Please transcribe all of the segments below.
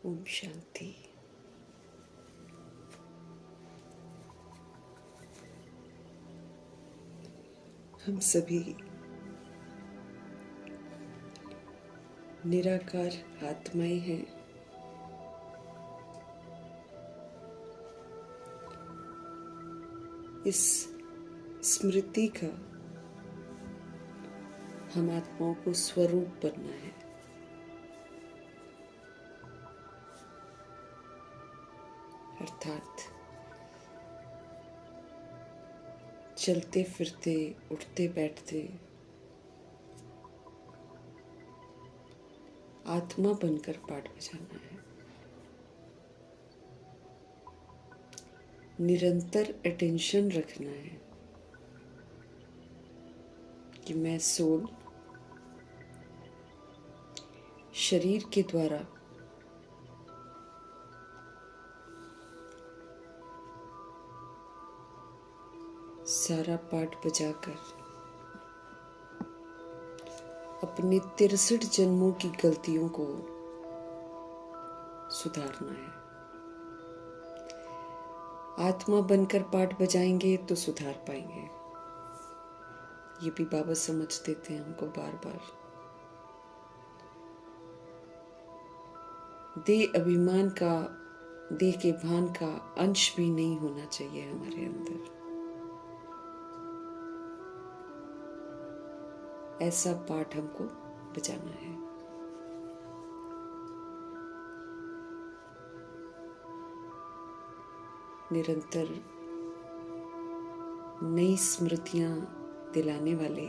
ओम शांति। हम सभी निराकार आत्माएं हैं। इस स्मृति का हम आत्माओं को स्वरूप बनना है। अर्थात चलते फिरते, उठते बैठते आत्मा बनकर पाठ बजाना है। निरंतर अटेंशन रखना है कि मैं सोल शरीर के द्वारा सारा पाठ बजाकर अपने 63 जन्मों की गलतियों को सुधारना है। आत्मा बनकर पाठ बजाएंगे तो सुधार पाएंगे। ये भी बाबा समझ देते हैं हमको बार बार। देह अभिमान का, देह के भान का अंश भी नहीं होना चाहिए हमारे अंदर। ऐसा पाठ हमको बजाना है। निरंतर नई स्मृतियां दिलाने वाले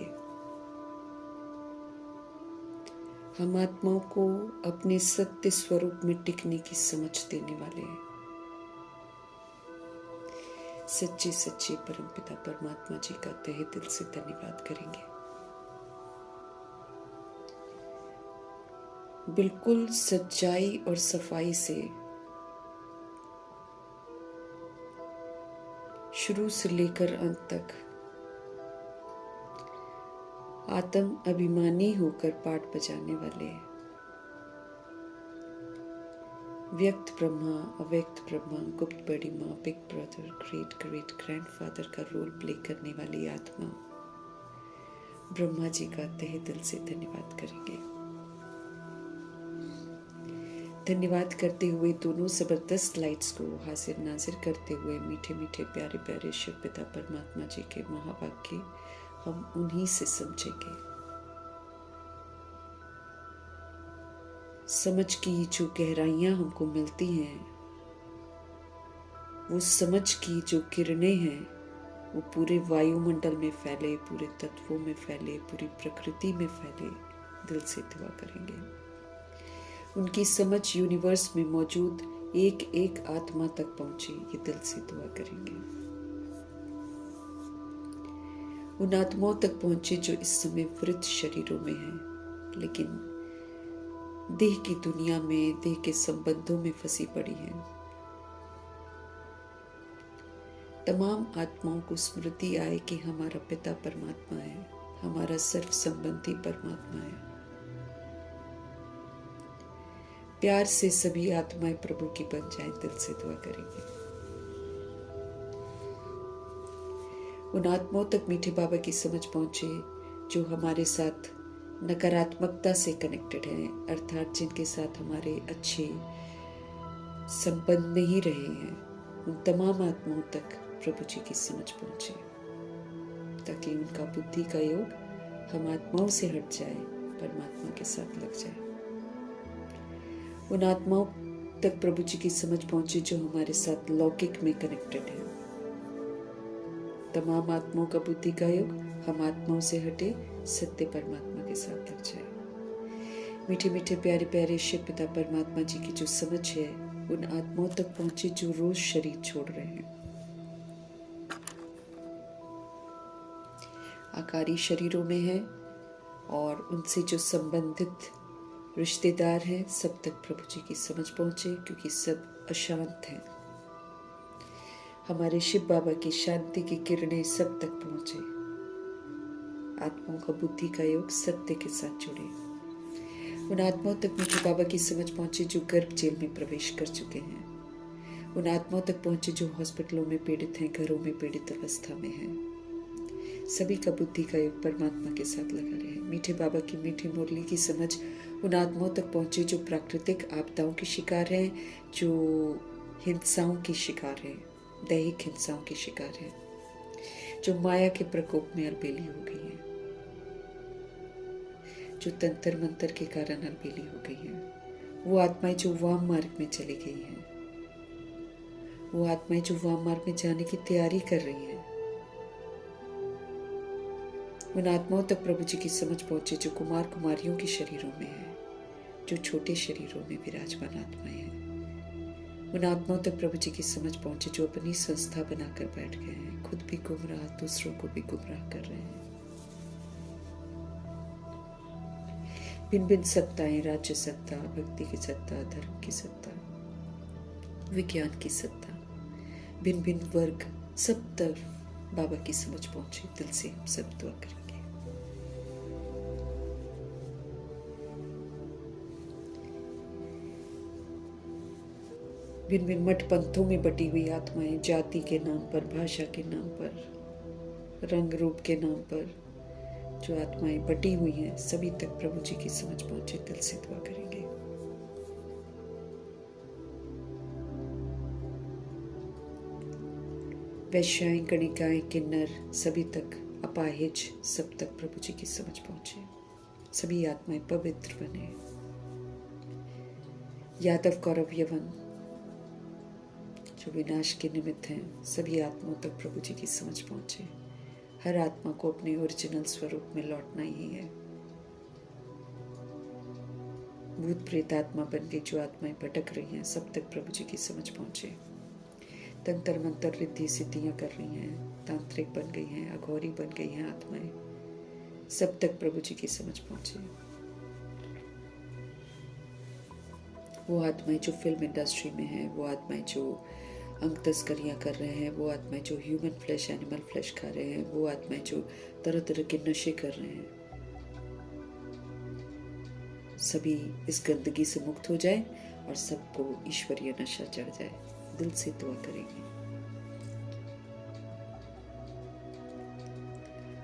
हम आत्माओं को अपने सत्य स्वरूप में टिकने की समझ देने वाले हैं। सच्चे सच्चे परमपिता परमात्मा जी का तहे दिल से धन्यवाद करेंगे। बिल्कुल सच्चाई और सफाई से शुरू से लेकर अंत तक आत्म अभिमानी होकर पाठ बजाने वाले व्यक्त ब्रह्मा, अव्यक्त ब्रह्मा, गुप्त बड़ी माँ, big brother, great great grandfather का रोल प्ले करने वाली आत्मा ब्रह्मा जी का तहे दिल से धन्यवाद करेंगे। धन्यवाद करते हुए दोनों जबरदस्त लाइट्स को हाजिर नाजिर करते हुए मीठे मीठे प्यारे प्यारे शिव पिता परमात्मा जी के महावाक्य हम उन्हीं से समझेंगे। समझ की जो गहराइयां हमको मिलती हैं, वो समझ की जो किरणें हैं, वो पूरे वायुमंडल में फैले, पूरे तत्वों में फैले, पूरी प्रकृति में फैले। दिल से दुआ करेंगे उनकी समझ यूनिवर्स में मौजूद एक एक आत्मा तक पहुंचे। ये दिल से दुआ करेंगे उन आत्माओं तक पहुंचे जो इस समय वृद्ध शरीरों में हैं, लेकिन देह की दुनिया में, देह के संबंधों में फंसी पड़ी हैं। तमाम आत्माओं को स्मृति आए कि हमारा पिता परमात्मा है, हमारा सर्व संबंधी परमात्मा है। प्यार से सभी आत्माएं प्रभु की बन जाएं। दिल से दुआ करेंगे उन आत्माओं तक मीठे बाबा की समझ पहुंचे जो हमारे साथ नकारात्मकता से कनेक्टेड हैं, अर्थात जिनके साथ हमारे अच्छे संबंध नहीं रहे हैं। उन तमाम आत्माओं तक प्रभु जी की समझ पहुंचे ताकि उनका बुद्धि का योग हम आत्माओं से हट जाए, परमात्मा के साथ लग जाए। उन आत्माओं तक प्रभु जी की समझ पहुंचे जो हमारे साथ लौकिक में कनेक्टेड है। तमाम आत्माओं का बुद्धि का योग हम आत्माओं से हटे, सत्य परमात्मा के साथ लग जाए। मीठे मीठे प्यारे प्यारे शिव पिता परमात्मा जी की जो समझ है उन आत्माओं तक पहुंचे जो रोज शरीर छोड़ रहे हैं। आकारी शरीरों में है और उनसे जो संबंधित रिश्तेदार हैं, सब तक प्रभु जी की समझ पहुंचे क्योंकि सब अशांत हैं। हमारे शिव बाबा की शांति की किरणें सब तक पहुंचे। आत्माओं का बुद्धि का योग सत्य के साथ जुड़े। उन आत्माओं तक मीठे बाबा की समझ पहुंचे जो गर्भ जेल में प्रवेश कर चुके हैं। उन आत्माओं तक पहुंचे जो हॉस्पिटलों में पीड़ित हैं, घरों में पीड़ित अवस्था में हैं। सभी का बुद्धि का योग परमात्मा के साथ लगा रहे। मीठे बाबा की मीठी मुरली की समझ उन आत्माओं तक पहुंचे जो प्राकृतिक आपदाओं के शिकार हैं, जो हिंसाओं की शिकार हैं, दैहिक हिंसाओं की शिकार हैं, जो माया के प्रकोप में अलबेली हो गई हैं, जो तंत्र मंत्र के कारण अलबेली हो गई हैं। वो आत्माएं जो वाम मार्ग में चली गई हैं, वो आत्माएं जो वाम मार्ग में जाने की तैयारी कर रही हैं। उन आत्माओं तक प्रभु जी की समझ पहुंचे जो कुमार कुमारियों के शरीरों में है, जो छोटे शरीरों में विराजमान आत्माएं हैं। उन आत्माओं तक प्रभु जी की समझ पहुंचे जो अपनी संस्था बनाकर बैठ गए हैं, खुद भी गुमराह, दूसरों को भी गुमराह कर रहे हैं। भिन्न भिन्न सत्ताएं, राज्य सत्ता, भक्ति की सत्ता, धर्म की सत्ता, विज्ञान की सत्ता, भिन्न भिन्न वर्ग, सब तरफ बाबा की समझ पहुंचे। दिल से हम सब दुआ करेंगे। भिन्न भिन्न मठ पंथों में बटी हुई आत्माएं, जाति के नाम पर, भाषा के नाम पर, रंग रूप के नाम पर जो आत्माएं बटी हुई हैं, सभी तक प्रभु जी की समझ पहुंचे। दिल से दुआ करेंगे। वैश्याएं, गणिकाएं, किन्नर, सभी तक, अपाहिज, सब तक प्रभु जी की समझ पहुंचे। सभी आत्माएं पवित्र बने। यादव, कौरव, यवन जो विनाश के निमित्त हैं, सभी आत्माओं तक प्रभु जी की समझ पहुंचे। हर आत्मा को अपने ओरिजिनल स्वरूप में लौटना ही है। भूत प्रेत आत्मा बन के जो आत्माएं भटक रही हैं, सब तक प्रभु जी की समझ पहुंचे। तंत्र मंत्र, रिद्धि सिद्धियां कर रही हैं, तांत्रिक बन गई हैं, अघोरी बन गई हैं आत्माएं, सब तक प्रभु जी की समझ पहुंचे। वो आत्माएं जो फिल्म इंडस्ट्री में हैं, वो आत्माएं जो अंग तस्करियां कर रहे हैं, वो आत्माएं जो ह्यूमन फ्लैश, एनिमल फ्लैश खा रहे हैं, वो आत्माएं जो तरह तरह के नशे कर रहे हैं, सभी इस गंदगी से मुक्त हो जाए और सबको ईश्वरीय नशा चढ़ जाए। दिल से दुआ करेंगे।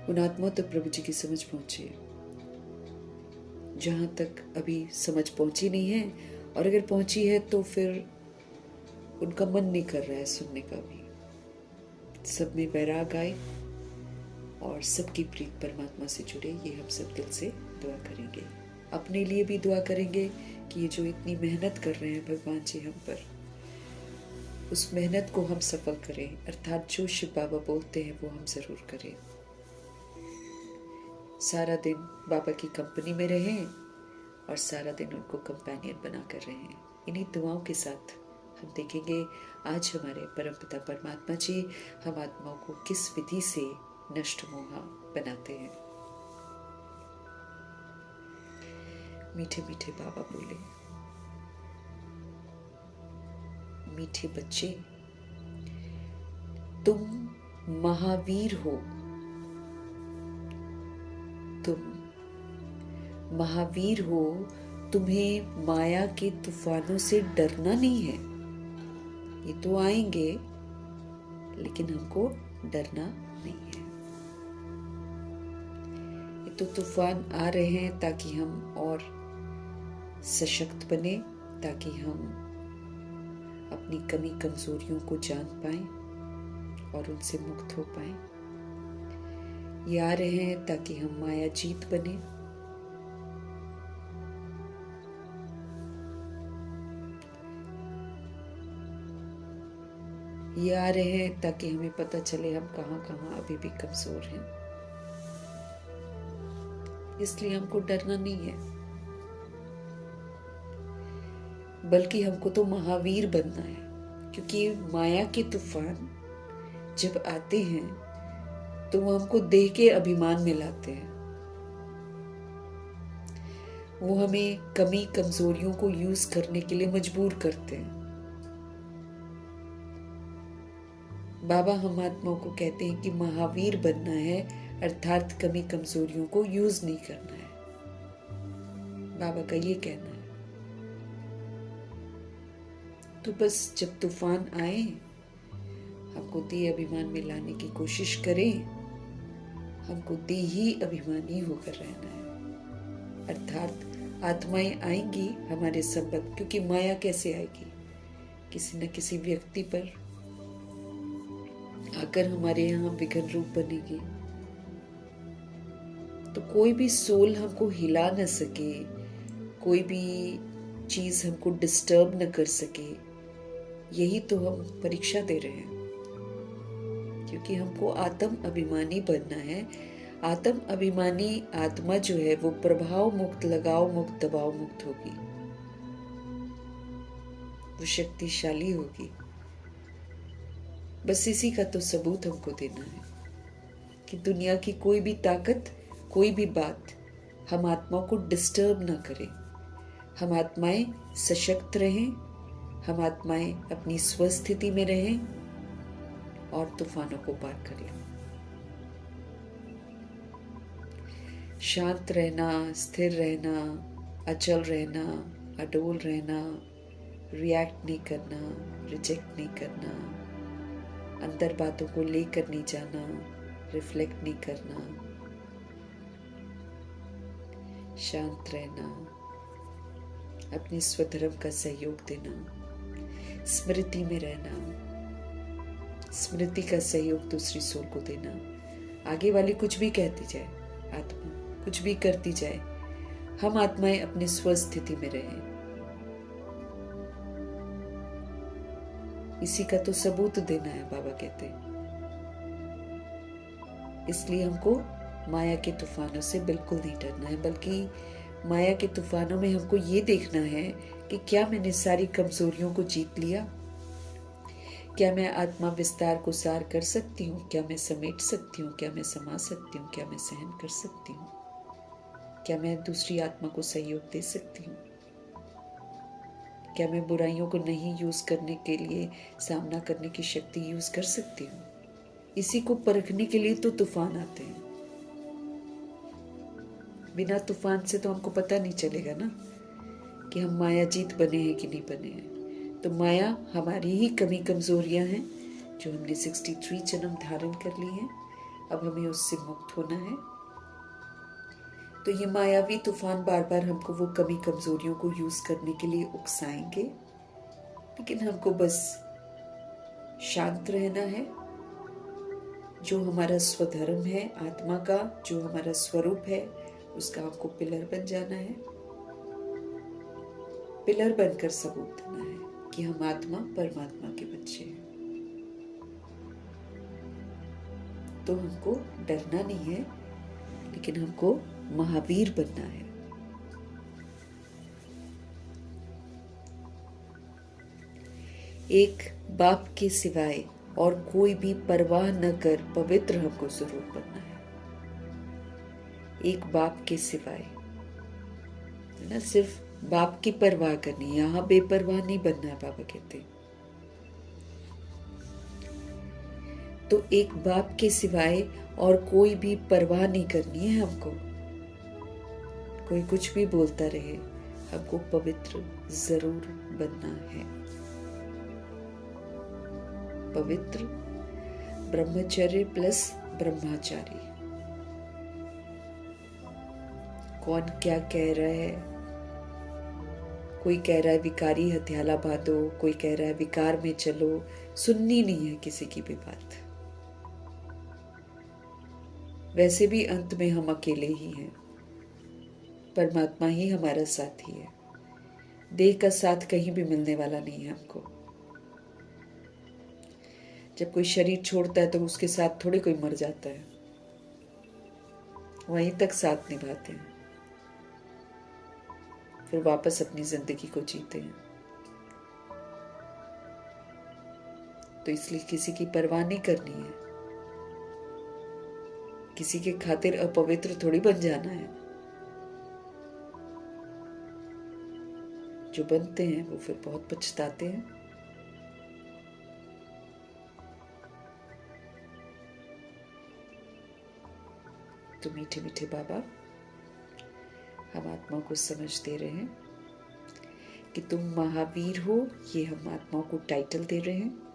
उन आत्माओं तक प्रभु जी की समझ पहुंचे जहां तक अभी समझ पहुंची नहीं है, और अगर पहुंची है तो फिर उनका मन नहीं कर रहा है सुनने का भी। सब में वैराग आए और सबकी प्रीत परमात्मा से जुड़े, ये हम सब दिल से दुआ करेंगे। अपने लिए भी दुआ करेंगे कि ये जो इतनी मेहनत कर रहे हैं भगवान जी हम पर, उस मेहनत को हम सफल करें, अर्थात जो शिव बाबा बोलते हैं वो हम जरूर करें। सारा दिन बाबा की कंपनी में रहें और सारा दिन उनको कंपेनियन बनाकर रहें। इन्हीं दुआओं के साथ हम देखेंगे आज हमारे परमपिता परमात्मा जी हम आत्माओं को किस विधि से नष्ट मोहा बनाते हैं। मीठे मीठे बाबा बोले, मीठे बच्चे, तुम महावीर हो, तुम महावीर हो, तुम्हें माया के तूफानों से डरना नहीं है। ये तो आएंगे लेकिन हमको डरना नहीं है। ये तो तूफान आ रहे हैं ताकि हम और सशक्त बने, ताकि हम अपनी कमी कमजोरियों को जान पाएं और उनसे मुक्त हो पाएं। ये आ रहे हैं ताकि हम माया जीत बने, ये आ रहे हैं ताकि हमें पता चले हम कहाँ कहाँ अभी भी कमजोर हैं। इसलिए हमको डरना नहीं है, बल्कि हमको तो महावीर बनना है। क्योंकि माया के तूफान जब आते हैं तो वो हमको देह के अभिमान में लाते हैं। वो हमें कमी कमजोरियों को यूज करने के लिए मजबूर करते हैं। बाबा हम आत्माओं को कहते हैं कि महावीर बनना है, अर्थात कमी कमजोरियों को यूज नहीं करना है। बाबा का ये कहना है। तो बस जब तूफान आए, हमको दे अभिमान में लाने की कोशिश करें, हमको दे ही अभिमानी होकर रहना है। अर्थात आत्माएं आएंगी हमारे संबंध, क्योंकि माया कैसे आएगी? किसी न किसी व्यक्ति पर आकर हमारे यहाँ विघन रूप बनेगी। तो कोई भी सोल हमको हिला न सके, कोई भी चीज हमको डिस्टर्ब न कर सके, यही तो हम परीक्षा दे रहे हैं। क्योंकि हमको आत्म अभिमानी बनना है। आत्म अभिमानी आत्मा जो है वो प्रभाव मुक्त, लगाव मुक्त, दबाव मुक्त होगी, वो शक्तिशाली होगी। बस इसी का तो सबूत हमको देना है कि दुनिया की कोई भी ताकत, कोई भी बात हम आत्माओं को डिस्टर्ब ना करे। हम आत्माएं सशक्त रहें, हम आत्माएं अपनी स्वस्थिति में रहें और तूफानों को पार कर लें। शांत रहना, स्थिर रहना, अचल रहना, अडोल रहना, रिएक्ट नहीं करना, रिजेक्ट नहीं करना, अंदर बातों को लेकर नहीं जाना, रिफ्लेक्ट नहीं करना, शांत रहना, अपने स्वधर्म का सहयोग देना, स्मृति में रहना, स्मृति का सहयोग दूसरी सोल को देना। आगे वाली कुछ भी कहती जाए, आत्मा कुछ भी करती जाए, हम आत्माएं अपनी स्वस्थिति में रहें। इसी का तो सबूत देना है, बाबा कहते हैं। इसलिए हमको माया के तूफानों से बिल्कुल नहीं डरना है, बल्कि माया के तूफानों में हमको ये देखना है कि क्या मैंने सारी कमजोरियों को जीत लिया? क्या मैं आत्मा विस्तार को सार कर सकती हूँ? क्या मैं समेट सकती हूँ? क्या मैं समा सकती हूँ? क्या मैं सहन कर सकती हूँ? क्या मैं दूसरी आत्मा को सहयोग दे सकती हूँ? क्या मैं बुराइयों को नहीं यूज करने के लिए सामना करने की शक्ति यूज कर सकती हूँ? इसी को परखने के लिए तो तूफान आते हैं। बिना तूफान से तो हमको पता नहीं चलेगा ना कि हम माया जीत बने हैं कि नहीं बने हैं। तो माया हमारी ही कमी कमजोरियां हैं जो हमने 63 जन्म धारण कर ली हैं। अब हमें उससे मुक्त होना है। तो ये मायावी तूफान बार बार हमको वो कमी कमजोरियों को यूज करने के लिए उकसाएंगे, लेकिन हमको बस शांत रहना है। जो हमारा स्वधर्म है आत्मा का, जो हमारा स्वरूप है, उसका हमको पिलर बन जाना है। पिलर बनकर सबूत देना है कि हम आत्मा परमात्मा के बच्चे हैं। तो हमको डरना नहीं है, लेकिन हमको महावीर बनना है। एक बाप के सिवाय और कोई भी परवाह न कर पवित्र हमको जरूर बनना है। एक बाप के सिवाय, है ना, सिर्फ बाप की परवाह करनी है, यहां बेपरवाह नहीं बनना है, बाबा कहते। तो एक बाप के सिवाय और कोई भी परवाह नहीं करनी है हमको। कोई कुछ भी बोलता रहे, हमको पवित्र जरूर बनना है। पवित्र ब्रह्मचर्य प्लस ब्रह्मचारी। कौन क्या कह रहा है? कोई कह रहा है विकारी हथियाला बांधो, कोई कह रहा है विकार में चलो। सुननी नहीं है किसी की भी बात। वैसे भी अंत में हम अकेले ही हैं। परमात्मा ही हमारा साथी है। देह का साथ कहीं भी मिलने वाला नहीं है हमको। जब कोई शरीर छोड़ता है तो उसके साथ थोड़ी कोई मर जाता है, वहीं तक साथ निभाते हैं, फिर वापस अपनी जिंदगी को जीते हैं। तो इसलिए किसी की परवाह नहीं करनी है, किसी के खातिर अपवित्र थोड़ी बन जाना है। जो बनते हैं वो फिर बहुत पछताते हैं। तो मीठे मीठे बाबा हम आत्माओं को समझ दे रहे हैं कि तुम महावीर हो, ये हम आत्माओं को टाइटल दे रहे हैं।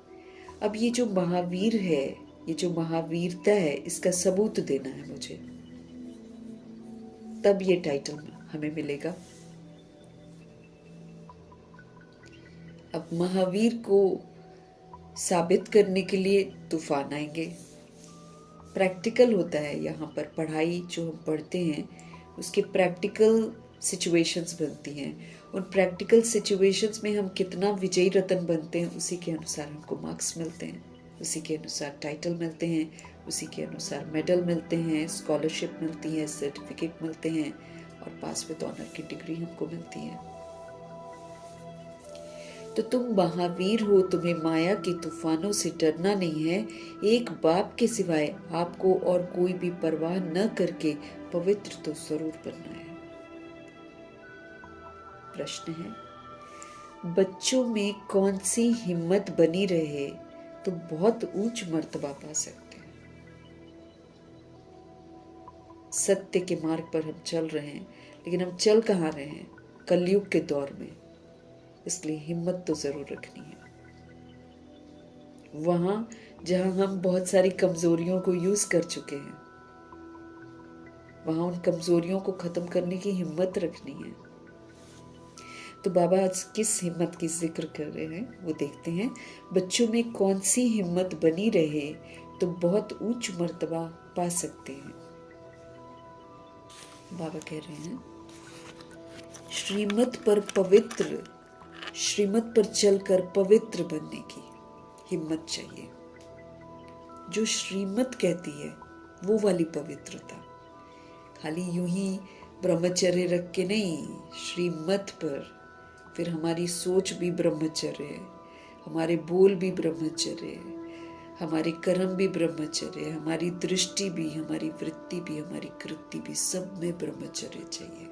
अब ये जो महावीर है, ये जो महावीरता है, इसका सबूत देना है मुझे, तब ये टाइटल हमें मिलेगा। अब महावीर को साबित करने के लिए तूफान आएंगे। प्रैक्टिकल होता है यहाँ पर, पढ़ाई जो हम पढ़ते हैं उसके प्रैक्टिकल सिचुएशंस बनती हैं। उन प्रैक्टिकल सिचुएशंस में हम कितना विजयी रत्न बनते हैं, उसी के अनुसार हमको मार्क्स मिलते हैं, उसी के अनुसार टाइटल मिलते हैं, उसी के अनुसार मेडल मिलते हैं, स्कॉलरशिप मिलती है, सर्टिफिकेट मिलते हैं और पास विद ऑनर की डिग्री हमको मिलती है। तो तुम महावीर हो, तुम्हें माया के तूफानों से डरना नहीं है। एक बाप के सिवाय आपको और कोई भी परवाह न करके पवित्र तो जरूर बनना है। प्रश्न है, बच्चों में कौन सी हिम्मत बनी रहे तो बहुत ऊंच मर्तबा पा सकते हैं। सत्य के मार्ग पर हम चल रहे हैं, लेकिन हम चल कहाँ रहे हैं? कलयुग के दौर में। इसलिए हिम्मत तो जरूर रखनी है। वहां जहां हम बहुत सारी कमजोरियों को यूज कर चुके हैं, वहां उन कमजोरियों को खत्म करने की हिम्मत रखनी है। तो बाबा आज किस हिम्मत की जिक्र कर रहे हैं वो देखते हैं। बच्चों में कौन सी हिम्मत बनी रहे तो बहुत ऊंच मर्तबा पा सकते हैं। बाबा कह रहे हैं, श्रीमत पर चलकर पवित्र बनने की हिम्मत चाहिए। जो श्रीमत कहती है वो वाली पवित्रता, खाली यूं ही ब्रह्मचर्य रख के नहीं, श्रीमत पर। फिर हमारी सोच भी ब्रह्मचर्य है, हमारे बोल भी ब्रह्मचर्य है, हमारे कर्म भी ब्रह्मचर्य है, हमारी दृष्टि भी, हमारी वृत्ति भी, हमारी कृति भी, सब में ब्रह्मचर्य चाहिए।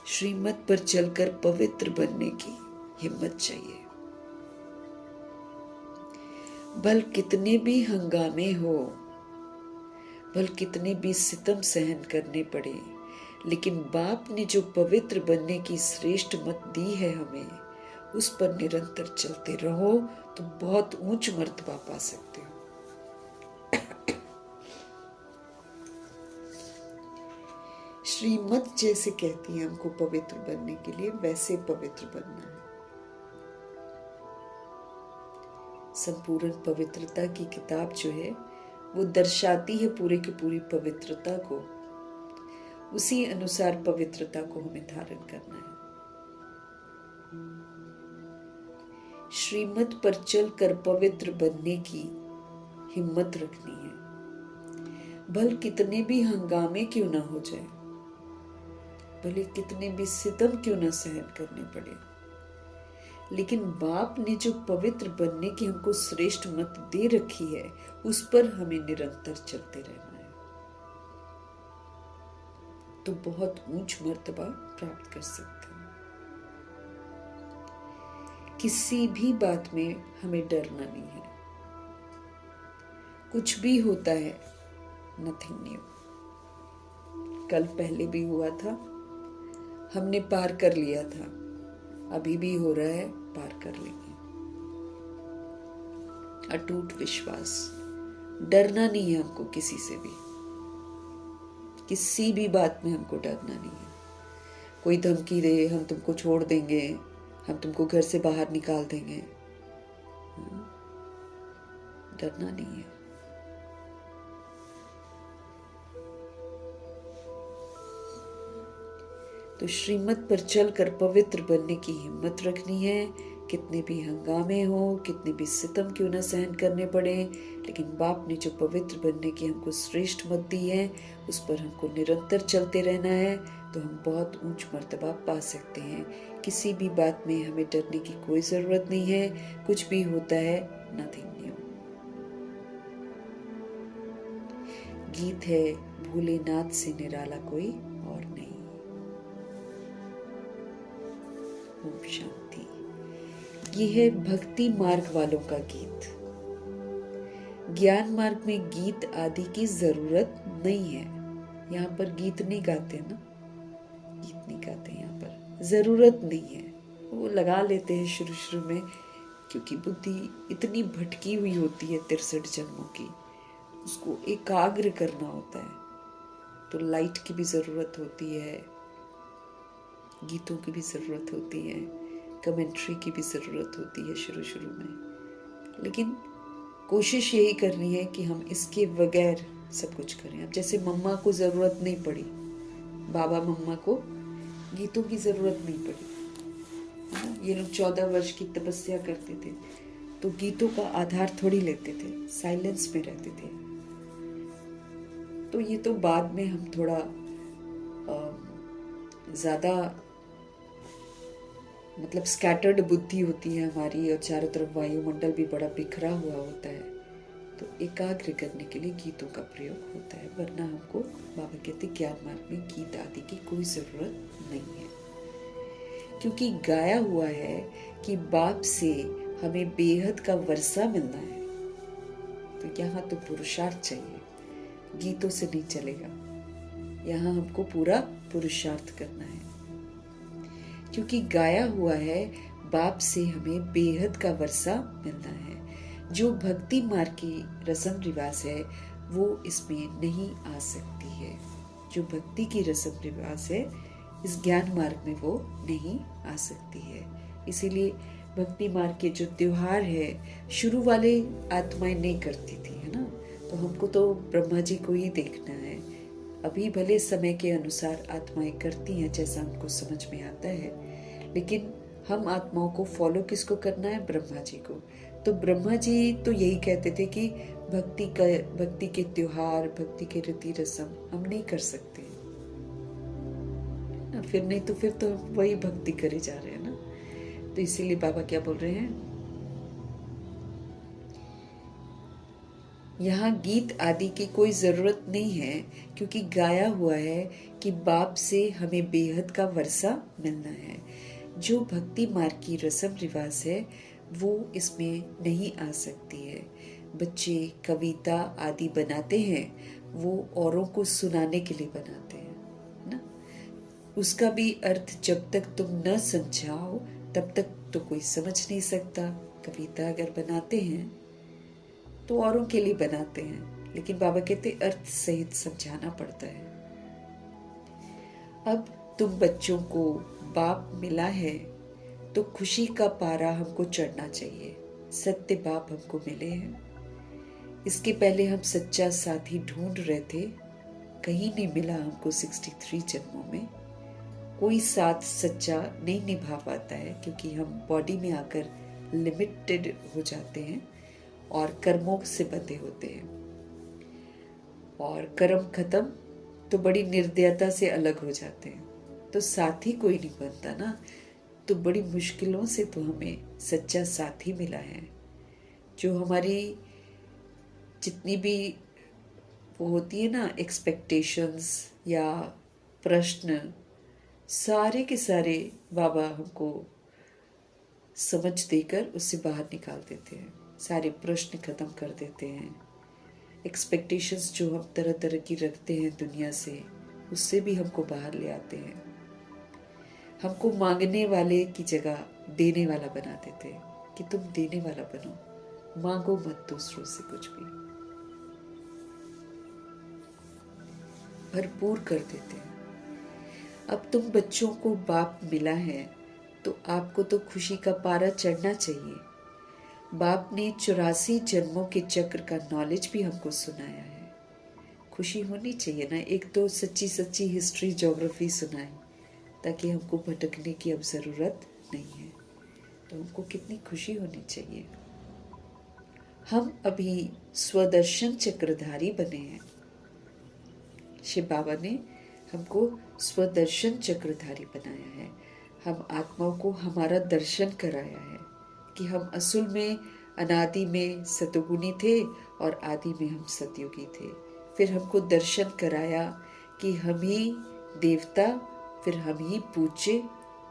श्रीमत पर चलकर पवित्र बनने की हिम्मत चाहिए। भल कितने भी हंगामे हो, भल कितने भी सितम सहन करने पड़े, लेकिन बाप ने जो पवित्र बनने की श्रेष्ठ मत दी है हमें, उस पर निरंतर चलते रहो तो बहुत ऊंच मर्तबा पा सकते हो। श्रीमत जैसे कहती है हमको पवित्र बनने के लिए, वैसे पवित्र बनना है। संपूर्ण पवित्रता की किताब जो है वो दर्शाती है पूरे की पूरी पवित्रता को। उसी अनुसार पवित्रता को हमें धारण करना है। श्रीमत पर चलकर पवित्र बनने की हिम्मत रखनी है। भले कितने भी हंगामे क्यों ना हो जाए, भले कितने भी सितम क्यों ना सहन करने पड़े, लेकिन बाप ने जो पवित्र बनने की हमको श्रेष्ठ मत दे रखी है, उस पर हमें निरंतर चलते रहना है, तो बहुत ऊंच मर्तबा प्राप्त कर सकते हैं। किसी भी बात में हमें डरना नहीं है। कुछ भी होता है, नथिंग न्यू। कल पहले भी हुआ था, हमने पार कर लिया था, अभी भी हो रहा है, पार कर लेंगे। अटूट विश्वास, डरना नहीं है हमको किसी से भी, किसी भी बात में हमको डरना नहीं है। कोई धमकी दे, हम तुमको छोड़ देंगे, हम तुमको घर से बाहर निकाल देंगे, डरना नहीं है। तो श्रीमत पर चलकर पवित्र बनने की हिम्मत रखनी है। कितने भी हंगामे हो, कितने भी सितम क्यों न सहन करने पड़े, लेकिन बाप ने जो पवित्र बनने की हमको श्रेष्ठ मत दी है, उस पर हमको निरंतर चलते रहना है, तो हम बहुत ऊंच मर्तबा पा सकते हैं। किसी भी बात में हमें डरने की कोई जरूरत नहीं है। कुछ भी होता है, नथिंग न्यू। गीत है, भोलेनाथ से निराला कोई और नहीं। ओम शांति। ये है भक्ति मार्ग वालों का गीत। ज्ञान मार्ग में गीत आदि की जरूरत नहीं है। यहाँ पर गीत नहीं गाते ना, गीत नहीं गाते यहाँ पर, जरूरत नहीं है। वो लगा लेते हैं शुरू शुरू में, क्योंकि बुद्धि इतनी भटकी हुई होती है 63 जन्मों की, उसको एकाग्र करना होता है। तो लाइट की भी जरूरत होती है, गीतों की भी जरूरत होती है, कमेंट्री की भी जरूरत होती है शुरू शुरू में। लेकिन कोशिश यही करनी है कि हम इसके बगैर सब कुछ करें। अब जैसे मम्मा को जरूरत नहीं पड़ी, बाबा मम्मा को गीतों की जरूरत नहीं पड़ी, ये लोग 14 वर्ष की तपस्या करते थे, तो गीतों का आधार थोड़ी लेते थे, साइलेंस में रहते थे। तो ये तो बाद में हम थोड़ा ज्यादा मतलब स्कैटर्ड बुद्धि होती है हमारी, और चारों तरफ वायुमंडल भी बड़ा बिखरा हुआ होता है, तो एकाग्र करने के लिए गीतों का प्रयोग होता है। वरना हमको बाबा कहते ज्ञान मार्ग में गीत आदि की कोई जरूरत नहीं है, क्योंकि गाया हुआ है कि बाप से हमें बेहद का वर्षा मिलना है। तो यहाँ तो पुरुषार्थ चाहिए, गीतों से नहीं चलेगा। यहाँ हमको पूरा पुरुषार्थ करना है, क्योंकि गाया हुआ है बाप से हमें बेहद का वर्षा मिलना है। जो भक्ति मार्ग की रस्म रिवाज है वो इसमें नहीं आ सकती है। जो भक्ति की रस्म रिवाज है इस ज्ञान मार्ग में वो नहीं आ सकती है। इसीलिए भक्ति मार्ग के जो त्योहार है शुरू वाले आत्माएं नहीं करती थी, है ना। तो हमको तो ब्रह्मा जी को ही देखना है। अभी भले समय के अनुसार आत्माएं करती हैं जैसा उनको समझ में आता है, लेकिन हम आत्माओं को फॉलो किसको करना है? ब्रह्मा जी को। तो ब्रह्मा जी तो यही कहते थे कि भक्ति के त्योहार, भक्ति के रीति रस्म हम नहीं कर सकते ना, फिर तो हम वही भक्ति करे जा रहे हैं ना। तो इसीलिए बाबा क्या बोल रहे हैं, यहाँ गीत आदि की कोई जरूरत नहीं है, क्योंकि गाया हुआ है कि बाप से हमें बेहद का वर्षा मिलना है। जो भक्ति मार्ग की रस्म रिवाज है वो इसमें नहीं आ सकती है। बच्चे कविता आदि बनाते हैं, वो औरों को सुनाने के लिए बनाते हैं ना। उसका भी अर्थ जब तक तुम न समझाओ तब तक तो कोई समझ नहीं सकता। कविता अगर बनाते हैं तो औरों के लिए बनाते हैं, लेकिन बाबा कहते अर्थ सहित समझाना पड़ता है। अब तुम बच्चों को बाप मिला है तो खुशी का पारा हमको चढ़ना चाहिए। सत्य बाप हमको मिले हैं। इसके पहले हम सच्चा साथी ढूंढ रहे थे, कहीं नहीं मिला हमको। 63 जन्मों में कोई साथ सच्चा नहीं निभा पाता है, क्योंकि हम बॉडी में आकर लिमिटेड हो जाते हैं और कर्मों से बंधे होते हैं, और कर्म खत्म तो बड़ी निर्दयता से अलग हो जाते हैं। तो साथी कोई नहीं बनता ना, तो बड़ी मुश्किलों से तो हमें सच्चा साथी मिला है, जो हमारी जितनी भी वो होती है ना एक्सपेक्टेशंस या प्रश्न, सारे के सारे बाबा हमको समझ देकर उससे बाहर निकाल देते हैं। सारे प्रश्न खत्म कर देते हैं। एक्सपेक्टेशंस जो हम तरह तरह की रखते हैं दुनिया से, उससे भी हमको बाहर ले आते हैं। हमको मांगने वाले की जगह देने वाला बना देते हैं कि तुम देने वाला बनो, मांगो मत दूसरों से कुछ भी, भरपूर कर देते हैं। अब तुम बच्चों को बाप मिला है तो आपको तो खुशी का पारा चढ़ना चाहिए। बाप ने 84 जन्मों के चक्र का नॉलेज भी हमको सुनाया है। खुशी होनी चाहिए ना, एक तो सच्ची सच्ची हिस्ट्री ज्योग्राफी सुनाए, ताकि हमको भटकने की अब जरूरत नहीं है। तो हमको कितनी खुशी होनी चाहिए। हम अभी स्वदर्शन चक्रधारी बने हैं। शिव बाबा ने हमको स्वदर्शन चक्रधारी बनाया है। हम आत्माओं को हमारा दर्शन कराया है कि हम असुल में अनादि में सतोगुणी थे और आदि में हम सतयुगी थे। फिर हमको दर्शन कराया कि हम ही देवता, फिर हम ही पूज्य,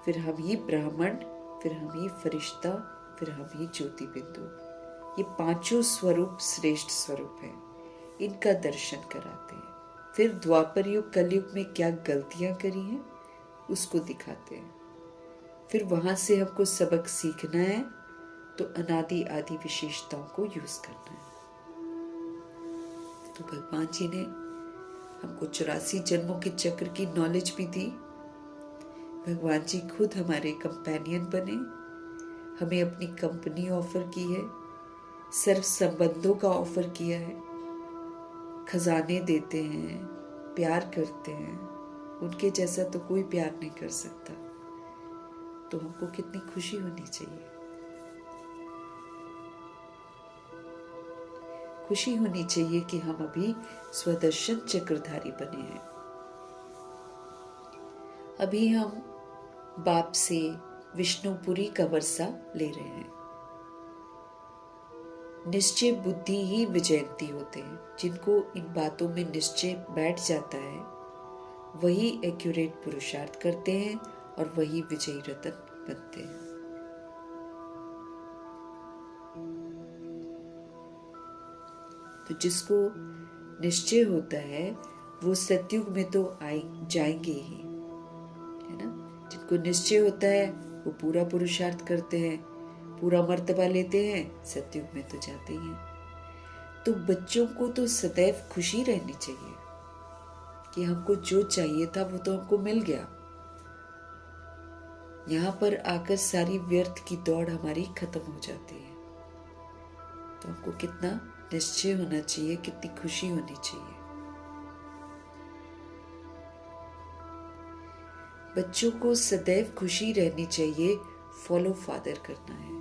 फिर हम ही ब्राह्मण, फिर हम ही फरिश्ता, फिर हम ही ज्योति बिंदु। ये पांचों स्वरूप श्रेष्ठ स्वरूप है, इनका दर्शन कराते हैं। फिर द्वापर युग कलयुग में क्या गलतियां करी हैं उसको दिखाते हैं। फिर वहां से हमको सबक सीखना है तो अनादि आदि विशेषताओं को यूज करना है। तो भगवान जी ने हमको 84 जन्मों के चक्र की नॉलेज भी दी। भगवान जी खुद हमारे कंपेनियन बने, हमें अपनी कंपनी ऑफर की है, सर्व संबंधों का ऑफर किया है, खजाने देते हैं, प्यार करते हैं। उनके जैसा तो कोई प्यार नहीं कर सकता। तो हमको कितनी खुशी होनी चाहिए, खुशी होनी चाहिए कि हम अभी स्वदर्शन चक्रधारी बने हैं। अभी हम बाप से विष्णुपुरी का वर्षा ले रहे हैं। निश्चय बुद्धि ही विजयंती होते हैं। जिनको इन बातों में निश्चय बैठ जाता है वही एक्यूरेट पुरुषार्थ करते हैं और वही विजयी रतन बनते हैं। तो जिसको निश्चय होता है वो सतयुग में तो जाएंगे ही, है ना। जिनको निश्चय होता है वो पूरा पुरुषार्थ करते हैं, पूरा मर्तबा लेते हैं, सतयुग में तो जाते ही हैं। तो बच्चों को तो सदैव खुशी रहनी चाहिए कि हमको जो चाहिए था वो तो हमको मिल गया। यहाँ पर आकर सारी व्यर्थ की दौड़ हमारी खत्म हो जाती है। तो हमको कितना निश्चय होना चाहिए, कितनी खुशी होनी चाहिए। बच्चों को सदैव खुशी रहनी चाहिए। फॉलो फादर करना है,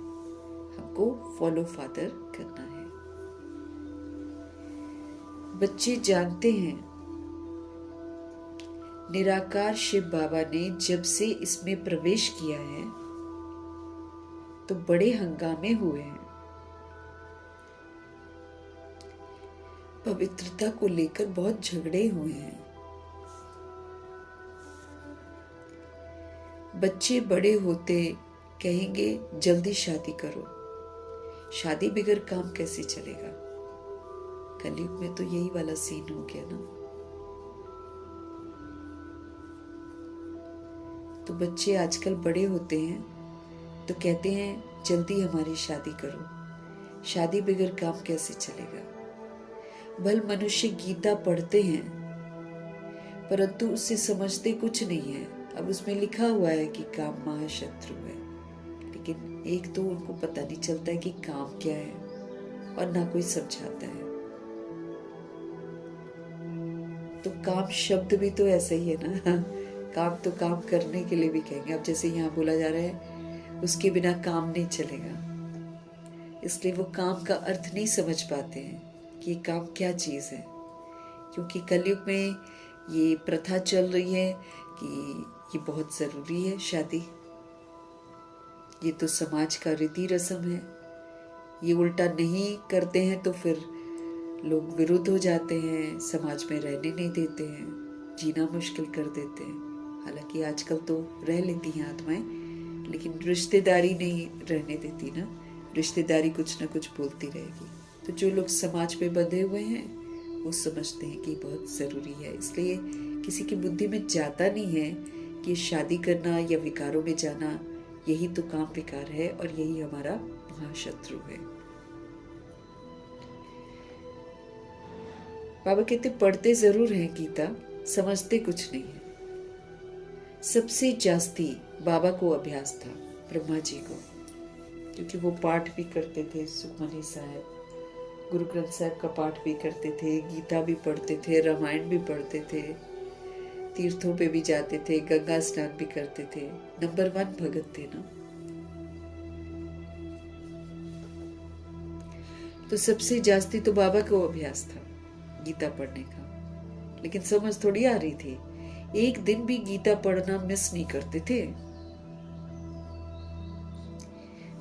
हमको फॉलो फादर करना है। बच्चे जानते हैं निराकार शिव बाबा ने जब से इसमें प्रवेश किया है तो बड़े हंगामे हुए हैं। पवित्रता को लेकर बहुत झगड़े हुए हैं। बच्चे बड़े होते कहेंगे जल्दी शादी करो। शादी बगैर काम कैसे चलेगा? कलयुग में तो यही वाला सीन हो गया ना। तो बच्चे आजकल बड़े होते हैं तो कहते हैं जल्दी हमारी शादी करो। शादी बगैर काम कैसे चलेगा? भल मनुष्य गीता पढ़ते हैं परंतु उससे समझते कुछ नहीं है। अब उसमें लिखा हुआ है कि काम महाशत्रु है, लेकिन एक तो उनको पता नहीं चलता है कि काम क्या है और ना कोई समझाता है। तो काम शब्द भी तो ऐसा ही है ना। काम तो काम करने के लिए भी कहेंगे। अब जैसे यहाँ बोला जा रहा है उसके बिना काम नहीं चलेगा, इसलिए वो काम का अर्थ नहीं समझ पाते हैं कि ये काम क्या चीज़ है। क्योंकि कलयुग में ये प्रथा चल रही है कि ये बहुत ज़रूरी है शादी, ये तो समाज का रीति रस्म है। ये उल्टा नहीं करते हैं तो फिर लोग विरुद्ध हो जाते हैं, समाज में रहने नहीं देते हैं, जीना मुश्किल कर देते हैं। हालांकि आजकल तो रह लेती हैं आत्माएं, लेकिन रिश्तेदारी नहीं रहने देती ना। रिश्तेदारी कुछ ना कुछ बोलती रहेगी। तो जो लोग समाज पे बंधे हुए हैं वो समझते हैं कि बहुत ज़रूरी है। इसलिए किसी की बुद्धि में जाता नहीं है कि शादी करना या विकारों में जाना यही तो काम विकार है और यही हमारा महाशत्रु है। बाबा कहते पढ़ते जरूर हैं गीता, समझते कुछ नहीं है। सबसे जास्ती बाबा को अभ्यास था, ब्रह्मा जी को, क्योंकि वो पाठ भी करते थे। सुखमनी साहब गुरु ग्रंथ साहब का पाठ भी करते थे, गीता भी पढ़ते थे, रामायण भी पढ़ते थे, तीर्थों पे भी जाते थे, गंगा स्नान भी करते थे। नंबर 1 भगत थे ना। तो सबसे जास्ती तो बाबा को अभ्यास था गीता पढ़ने का, लेकिन समझ थोड़ी आ रही थी। एक दिन भी गीता पढ़ना मिस नहीं करते थे।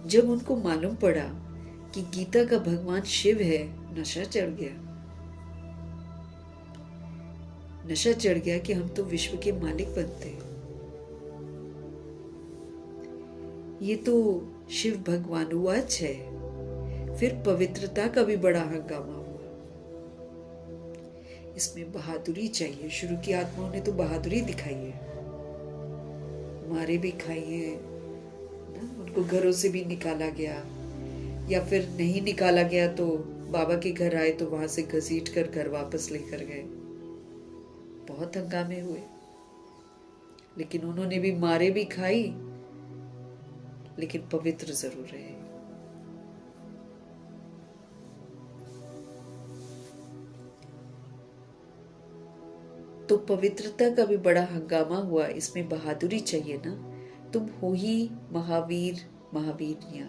जब उनको मालूम पड़ा कि गीता का भगवान शिव है, नशा चढ़ गया। नशा चढ़ गया कि हम तो विश्व के मालिक बनते हैं। ये तो शिव भगवान वाच है। फिर पवित्रता का भी बड़ा हंगामा हुआ। इसमें बहादुरी चाहिए। शुरू की आत्माओं ने तो बहादुरी दिखाई है, मारे भी खाई है ना, उनको घरों से भी निकाला गया, या फिर नहीं निकाला गया तो बाबा के घर आए तो वहां से घसीट कर घर वापस लेकर गए। बहुत हंगामे हुए, लेकिन उन्होंने भी मारे भी खाई, लेकिन पवित्र जरूर रहे। तो पवित्रता का भी बड़ा हंगामा हुआ। इसमें बहादुरी चाहिए ना। तुम हो ही महावीर महावीरियां,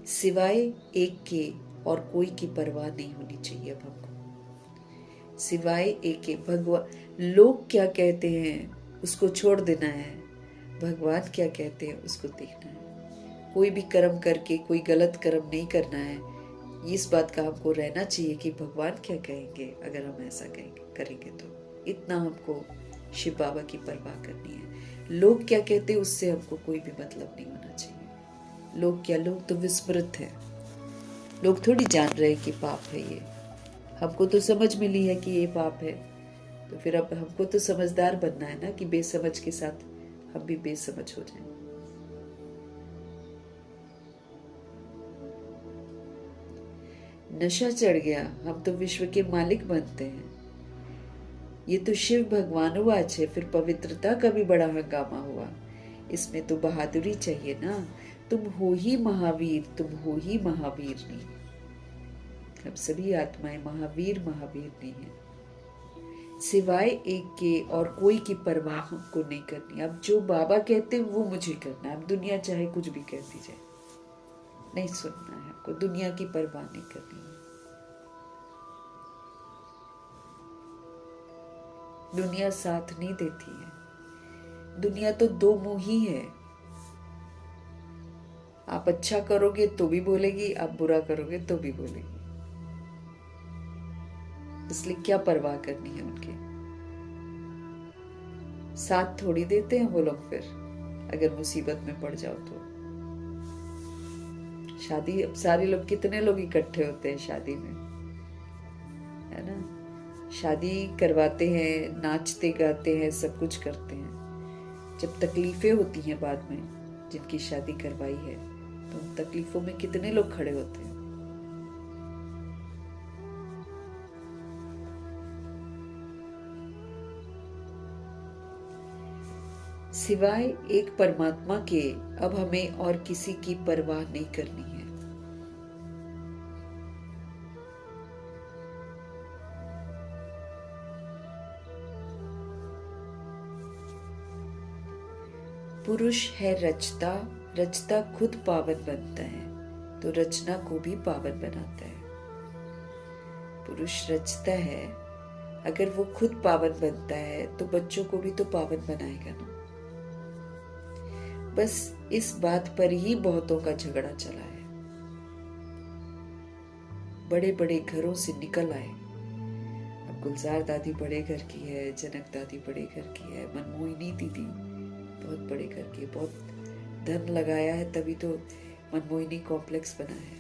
सिवाय एक के और कोई की परवाह नहीं होनी चाहिए। अब हमको सिवाय एक के, भगवान लोग क्या कहते हैं उसको छोड़ देना है, भगवान क्या कहते हैं उसको देखना है। कोई भी कर्म करके कोई गलत कर्म नहीं करना है। इस बात का हमको रहना चाहिए कि भगवान क्या कहेंगे अगर हम ऐसा करेंगे तो। इतना हमको शिव बाबा की परवाह करनी है। लोग क्या कहते हैं उससे हमको कोई भी मतलब नहीं होना चाहिए। लोग क्या, लोग तो विस्मृत है। लोग थोड़ी जान रहे हैं कि पाप है ये। हमको तो समझ मिली है कि ये पाप है, तो फिर अब हमको तो समझदार बनना है ना कि बेसमझ के साथ हम भी बेसमझ हो जाएं। नशा चढ़ गया, हम तो विश्व के मालिक बनते हैं। ये तो शिव भगवानुवाच है। फिर पवित्रता का भी बड़ा हंगामा हुआ। इसमें तो बहादुरी चाहिए ना। तुम हो ही महावीर, तुम हो ही महावीरनी। हम सभी आत्माएं महावीर महावीरनी हैं। सिवाय एक के और कोई की परवाह हमको नहीं करनी। अब जो बाबा कहते हैं वो मुझे करना है। अब दुनिया चाहे कुछ भी कहती जाए, नहीं सुनना है हमको। दुनिया की परवाह नहीं करनी है। दुनिया साथ नहीं देती है। दुनिया तो दो मुंही है। आप अच्छा करोगे तो भी बोलेगी, आप बुरा करोगे तो भी बोलेगी। इसलिए क्या परवाह करनी है उनके। साथ थोड़ी देते हैं वो लोग। फिर अगर मुसीबत में पड़ जाओ तो शादी, अब सारे लोग, कितने लोग इकट्ठे होते हैं शादी में, है ना। शादी करवाते हैं, नाचते गाते हैं, सब कुछ करते हैं। जब तकलीफें होती हैं बाद में, जिनकी शादी करवाई है, तो उन तकलीफों में कितने लोग खड़े होते हैं। सिवाय एक परमात्मा के अब हमें और किसी की परवाह नहीं करनी है। पुरुष है रचता, रचता खुद पावन बनता है, तो रचना को भी पावन बनाता है। पुरुष रचता है, अगर वो खुद पावन बनता है तो बच्चों को भी तो पावन बनाएगा ना। बस इस बात पर ही बहुतों का झगड़ा चला है। बड़े बड़े घरों से निकल आए। अब गुलजार दादी बड़े घर की है, जनक दादी बड़े घर की है, मनमोहिनी दीदी बहुत बड़े घर की, बहुत धन लगाया है, तभी तो मनमोहिनी कॉम्प्लेक्स बना है।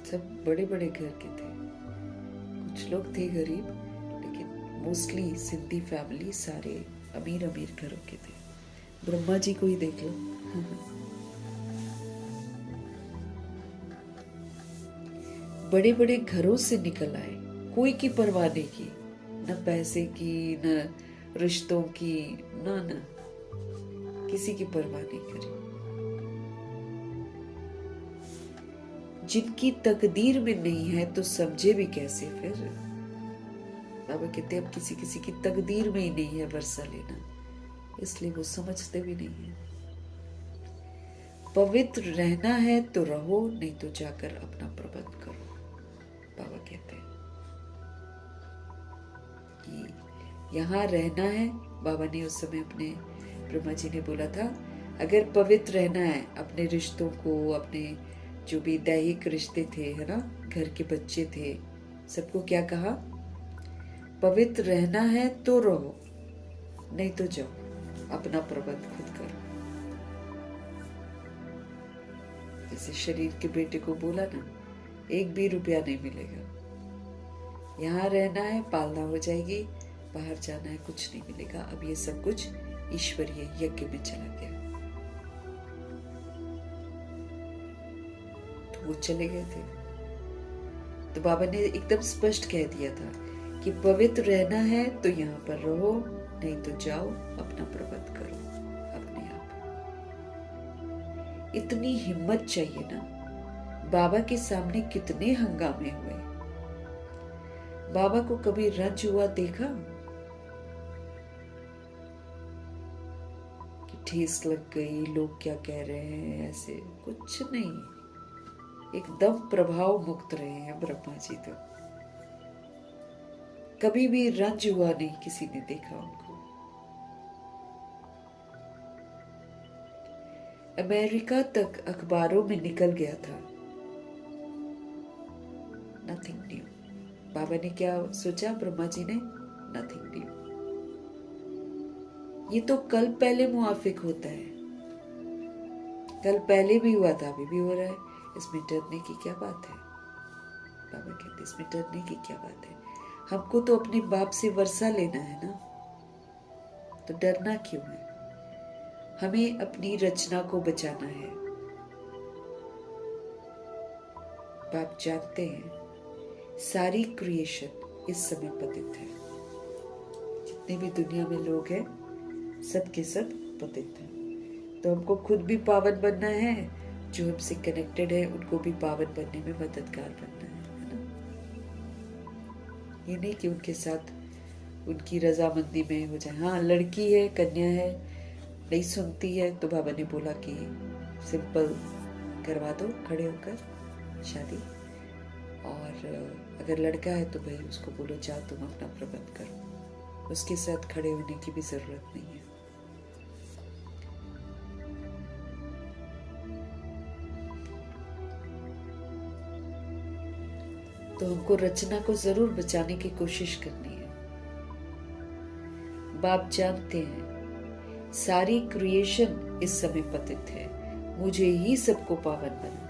सब बड़े बड़े घर के थे। कुछ लोग थे गरीब, लेकिन मोस्टली सिंधी फैमिली सारे अमीर अमीर घरों के थे। ब्रह्मा जी को ही देख लो। बड़े बड़े घरों से निकल आए, कोई की परवाह नहीं की, न पैसे की, न रिश्तों की, न किसी की परवाह नहीं करी। जिनकी तकदीर में नहीं है तो समझे भी कैसे फिर। बाबा कहते अब किसी किसी की तकदीर में ही नहीं है वर्षा लेना, इसलिए वो समझते भी नहीं है। पवित्र रहना है तो रहो, नहीं तो जाकर अपना प्रबंध करो। बाबा कहते हैं कि यहाँ रहना है। बाबा ने उस समय अपने ब्रह्मा जी ने बोला था, अगर पवित्र रहना है अपने रिश्तों को, अपने जो भी दैहिक रिश्ते थे, है ना, घर के बच्चे थे, सबको क्या कहा, पवित्र रहना है तो रहो, नहीं तो जाओ। अपना प्रबंध खुद करो। जैसे शरीर के बेटे को बोला ना, 1 भी रुपया नहीं मिलेगा, यहाँ रहना है, पालना हो जाएगी, बाहर जाना है, कुछ नहीं मिलेगा। अब ये सब कुछ ईश्वरीय यज्ञ में चला गया। तो वो चले गए थे। तो बाबा ने एकदम स्पष्ट कह दिया था कि पवित्र रहना है तो यहाँ पर रहो, नहीं तो जाओ, अपना प्रबंध करो अपने आप। इतनी हिम्मत चाहिए ना। बाबा के सामने कितने हंगामे हुए। बाबा को कभी रंज हुआ देखा कि ठेस लग गई, लोग क्या कह रहे हैं, ऐसे कुछ नहीं। एकदम प्रभाव मुक्त रहे हैं ब्रह्मा जी। तो कभी भी रंज हुआ नहीं किसी ने देखा उनको। अमेरिका तक अखबारों में निकल गया था। Nothing new. बाबा ने क्या सोचा, ब्रह्मा जी ने, नथिंग न्यू। ये तो कल पहले मुआफिक होता है, कल पहले भी हुआ था, अभी भी हो रहा है, इसमें डरने की क्या बात है। बाबा कहते इसमें डरने की क्या बात है, हमको तो अपने बाप से वर्षा लेना है ना, तो डरना क्यों है। हमें अपनी रचना को बचाना है। बाप जानते हैं सारी क्रिएशन इस समय पतित है। जितने भी दुनिया में लोग हैं सब के सब पतित हैं। तो हमको खुद भी पावन बनना है, जो हमसे कनेक्टेड है उनको भी पावन बनने में मददगार बनना है ना। ये नहीं कि उनके साथ उनकी रजामंदी में हो जाए। हाँ, लड़की है, कन्या है, नहीं सुनती है, तो बाबा ने बोला कि सिंपल करवा दो, खड़े होकर शादी। और अगर लड़का है तो भाई उसको बोलो जाओ तुम अपना प्रबंध करो, उसके साथ खड़े होने की भी जरूरत नहीं है। तो हमको रचना को जरूर बचाने की कोशिश करनी है। बाप जानते हैं सारी क्रिएशन इस समय पतित है, मुझे ही सबको पावन बनाना है।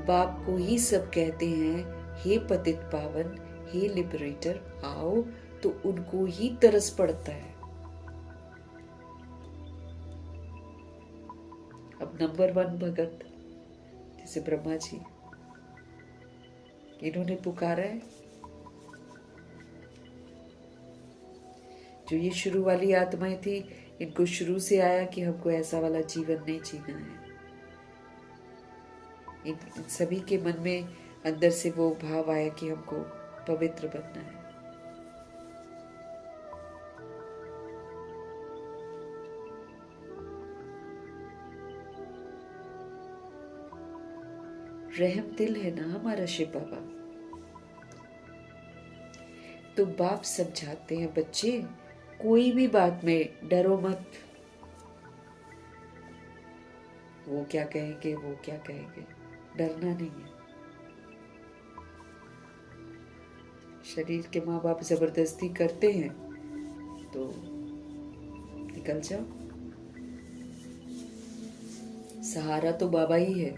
बाप को ही सब कहते हैं, हे पतित पावन, हे लिबरेटर, आओ, तो उनको ही तरस पड़ता है। अब नंबर 1 भगत जैसे ब्रह्मा जी, इन्होंने पुकारा है। जो ये शुरू वाली आत्माएं थी, इनको शुरू से आया कि हमको ऐसा वाला जीवन नहीं जीना है। इन सभी के मन में अंदर से वो भाव आया कि हमको पवित्र बनना है। रहम दिल है ना हमारा शिव बाबा। तो बाप समझाते हैं, बच्चे कोई भी बात में डरो मत। वो क्या कहेंगे, वो क्या कहेंगे, डरना नहीं है। शरीर के माँ बाप जबरदस्ती करते हैं तो निकल जाओ। सहारा तो बाबा ही है।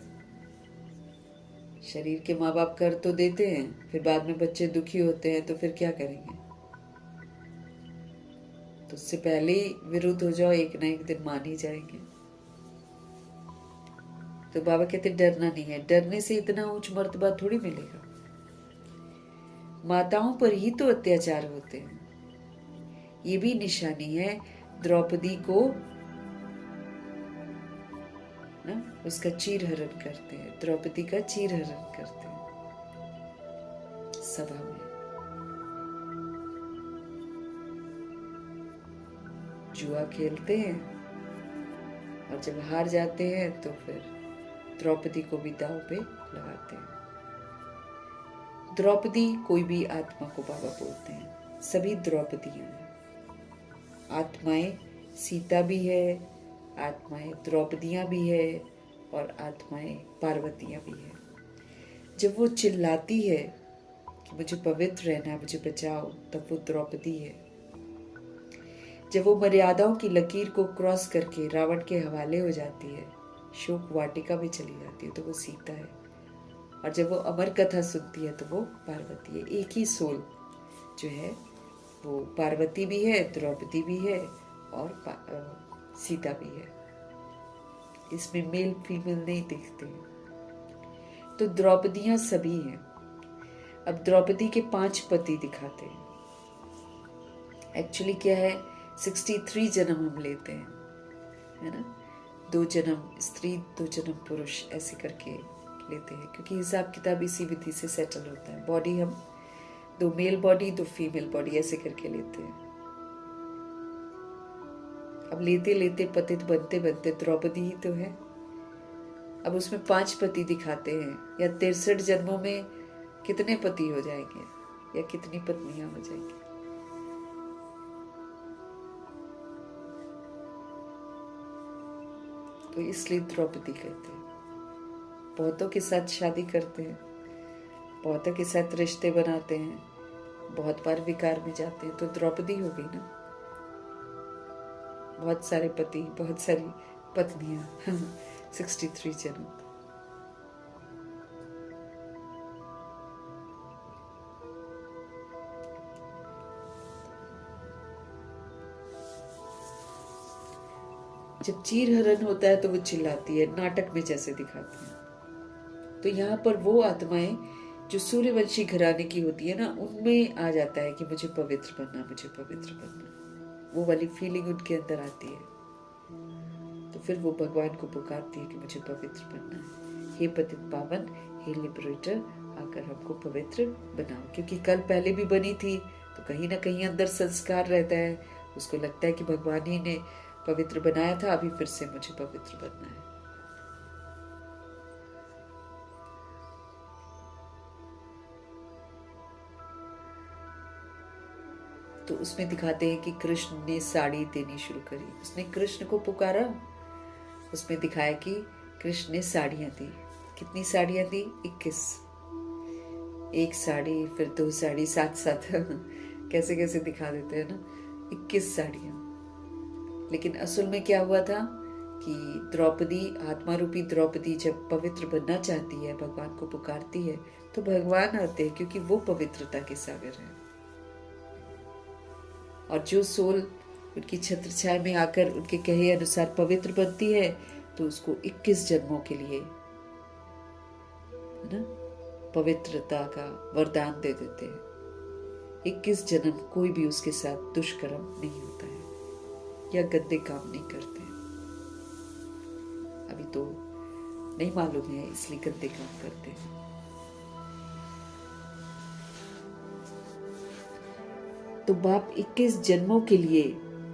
शरीर के माँ बाप कर तो देते हैं, फिर बाद में बच्चे दुखी होते हैं तो फिर क्या करेंगे। तो उससे पहले ही विरुद्ध हो जाओ, एक ना एक दिन मान ही जाएंगे। तो बाबा कहते डरना नहीं है। डरने से इतना ऊंच मर्तबा थोड़ी मिलेगा। माताओं पर ही तो अत्याचार होते हैं। ये भी निशानी है। द्रौपदी को ना उसका चीरहरण करते हैं, द्रौपदी का चीरहरण करते हैं सभा में। जुआ खेलते हैं और जब हार जाते हैं तो फिर द्रौपदी को भी दांव पे लगाते हैं। द्रौपदी कोई भी आत्मा को बाबा बोलते हैं, सभी द्रौपदियां हैं। आत्माएं सीता भी है, आत्माएं द्रौपदियां भी है और आत्माएं पार्वतियां भी है। जब वो चिल्लाती है कि मुझे पवित्र रहना है, मुझे बचाओ, तब वो द्रौपदी है। जब वो मर्यादाओं की लकीर को क्रॉस करके रावण के हवाले हो जाती है, शोक वाटिका में चली जाती है, तो वो सीता है। और जब वो अमर कथा सुनती है तो वो पार्वती है। एक ही सोल जो है वो पार्वती भी है, द्रौपदी भी है और सीता भी है। इसमें मेल फीमेल नहीं दिखते। तो द्रौपदियां सभी हैं। अब द्रौपदी के 5 पति दिखाते हैं। एक्चुअली क्या है, 63 जन्म हम लेते हैं, है ना। 2 जन्म स्त्री, 2 जन्म पुरुष, ऐसे करके लेते हैं, क्योंकि हिसाब किताब इसी विधि से सेटल होता है। बॉडी हम 2 मेल बॉडी, 2 फीमेल बॉडी, ऐसे करके लेते हैं। अब लेते लेते पतित बनते बनते द्रौपदी ही तो है। अब उसमें 5 पति दिखाते हैं, या 63 जन्मों में कितने पति हो जाएंगे या कितनी पत्नियां हो जाएंगी। तो इसलिए द्रौपदी कहते हैं। बहुतों के साथ शादी करते हैं, बहुतों के साथ रिश्ते बनाते हैं, बहुत बार विकार में जाते हैं, तो द्रौपदी हो गई ना। बहुत सारे पति, बहुत सारी पत्नियां 63 जन्म। जब चीर हरण होता है तो वो चिल्लाती है, नाटक में जैसे दिखाती है। तो यहाँ पर वो आत्माएं जो सूर्यवंशी घराने की होती है ना, उनमें आ जाता है कि मुझे पवित्र बनना, मुझे पवित्र बनना। वो वाली फीलिंग उनके अंदर आती है। तो फिर वो भगवान को पुकारती है कि मुझे पवित्र बनना है। हे पतित पावन, हे लिबरेटर, आकर हमको पवित्र बनाओ। क्योंकि कल पहले भी बनी थी, तो कहीं ना कहीं अंदर संस्कार रहता है। उसको लगता है कि भगवान ही ने पवित्र बनाया था, अभी फिर से मुझे पवित्र बनना है। तो उसमें दिखाते हैं कि कृष्ण ने साड़ी देनी शुरू करी। उसने कृष्ण को पुकारा, उसमें दिखाया कि कृष्ण ने साड़ियां दी। कितनी साड़ियां दी? 21। 1 साड़ी, फिर 2 साड़ी, साथ साथ कैसे कैसे दिखा देते हैं ना, 21 साड़ियां। लेकिन असल में क्या हुआ था कि द्रौपदी, आत्मा रूपी द्रौपदी जब पवित्र बनना चाहती है, भगवान को पुकारती है, तो भगवान आते हैं, क्योंकि वो पवित्रता के सागर हैं। और जो सोल उनकी छत्र छाया में आकर उनके कहे अनुसार पवित्र बनती है, तो उसको 21 जन्मों के लिए, है ना, पवित्रता का वरदान दे देते हैं। 21 जन्म कोई भी उसके साथ दुष्कर्म नहीं होता है या गंदे काम नहीं करते हैं। अभी तो नहीं मालूम है, इसलिए गंदे काम करते हैं। तो बाप 21 जन्मों के लिए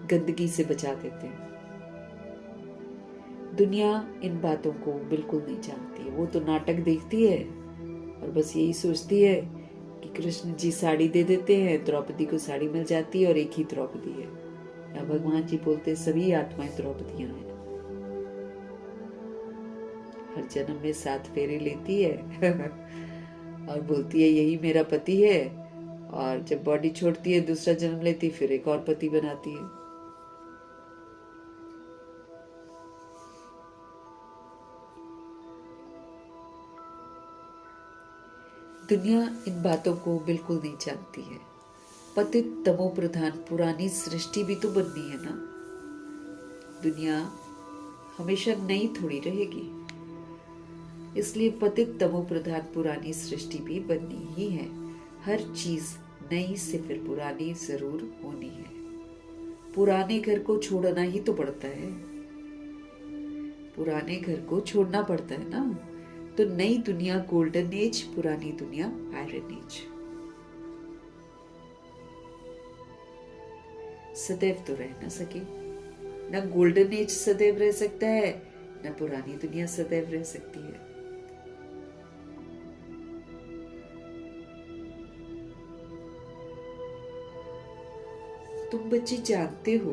गंदगी से बचा देते हैं। दुनिया इन बातों को बिल्कुल नहीं जानती है। वो तो नाटक देखती है और बस यही सोचती है कि कृष्ण जी साड़ी दे देते हैं, द्रौपदी को साड़ी मिल जाती है और एक ही द्रौपदी है। या भगवान जी बोलते सभी आत्माएं द्रौपदियां हैं। हर जन्म में 7 फेरे लेती है और बोलती है यही मेरा पति है, और जब बॉडी छोड़ती है, दूसरा जन्म लेती, फिर एक और पति बनाती है। दुनिया इन बातों को बिल्कुल नहीं जानती है। पतित तमो प्रधान पुरानी सृष्टि भी तो बननी है ना। दुनिया हमेशा नई थोड़ी रहेगी, इसलिए पतित तमो प्रधान पुरानी सृष्टि भी बननी ही है। हर चीज नई से फिर पुरानी जरूर होनी है। पुराने घर को छोड़ना ही तो पड़ता है, पुराने घर को छोड़ना पड़ता है ना। तो नई दुनिया गोल्डन एज, पुरानी दुनिया आयरन एज। सदैव तो रह ना सके, ना गोल्डन एज सदैव रह सकता है, ना पुरानी दुनिया सदैव रह सकती है। तुम बच्चे जानते हो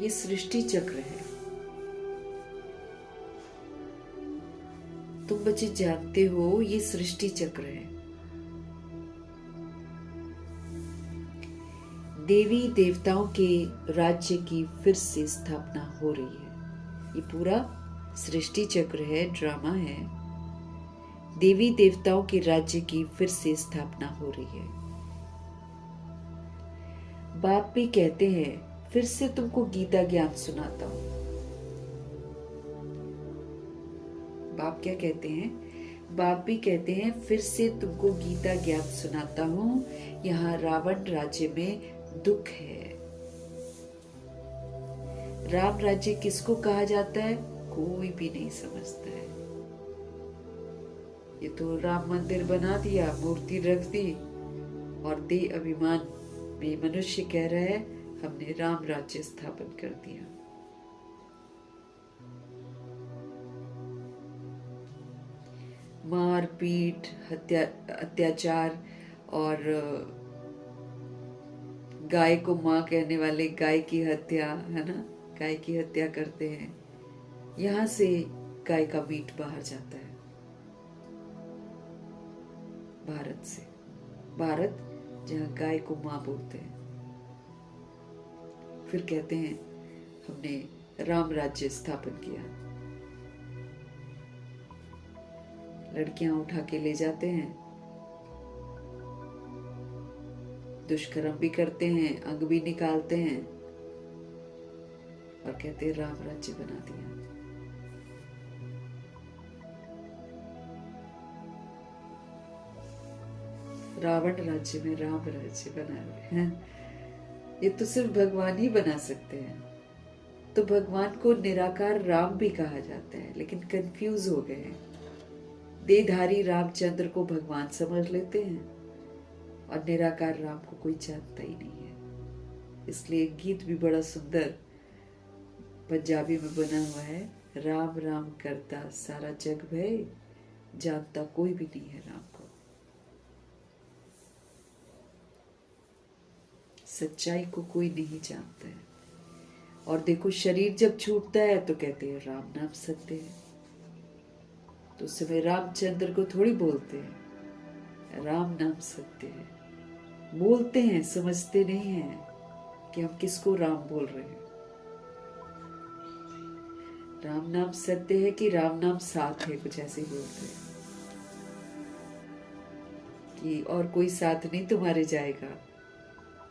ये सृष्टि चक्र है। तुम बच्चे जानते हो ये सृष्टि चक्र है। देवी देवताओं के राज्य की फिर से स्थापना हो रही है। ये पूरा सृष्टि चक्र है, ड्रामा है। देवी देवताओं के राज्य की फिर से स्थापना हो रही है। बाप भी कहते हैं फिर से तुमको गीता ज्ञान सुनाता हूं। बाप क्या कहते हैं? बाप भी कहते हैं फिर से तुमको गीता ज्ञान सुनाता हूं। यहाँ रावण राज्य में दुख है। राम राज्य किसको कहा जाता है? कोई भी नहीं समझता है। ये तो राम मंदिर बना दिया, मूर्ति रख दी और दे अभिमान में मनुष्य कह रहा है हमने राम राज्य स्थापन कर दिया। मार पीट, अत्याचार और गाय को माँ कहने वाले गाय की हत्या, है ना, गाय की हत्या करते हैं। यहां से गाय का मीट बाहर जाता है, भारत से। भारत जहां गाय को माँ बोलते हैं। फिर कहते हैं हमने राम राज्य स्थापन किया। लड़कियां उठा के ले जाते हैं, दुष्कर्म भी करते हैं, अंग भी निकालते हैं और कहते हैं राम राज्य बना दिया। रावण राज्य में राम राज्य बना रहे हैं। ये तो सिर्फ भगवान ही बना सकते हैं। तो भगवान को निराकार राम भी कहा जाता है, लेकिन कंफ्यूज हो गए हैं। देहधारी रामचंद्र को भगवान समझ लेते हैं और निराकार राम को कोई जानता ही नहीं है। इसलिए गीत भी बड़ा सुंदर पंजाबी में बना हुआ है, राम राम करता सारा जग भय, जानता कोई भी नहीं है राम को। सच्चाई को कोई नहीं जानता है। और देखो, शरीर जब छूटता है तो कहते हैं राम नाम सत्य है। तो उस समय रामचंद्र को थोड़ी बोलते हैं राम नाम सत्य है। बोलते हैं, समझते नहीं हैं कि हम किसको राम बोल रहे हैं। राम नाम सत्य है कि राम नाम साथ है, कुछ ऐसे ही बोलते हैं कि और कोई साथ नहीं तुम्हारे जाएगा,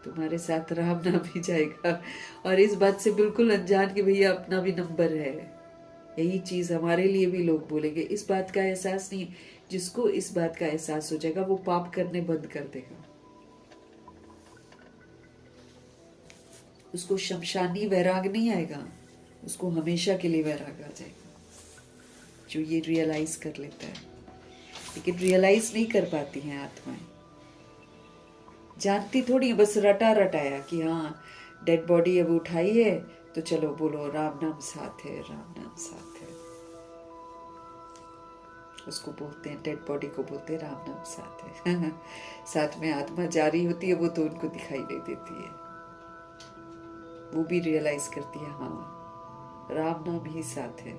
तुम्हारे साथ राम नाम ही जाएगा। और इस बात से बिल्कुल अनजान कि भैया अपना भी नंबर है। यही चीज हमारे लिए भी लोग बोलेंगे। इस बात का एहसास नहीं। जिसको इस बात का एहसास हो जाएगा वो पाप करने बंद कर देगा। उसको शमशानी वैराग नहीं आएगा, उसको हमेशा के लिए वैराग आ जाएगा, जो ये रियलाइज कर लेता है। लेकिन रियलाइज नहीं कर पाती हैं आत्माएं। जानती थोड़ी है, बस रटा रटाया कि हाँ डेड बॉडी अब उठाई है तो चलो बोलो राम नाम साथ है, राम नाम साथ है। उसको बोलते हैं, डेड बॉडी को बोलते हैं राम नाम साथ है। साथ में आत्मा जारी होती है, वो तो उनको दिखाई नहीं देती है। वो भी रियलाइज करती है हाँ राम नाम ही साथ है,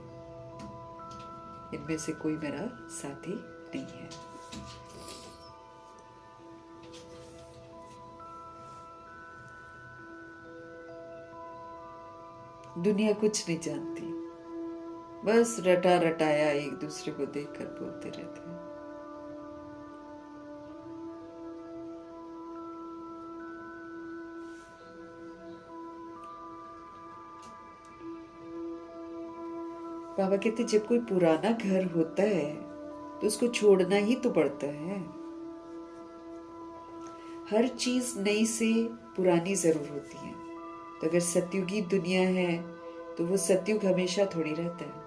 इनमें से कोई मेरा साथी नहीं है। दुनिया कुछ नहीं जानती, बस रटा रटाया एक दूसरे को देखकर बोलते रहते हैं। बाबा कहते जब कोई पुराना घर होता है तो उसको छोड़ना ही तो पड़ता है। हर चीज नई से पुरानी जरूर होती है। तो अगर सतयुगी दुनिया है तो वो सतयुग हमेशा थोड़ी रहता है।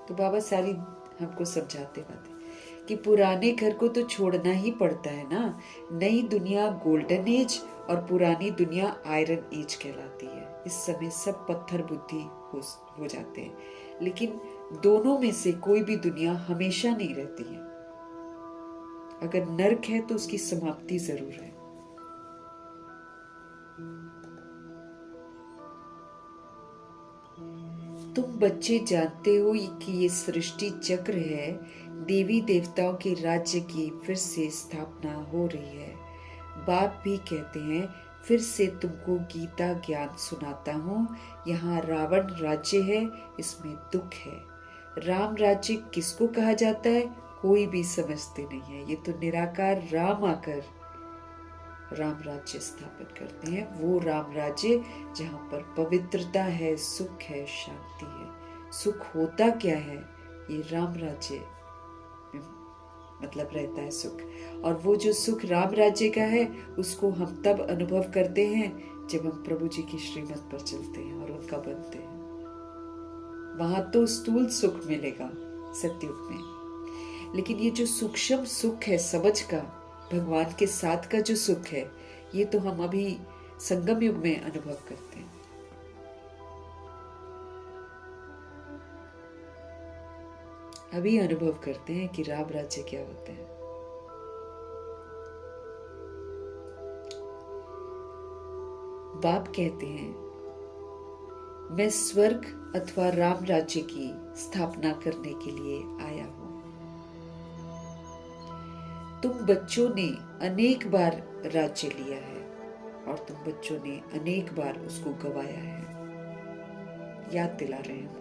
तो बाबा सारी हमको समझाते बातें कि पुराने घर को तो छोड़ना ही पड़ता है ना। नई दुनिया गोल्डन एज और पुरानी दुनिया आयरन एज कहलाती है। इस समय सब पत्थर बुद्धि हो जाते हैं, लेकिन दोनों में से कोई भी दुनिया हमेशा नहीं रहती है। अगर नरक है तो उसकी समाप्ति जरूर है। तुम बच्चे जानते हो कि ये सृष्टि चक्र है, देवी देवताओं के राज्य की फिर से स्थापना हो रही है। बाप भी कहते हैं, फिर से तुमको गीता ज्ञान सुनाता हूँ। यहाँ रावण राज्य है, इसमें दुख है। राम राज्य किसको कहा जाता है, कोई भी समझते नहीं है। ये तो निराकार राम आकर राम राज्य स्थापित करते हैं। वो राम राज्य जहाँ पर पवित्रता है, सुख है, शांति है। सुख होता क्या है, ये राम राज्य में मतलब रहता है सुख। और वो जो सुख राम राज्य का है, उसको हम तब अनुभव करते हैं जब हम प्रभु जी की श्रीमत पर चलते हैं और उनका बनते हैं। वहां तो स्थूल सुख मिलेगा सतयुग में, लेकिन ये जो सूक्ष्म सुख है समझ का, भगवान के साथ का जो सुख है, ये तो हम अभी संगम युग में अनुभव करते हैं। अभी अनुभव करते हैं कि राम राज्य क्या होता है। बाप कहते हैं, मैं स्वर्ग अथवा राम राज्य की स्थापना करने के लिए आया हूं। तुम बच्चों ने अनेक बार राज्य लिया है और तुम बच्चों ने अनेक बार उसको गवाया है। याद दिला रहे हैं हमको।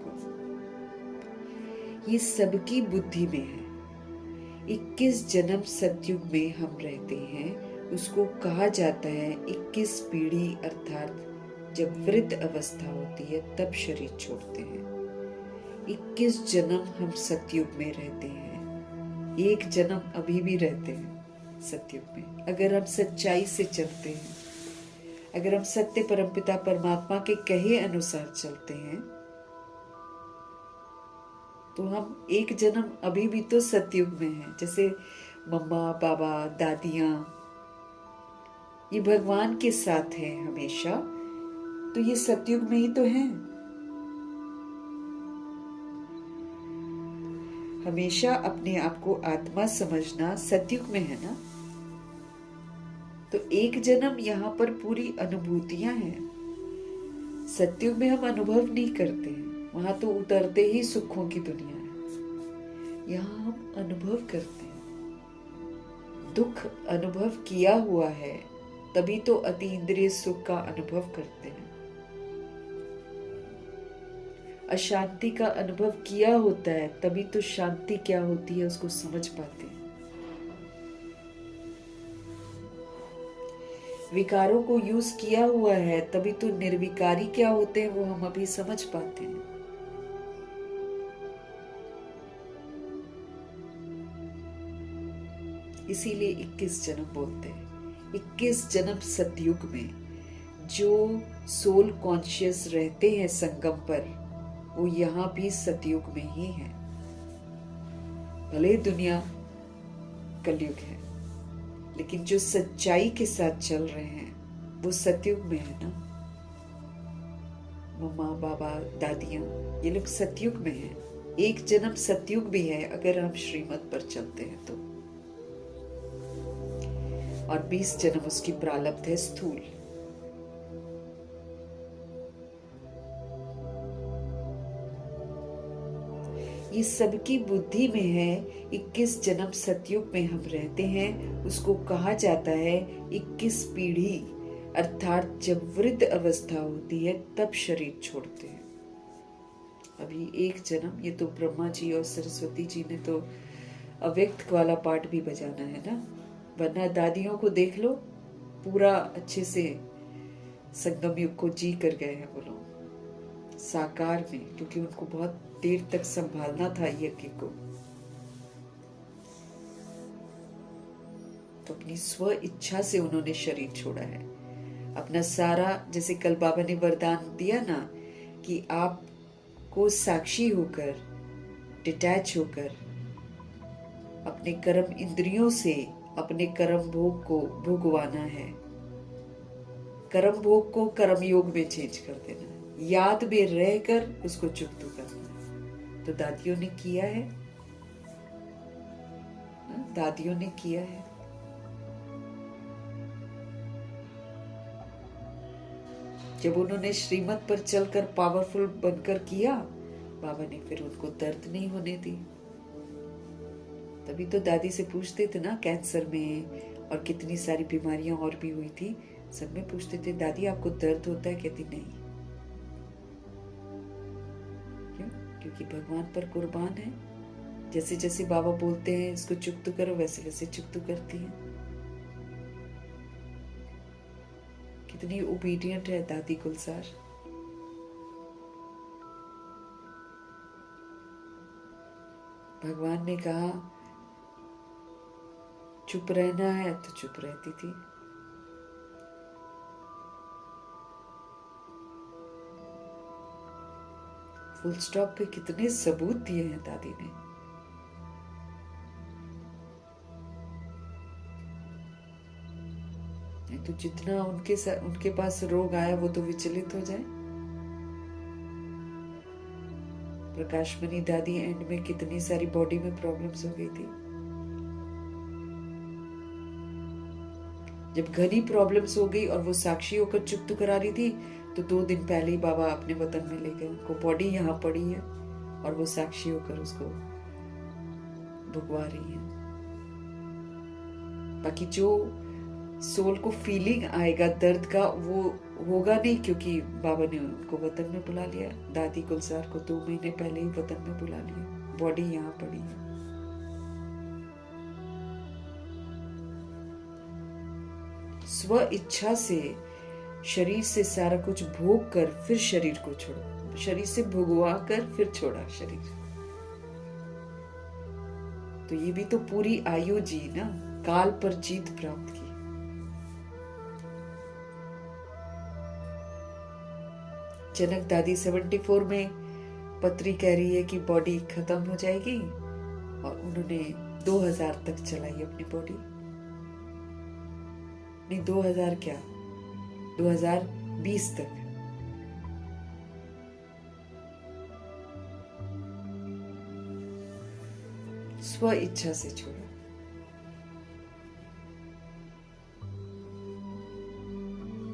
ये सबकी बुद्धि में है। 21 जन्म सतयुग में हम रहते हैं, उसको कहा जाता है 21 पीढ़ी, अर्थात जब वृद्ध अवस्था होती है तब शरीर छोड़ते हैं। 21 जन्म हम सतयुग में रहते हैं, एक जन्म अभी भी रहते हैं सतयुग में। अगर हम सच्चाई से चलते हैं, अगर हम सत्य परमपिता परमात्मा के कहे अनुसार चलते हैं, तो हम एक जन्म अभी भी तो सतयुग में हैं। जैसे मम्मा, बाबा, दादियां, ये भगवान के साथ हैं हमेशा, तो ये सतयुग में ही तो हैं। हमेशा अपने आप को आत्मा समझना सतयुग में है ना। तो एक जन्म यहाँ पर पूरी अनुभूतियां हैं। सतयुग में हम अनुभव नहीं करते हैं, वहां तो उतरते ही सुखों की दुनिया है। यहाँ हम अनुभव करते हैं। दुख अनुभव किया हुआ है तभी तो अति इंद्रिय सुख का अनुभव करते हैं। अशांति का अनुभव किया होता है तभी तो शांति क्या होती है उसको समझ पाते हैं। विकारों को यूज किया हुआ है तभी तो निर्विकारी क्या होते हैं वो हम अभी समझ पाते हैं। इसीलिए 21 जन्म बोलते हैं। 21 जन्म सतयुग में जो सोल कॉन्शियस रहते हैं संगम पर, वो यहां भी सतयुग में ही है। भले दुनिया कलयुग है, लेकिन जो सच्चाई के साथ चल रहे हैं वो सतयुग में है ना। मम्मा, बाबा, दादियां, ये लोग सतयुग में हैं। एक जन्म सतयुग भी है अगर हम श्रीमत पर चलते हैं तो, और 20 जन्म उसकी प्रारब्ध है स्थूल। ये सबकी बुद्धि में है। 21 जन्म सतयुग में हम रहते हैं, उसको कहा जाता है 21 पीढ़ी, अर्थात जब वृद्ध अवस्था होती है तब शरीर छोड़ते हैं। अभी एक जन्म, ये तो ब्रह्मा जी और सरस्वती जी ने तो अव्यक्त वाला पार्ट भी बजाना है ना, वरना दादियों को देख लो, पूरा अच्छे से संगम युग को जी कर गए हैं वो लोग साकार में, क्योंकि उनको बहुत देर तक संभालना था यज्ञ को। तो अपनी स्व इच्छा से उन्होंने शरीर छोड़ा है। अपना सारा, जैसे कल बाबा ने वरदान दिया ना कि आपको साक्षी होकर, डिटैच होकर, अपने कर्म इंद्रियों से अपने कर्म भोग को भोगवाना है। कर्म भोग को कर्म योग में चेंज कर देना है, याद में रहकर उसको चुप करना है। तो दादियों ने किया है, दादियों ने किया है। जब उन्होंने श्रीमत पर चलकर पावरफुल बनकर किया, बाबा ने फिर उनको दर्द नहीं होने दी। तभी तो दादी से पूछते थे ना, कैंसर में और कितनी सारी बीमारियां और भी हुई थी, सब में पूछते थे दादी आपको दर्द होता है? कहती नहीं। क्यों? क्योंकि भगवान पर कुर्बान है। जैसे जैसे बाबा बोलते हैं इसको चुकतू करो, वैसे वैसे चुकतू करती है। कितनी ओबीडियंट है दादी गुलजार। भगवान ने कहा चुप रहना है तो चुप रहती थी। फुल स्टॉप पे कितने सबूत दिए हैं दादी ने। तो जितना उनके पास रोग आया वो तो विचलित हो जाए। प्रकाशमणि दादी एंड में कितनी सारी बॉडी में प्रॉब्लम्स हो गई थी। जब घनी प्रॉब्लम्स हो गई और वो साक्षी होकर चुप तो करा रही थी, तो 2 दिन पहले ही बाबा अपने वतन में ले गए उनको। बॉडी यहाँ पड़ी है और वो साक्षी होकर उसको भुगवा रही है। बाकी जो सोल को फीलिंग आएगा दर्द का, वो होगा नहीं, क्योंकि बाबा ने उनको वतन में बुला लिया। दादी गुलजार को 2 महीने पहले ही वतन में बुला लिया। बॉडी यहाँ पड़ी है। स्व इच्छा से शरीर से सारा कुछ भोग कर फिर शरीर को छोड़ो। शरीर से भुगवा कर फिर छोड़ा शरीर। तो ये भी तो पूरी आयु जी ना, काल पर जीत प्राप्त की। जनक दादी 74 में पत्री कह रही है कि बॉडी खत्म हो जाएगी, और उन्होंने 2000 तक चलाई अपनी बॉडी। नहीं 2000 क्या, 2020 तक। स्व इच्छा से छोड़ा।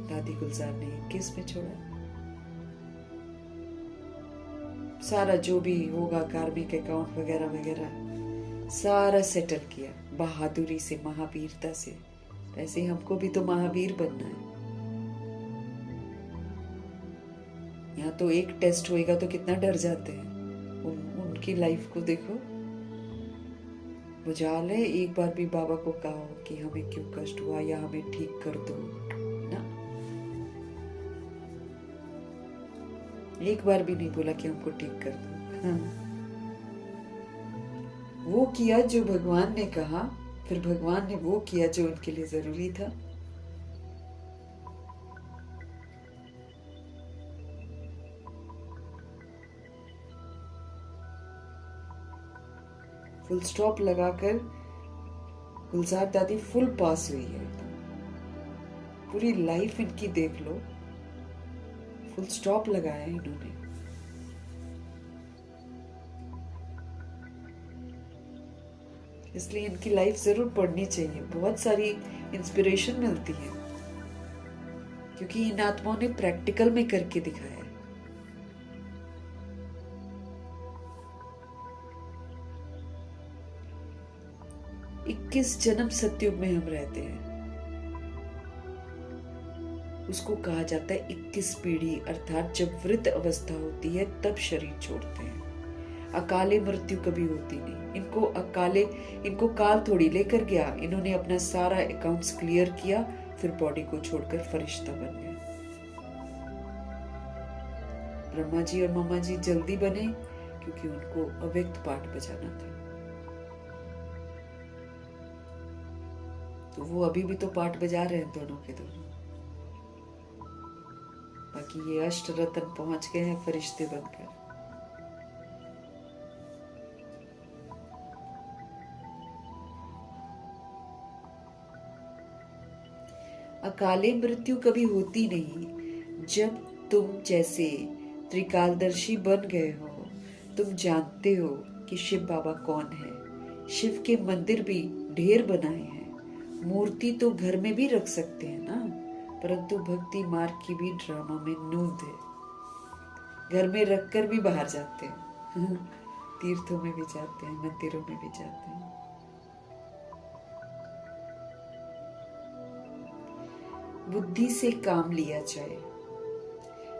दादी गुलजार ने 21 में छोड़ा। सारा जो भी होगा कार्मिक अकाउंट वगैरह वगैरह सारा सेटल किया बहादुरी से, महावीरता से। ऐसे हमको भी तो महावीर बनना है। यहाँ तो एक टेस्ट होएगा तो कितना डर जाते हैं। उनकी लाइफ को देखो। बुझाल है, एक बार भी बाबा को कहा हो कि हमें क्यों कष्ट हुआ या हमें ठीक कर दो ना, एक बार भी नहीं बोला कि हमको ठीक कर दो। हाँ। वो किया जो भगवान ने कहा, फिर भगवान ने वो किया जो उनके लिए जरूरी था। फुल स्टॉप लगाकर गुलजार दादी फुल पास हुई है। पूरी लाइफ इनकी देख लो, फुल स्टॉप लगाया है इन्होंने। इसलिए इनकी लाइफ जरूर पढ़नी चाहिए। बहुत सारी इंस्पिरेशन मिलती है, क्योंकि इन आत्माओं ने प्रैक्टिकल में करके दिखाया है। इक्कीस जन्म सतयुग में हम रहते हैं। उसको कहा जाता है 21 पीढ़ी, अर्थात जब वृद्ध अवस्था होती है तब शरीर छोड़ते हैं। अकाले मृत्यु कभी होती नहीं। इनको काल थोड़ी लेकर गया। इन्होंने अपना सारा अकाउंट्स क्लियर किया, फिर बॉडी को छोड़कर फरिश्ता बन गए। ब्रह्मा जी और मामा जी जल्दी बने, क्योंकि उनको अव्यक्त पाठ बजाना था। तो वो अभी भी तो पाठ बजा रहे हैं, दोनों के दोनों। बाकी ये अष्ट रत्न पहुंच गए हैं फरिश्ते बनकर। अकाले मृत्यु कभी होती नहीं। जब तुम जैसे त्रिकालदर्शी बन गए हो, तुम जानते हो कि शिव बाबा कौन है। शिव के मंदिर भी ढेर बनाए हैं। मूर्ति तो घर में भी रख सकते हैं ना, परंतु भक्ति मार्ग की भी ड्रामा में नूंद है। घर में रखकर भी बाहर जाते हैं तीर्थों में भी जाते हैं, मंदिरों में भी जाते हैं। बुद्धि से काम लिया जाए।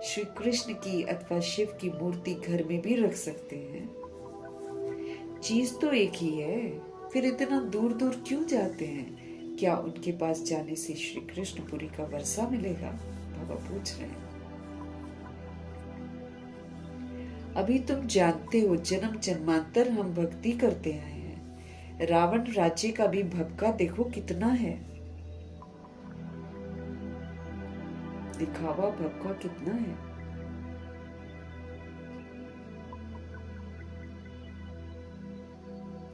श्री कृष्ण की अथवा शिव की मूर्ति घर में भी रख सकते हैं। चीज तो एक ही है, फिर इतना दूर दूर क्यों जाते हैं? क्या उनके पास जाने से श्री कृष्णपुरी का वर्षा मिलेगा? बाबा पूछ रहे हैं। अभी तुम जानते हो जन्म जन्मांतर हम भक्ति करते आए हैं। रावण राज्य का भी भक्का देखो कितना है, दिखावा भक्का कितना है।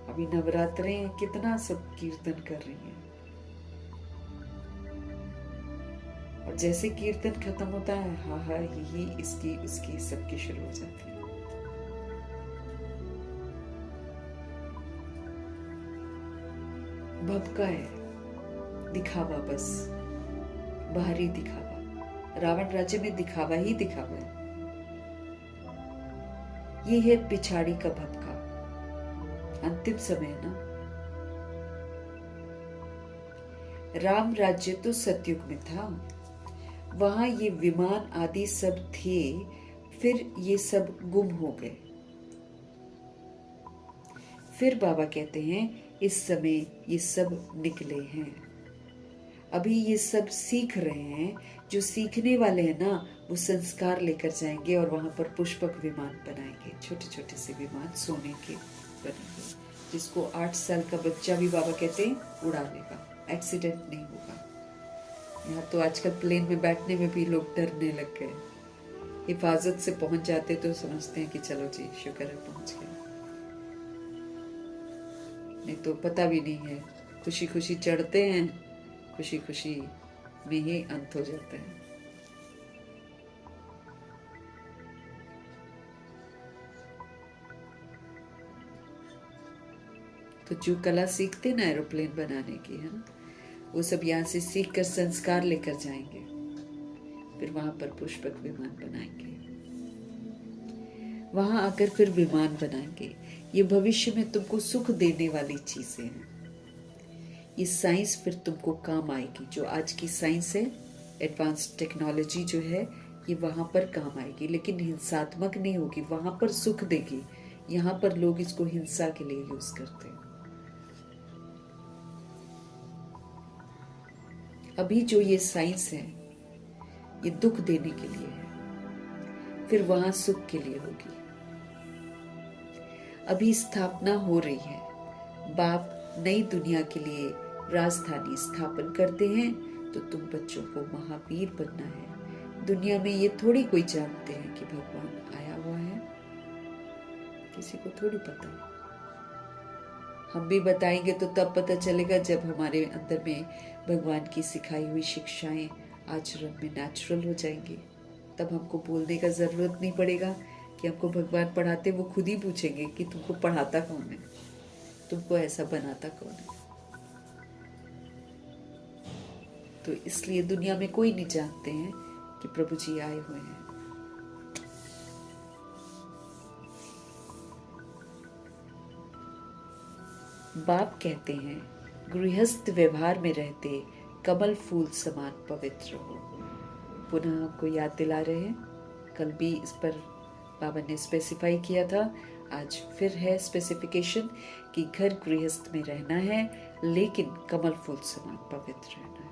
अभी नवरात्रे कितना सब कीर्तन कर रही हैं, और जैसे कीर्तन खत्म होता है हा हा ही इसकी उसकी सबकी शुरू हो जाती है। भपका है, दिखावा, बस बाहरी दिखावा। रावण राज्य में दिखावा ही दिखावा है। ये है पिछाड़ी का भपका, अंतिम समय ना। राम राज्य तो सतयुग में था, वहां ये विमान आदि सब थे, फिर ये सब गुम हो गए। फिर बाबा कहते हैं इस समय ये सब निकले हैं। अभी ये सब सीख रहे हैं। जो सीखने वाले हैं ना, वो संस्कार लेकर जाएंगे और वहां पर पुष्पक विमान बनाएंगे, छोटे छोटे से विमान सोने के बनेंगे, जिसको 8 साल का बच्चा भी बाबा कहते हैं उड़ा लेगा, एक्सीडेंट नहीं होगा। यहाँ तो आजकल प्लेन में बैठने में भी लोग डरने लग गए। हिफाजत से पहुंच जाते तो समझते हैं कि चलो जी शुक्र है पहुंच गए, नहीं तो पता भी नहीं है। खुशी खुशी चढ़ते हैं, खुशी खुशी में ही अंत हो जाता है। तो जो कला सीखते ना एरोप्लेन बनाने की, है ना, वो सब यहाँ से सीख कर संस्कार लेकर जाएंगे, फिर वहां पर पुष्पक विमान बनाएंगे, वहां आकर फिर विमान बनाएंगे। ये भविष्य में तुमको सुख देने वाली चीजें हैं। ये साइंस फिर तुमको काम आएगी। जो आज की साइंस है, एडवांस टेक्नोलॉजी जो है, ये वहां पर काम आएगी, लेकिन हिंसात्मक नहीं होगी, वहां पर सुख देगी। यहाँ पर लोग इसको हिंसा के लिए यूज करते हैं। अभी जो ये साइंस है, ये दुख देने के लिए है, फिर वहां सुख के लिए होगी। अभी स्थापना हो रही है। बाप नई दुनिया के लिए राजधानी स्थापन करते हैं, तो तुम बच्चों को महावीर बनना है। दुनिया में ये थोड़ी कोई जानते हैं कि भगवान आया हुआ है, किसी को थोड़ी पता है। हम भी बताएंगे तो तब पता चलेगा जब हमारे अंदर में भगवान की सिखाई हुई शिक्षाएं आचरण में नेचुरल हो जाएंगी। तब हमको बोलने का जरूरत नहीं पड़ेगा कि हमको भगवान पढ़ाते। वो खुद ही पूछेंगे कि तुमको पढ़ाता कौन है, तुमको ऐसा बनाता कौन है। तो इसलिए दुनिया में कोई नहीं जानते हैं कि प्रभु जी आए हुए हैं। बाप कहते हैं गृहस्थ व्यवहार में रहते कमल फूल समान पवित्र हो। पुनः आपको याद दिला रहे हैं, कल भी इस पर बाबा ने स्पेसिफाई किया था, आज फिर है स्पेसिफिकेशन कि घर गृहस्थ में रहना है, लेकिन कमल फूल समान पवित्र रहना है।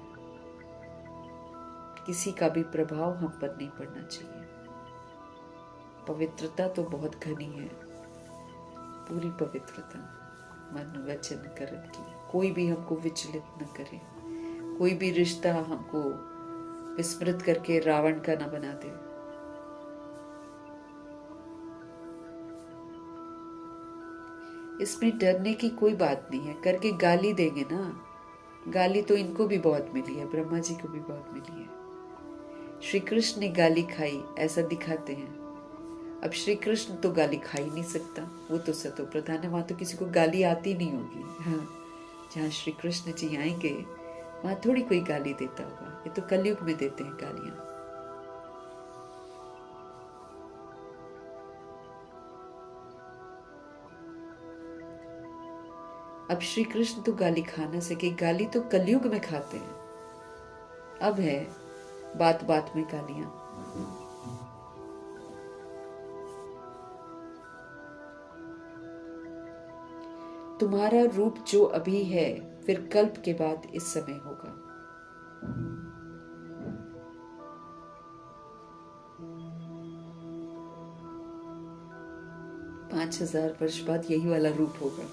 किसी का भी प्रभाव हम पर नहीं पड़ना चाहिए। पवित्रता तो बहुत घनी है, पूरी पवित्रता, मन वचन कर्म की। कोई भी हमको विचलित न करे, कोई भी रिश्ता हमको विस्मृत करके रावण का न बना दे। इसमें डरने की कोई बात नहीं है। करके गाली देंगे ना, गाली तो इनको भी बहुत मिली है, ब्रह्मा जी को भी बहुत मिली है। श्री कृष्ण ने गाली खाई ऐसा दिखाते हैं। अब श्री कृष्ण तो गाली खा ही नहीं सकता, वो तो सतो प्रधान है, वहां तो किसी को गाली आती नहीं होगी। हाँ, जहाँ श्री कृष्ण जी आएंगे वहां थोड़ी कोई गाली देता होगा, ये तो कलयुग में देते हैं गालियां। अब श्री कृष्ण तो गाली खा ना सके, गाली तो कलयुग में खाते हैं। अब है बात बात में गालियां। तुम्हारा रूप जो अभी है फिर कल्प के बाद इस समय होगा। पांच 5000 वर्ष बाद यही वाला रूप होगा।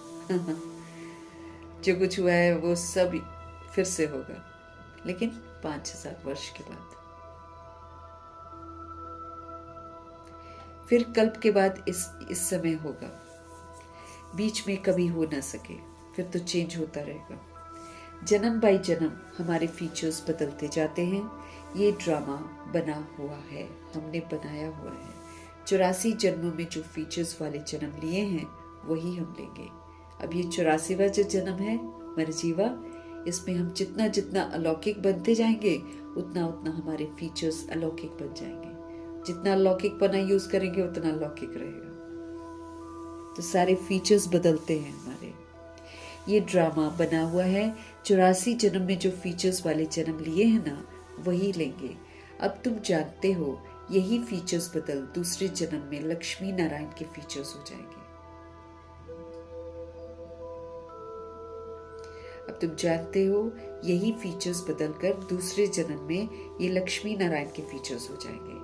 जो कुछ हुआ है वो सब फिर से होगा, लेकिन 5000 वर्ष के बाद। फिर कल्प के बाद इस समय होगा, बीच में कभी हो ना सके, फिर तो चेंज होता रहेगा। जन्म बाई जन्म हमारे फीचर्स बदलते जाते हैं। ये ड्रामा बना हुआ है, हमने बनाया हुआ है। 84 जन्मों में जो फीचर्स वाले जन्म लिए हैं वही हम लेंगे। अब ये 84वां जो जन्म है मरजीवा, इसमें हम जितना जितना अलौकिक बनते जाएंगे उतना उतना हमारे फीचर्स अलौकिक बन जाएंगे। जितना अलौकिक पना यूज करेंगे उतना अलौकिक रहेगा। तो सारे फीचर्स बदलते हैं हमारे। ये ड्रामा बना हुआ है। 84 जन्म में जो फीचर्स वाले जन्म लिए हैं ना वही लेंगे। अब तुम जानते हो यही फीचर्स बदल दूसरे जन्म में लक्ष्मी नारायण के फीचर्स हो जाएंगे। अब तुम जानते हो यही फीचर्स बदलकर दूसरे जन्म में ये लक्ष्मी नारायण के फीचर्स हो जाएंगे।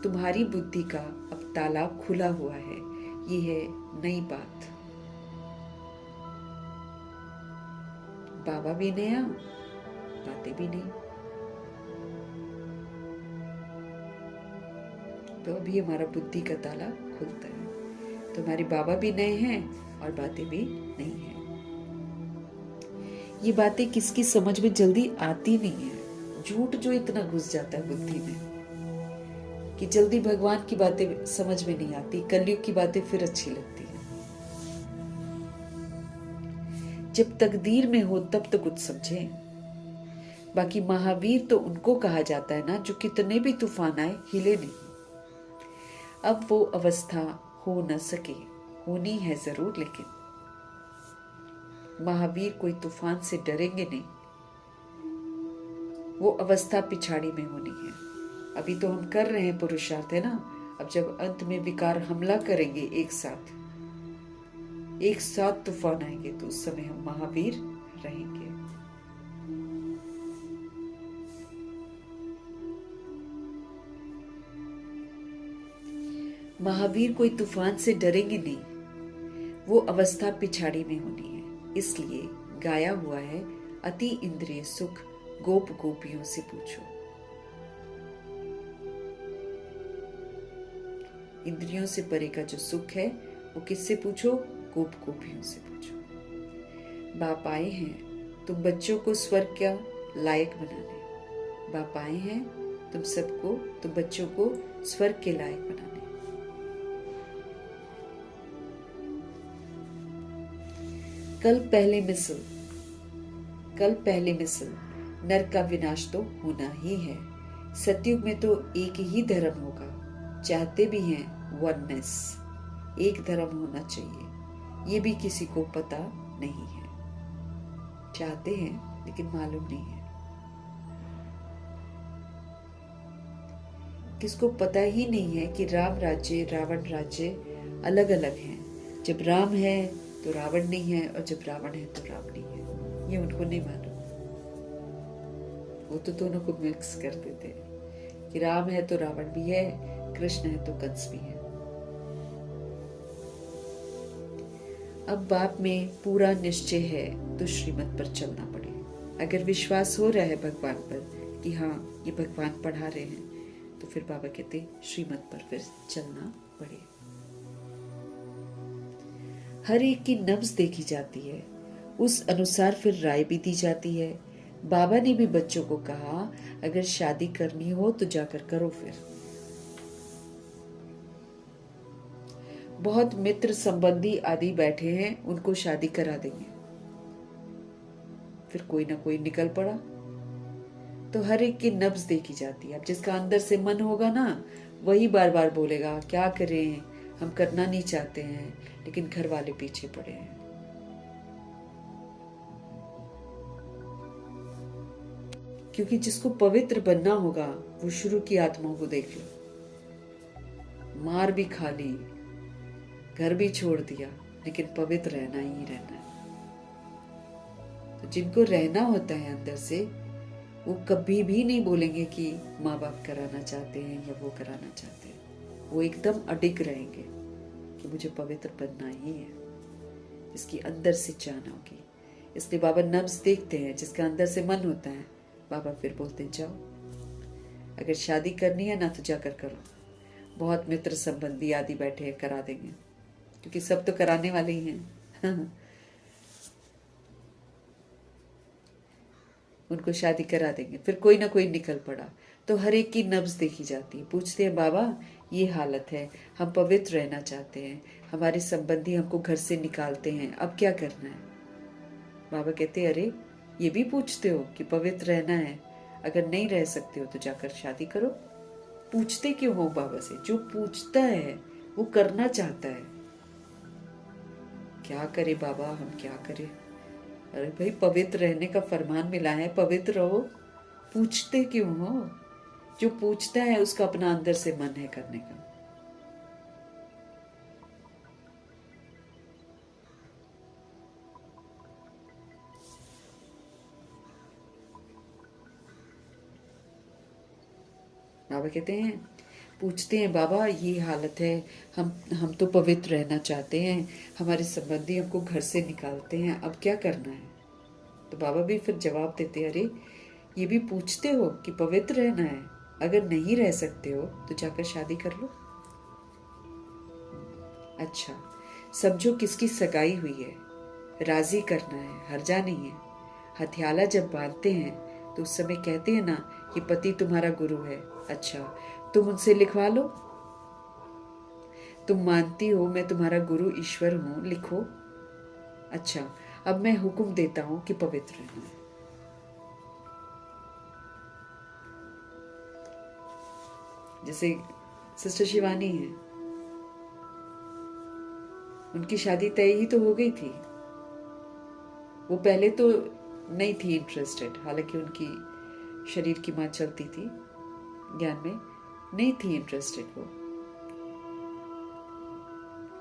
तुम्हारी बुद्धि का अब तालाब खुला हुआ है। ये है नई बात। बाबा भी नया, बातें भी नहीं। तो अभी हमारा बुद्धि का ताला खुलता है। तो हमारे बाबा भी नए हैं और बातें भी नई हैं। ये बातें किसकी समझ में जल्दी आती नहीं है। झूठ जो इतना घुस जाता है बुद्धि में कि जल्दी भगवान की बातें समझ में नहीं आती, कलयुग की बातें फिर अच्छी लगती है। जब तकदीर में हो तब तो कुछ समझे। बाकी महावीर तो उनको कहा जाता है ना जो कितने भी तूफान आए हिले नहीं। अब वो अवस्था हो न सके, होनी है जरूर, लेकिन महावीर कोई तूफान से डरेंगे नहीं। वो अवस्था पिछाड़ी में होनी है। अभी तो हम कर रहे हैं पुरुषार्थ, है ना। अब जब अंत में विकार हमला करेंगे एक साथ तूफान आएंगे तो उस समय हम महावीर रहेंगे। महावीर कोई तूफान से डरेंगे नहीं। वो अवस्था पिछाड़ी में होनी है। इसलिए गाया हुआ है, अति इंद्रिय सुख गोप गोपियों से पूछो। इंद्रियों से परे का जो सुख है वो किससे पूछो? गोप गोपियों से पूछो। बाप आए हैं तुम बच्चों को स्वर्ग का लायक बनाने। बाप आए हैं तुम बच्चों को स्वर्ग के लायक बनाने। कल पहले मिसल नरक का विनाश तो होना ही है। सतयुग में तो एक ही धर्म होगा। चाहते भी हैं वननेस, एक धर्म होना चाहिए। ये भी किसी को पता नहीं है। चाहते हैं लेकिन मालूम नहीं है। किसको पता ही नहीं है कि राम राज्य रावण राज्य अलग अलग हैं। जब राम है तो रावण नहीं है, और जब रावण है तो राम नहीं है। ये उनको नहीं मालूम। वो तो दोनों को मिक्स कर देते हैं कि राम है तो रावण भी है, कृष्ण है तो कंस भी है। अब बाप में पूरा निश्चय है तो श्रीमत पर चलना पड़े। अगर विश्वास हो रहा है भगवान पर कि हाँ ये भगवान पढ़ा रहे हैं, तो फिर बाबा कहते श्रीमत पर फिर चलना पड़े। हर एक की नब्ज देखी जाती है, उस अनुसार फिर राय भी दी जाती है। बाबा ने भी बच्चों को कहा अगर शादी करनी हो तो जाकर करो। फिर बहुत मित्र संबंधी आदि बैठे हैं, उनको शादी करा देंगे। फिर कोई ना कोई निकल पड़ा। तो हर एक की नब्ज देखी जाती है। अब जिसका अंदर से मन होगा ना वही बार बार बोलेगा क्या करें, हम करना नहीं चाहते हैं लेकिन घर वाले पीछे पड़े हैं। क्योंकि जिसको पवित्र बनना होगा वो शुरू की आत्माओं को देख लो, मार भी खा ली, घर भी छोड़ दिया, लेकिन पवित्र रहना ही रहना है। तो जिनको रहना होता है अंदर से, वो कभी भी नहीं बोलेंगे कि माँ बाप कराना चाहते हैं या वो कराना चाहते हैं। वो एकदम अडिग रहेंगे कि मुझे पवित्र बनना ही है, इसकी अंदर से चाहना होगी। इसलिए बाबा नब्ज देखते हैं, जिसका अंदर से मन होता है बाबा फिर बोलते हैं जाओ, अगर शादी करनी है ना तो जाकर करो। बहुत मित्र संबंधी आदि बैठे हैं, करा देंगे, क्योंकि सब तो कराने वाले ही हैं। उनको शादी करा देंगे, फिर कोई ना कोई निकल पड़ा। तो हर एक की नब्ज देखी जाती है। पूछते हैं बाबा ये हालत है, हम पवित्र रहना चाहते हैं, हमारे संबंधी हमको घर से निकालते हैं, अब क्या करना है? बाबा कहते हैं अरे ये भी पूछते हो कि पवित्र रहना है, अगर नहीं रह सकते हो तो जाकर शादी करो। पूछते क्यों हो बाबा से? जो पूछता है वो करना चाहता है। क्या करे बाबा, हम क्या करें? अरे भाई पवित्र रहने का फरमान मिला है, पवित्र रहो, पूछते क्यों हो? जो पूछता है उसका अपना अंदर से मन है करने का। बाबा कहते हैं, पूछते हैं बाबा ये हालत है, हम तो पवित्र रहना चाहते हैं, हमारे संबंधी हमको घर से निकालते हैं, अब क्या करना है? तो बाबा भी फिर जवाब देते हैं, अरे ये भी पूछते हो कि पवित्र रहना है, अगर नहीं रह सकते हो तो जाकर शादी कर लो। अच्छा, समझो किसकी सगाई हुई है, राजी करना है, हर्जा नहीं है। हथियाला जब बांधते हैं तो उस समय कहते हैं ना कि पति तुम्हारा गुरु है। अच्छा, तुम उनसे लिखवा लो, तुम मानती हो मैं तुम्हारा गुरु ईश्वर हूं, लिखो। अच्छा, अब मैं हुक्म देता हूं कि पवित्र रहना है। जैसे सिस्टर शिवानी है, उनकी शादी तय ही तो हो गई थी। वो पहले तो नहीं थी इंटरेस्टेड, हालांकि उनकी शरीर की मां चलती थी, ज्ञान में नहीं थी इंटरेस्टेड वो।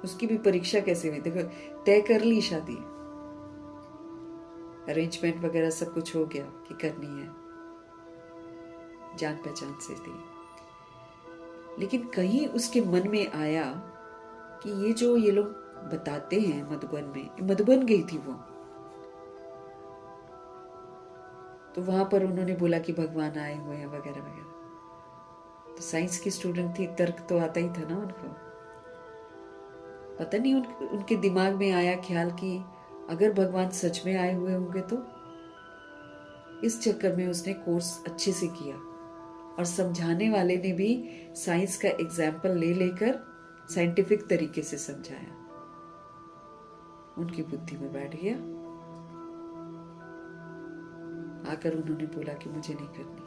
उसकी भी परीक्षा कैसे हुई देखो, तय कर ली शादी, अरेंजमेंट वगैरह सब कुछ हो गया कि करनी है, जान पहचान से थी। लेकिन कहीं उसके मन में आया कि ये जो ये लोग बताते हैं मधुबन में, मधुबन गई थी वो, तो वहां पर उन्होंने बोला कि भगवान आए हुए हैं वगैरह वगैरह। तो साइंस की स्टूडेंट थी, तर्क तो आता ही था ना उनको। पता नहीं उनके दिमाग में आया ख्याल कि अगर भगवान सच में आए हुए होंगे तो। इस चक्कर में उसने कोर्स अच्छे से किया, और समझाने वाले ने भी साइंस का एग्जाम्पल ले लेकर साइंटिफिक तरीके से समझाया। उनकी बुद्धि में बैठ गया। आकर उन्होंने बोला कि मुझे नहीं करनी,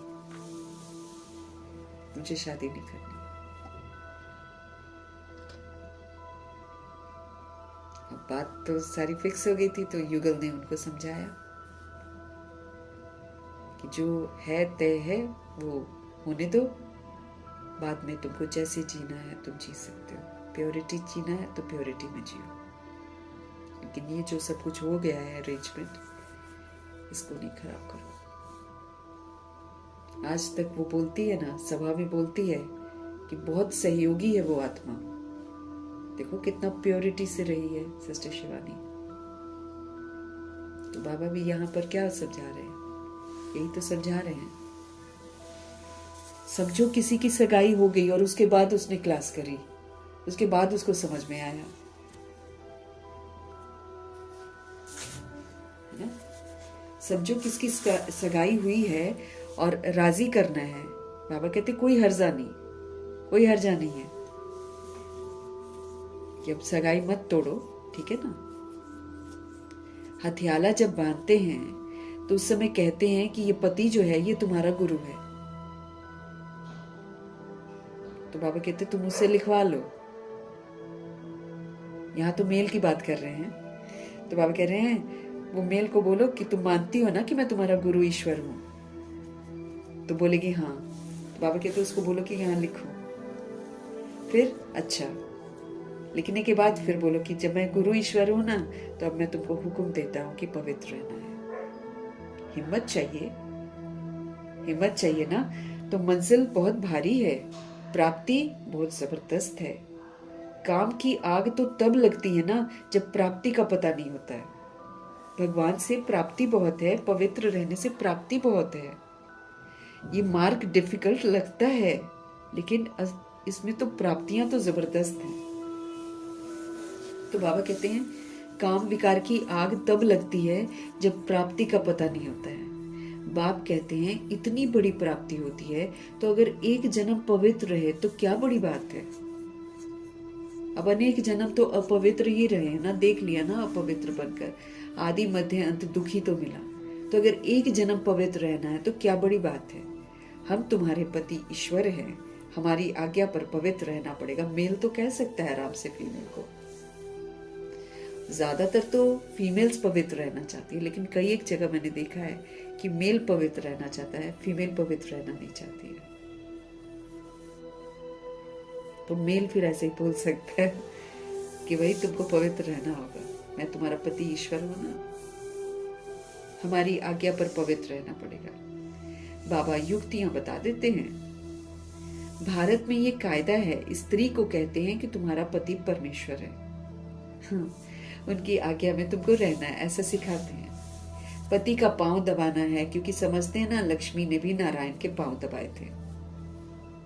मुझे शादी नहीं करनी। अब बात तो सारी फिक्स हो गई थी, तो युगल ने उनको समझाया कि जो है तय है वो होने दो, बाद में तुमको जैसे जीना है तुम जी सकते हो, प्योरिटी जीना है तो प्योरिटी में जियो। लेकिन ये जो सब कुछ हो गया है अरेंजमेंट, इसको नहीं खराब करो। आज तक वो बोलती है ना, सभा में बोलती है कि बहुत सहयोगी है वो आत्मा। देखो कितना प्योरिटी से रही है सिस्टर शिवानी। तो बाबा भी यहाँ पर क्या समझा रहे हैं, यही तो समझा रहे हैं। समझो किसी की सगाई हो गई और उसके बाद उसने क्लास करी, उसके बाद उसको समझ में आया, है ना? समझो किसकी सगाई हुई है और राजी करना है, बाबा कहते कोई हर्जा नहीं, कोई हर्जा नहीं है कि अब सगाई मत तोड़ो, ठीक है ना। हथियाला जब बांधते हैं तो उस समय कहते हैं कि ये पति जो है ये तुम्हारा गुरु है। तो बाबा कहते तुम उससे लिखवा लो। यहां तो मेल की बात कर रहे हैं, तो बाबा कह रहे हैं वो मेल को बोलो कि तुम मानती हो ना कि मैं तुम्हारा गुरु ईश्वर हूं। तो बोलेगी हाँ। तो बाबा कहते उसको बोलो कि यहाँ लिखो। फिर अच्छा लिखने के बाद फिर बोलो कि जब मैं गुरु ईश्वर हूं ना, तो अब मैं तुमको हुक्म देता हूं कि पवित्र रहना है। हिम्मत चाहिए, हिम्मत चाहिए ना। तो मंजिल बहुत भारी है, प्राप्ति बहुत जबरदस्त है। काम की आग तो तब लगती है ना जब प्राप्ति का पता नहीं होता है। भगवान से प्राप्ति बहुत है, पवित्र रहने से प्राप्ति बहुत है। ये मार्ग डिफिकल्ट लगता है, लेकिन इसमें तो प्राप्तियां तो जबरदस्त हैं। तो बाबा कहते हैं काम विकार की आग तब लगती है जब प्राप्ति का पता नहीं होता है। बाप कहते हैं इतनी बड़ी प्राप्ति होती है, तो अगर एक जन्म पवित्र रहे तो क्या बड़ी बात है। अब अनेक जन्म तो अपवित्र ही रहे ना, देख लिया ना अपवित्र बनकर, आदि मध्य अंत दुखी तो मिला। तो अगर एक जन्म पवित्र रहना है तो क्या बड़ी बात है। हम तुम्हारे पति ईश्वर हैं, हमारी आज्ञा पर पवित्र रहना पड़ेगा। मेल तो कह सकता है आराम से फीमेल को, ज्यादातर तो फीमेल्स पवित्र रहना चाहती है, लेकिन कई एक जगह मैंने देखा है कि मेल पवित्र रहना चाहता है, फीमेल पवित्र रहना नहीं चाहती है। तो मेल फिर ऐसे ही बोल सकता है कि भाई तुमको पवित्र रहना होगा, मैं तुम्हारा पति ईश्वर हूं ना, हमारी आज्ञा पर पवित्र रहना पड़ेगा। बाबा युक्तियां बता देते हैं। भारत में ये कायदा है, स्त्री को कहते हैं कि तुम्हारा पति परमेश्वर है। हाँ, उनकी आज्ञा में तुमको रहना है, ऐसा सिखाते हैं। पति का पांव दबाना है, क्योंकि समझते हैं ना लक्ष्मी ने भी नारायण के पांव दबाए थे।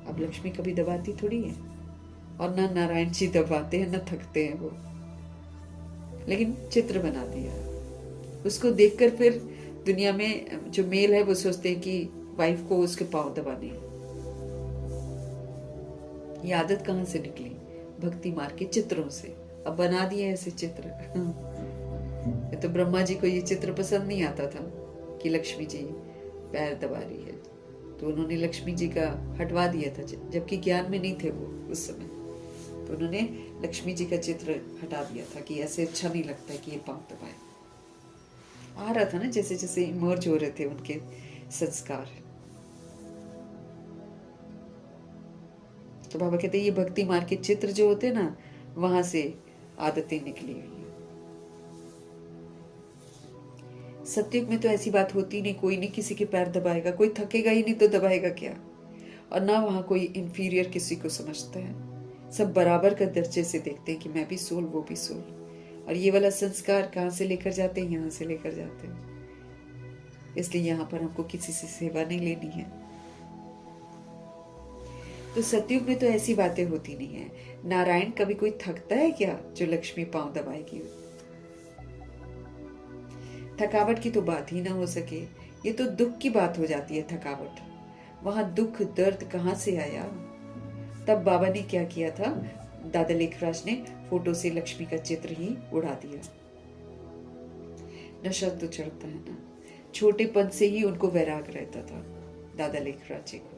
अब लक्ष्मी कभी दबाती थोड़ी है, और ना नारायण जी दबाते हैं, ना थकते हैं वो, लेकिन चित्र बना दिया। उसको देखकर फिर दुनिया में जो मेल है वो सोचते हैं कि वाइफ को उसके पांव दबाने। ये आदत कहां से निकली? भक्ति मार्ग के चित्रों से। अब बना दिए ऐसे चित्र। तो ब्रह्मा जी को ये चित्र पसंद नहीं आता था कि लक्ष्मी जी पैर दबा रही है, तो उन्होंने लक्ष्मी जी का हटवा दिया था, जबकि ज्ञान में नहीं थे वो उस समय। तो उन्होंने लक्ष्मी जी का चित्र हटा दिया था कि ऐसे अच्छा नहीं लगता है कि ये पांव दबाए। आ रहा था ना जैसे जैसे इमर्ज हो रहे थे उनके संस्कार। तो बाबा कहते हैं ये भक्ति मार्ग के चित्र जो होते हैं ना, वहां से आदतें निकली हुई हैं। सत्युग में तो ऐसी बात होती नहीं, कोई नहीं किसी के पैर दबाएगा, कोई थकेगा ही नहीं तो दबाएगा क्या। और ना वहां कोई इंफीरियर किसी को समझता है, सब बराबर का दर्जे से देखते हैं कि मैं भी सोल वो भी सोल। और ये वाला संस्कार कहाँ से लेकर जाते हैं? यहाँ से लेकर जाते हैं। इसलिए यहाँ पर हमको किसी से सेवा नहीं लेनी है। तो सतयुग में तो ऐसी बातें होती नहीं है। नारायण कभी कोई थकता है क्या जो लक्ष्मी पांव दबाएगी? थकावट की तो बात ही ना हो सके, ये तो दुख की बात हो जाती है थकावट। वहां दुख दर्द कहां से आया? तब बाबा ने क्या किया था, दादा लेखराज ने फोटो से लक्ष्मी का चित्र ही उड़ा दिया। नशा तो चढ़ता है ना, छोटेपन से ही उनको वैराग रहता था दादा लेखराज जी को,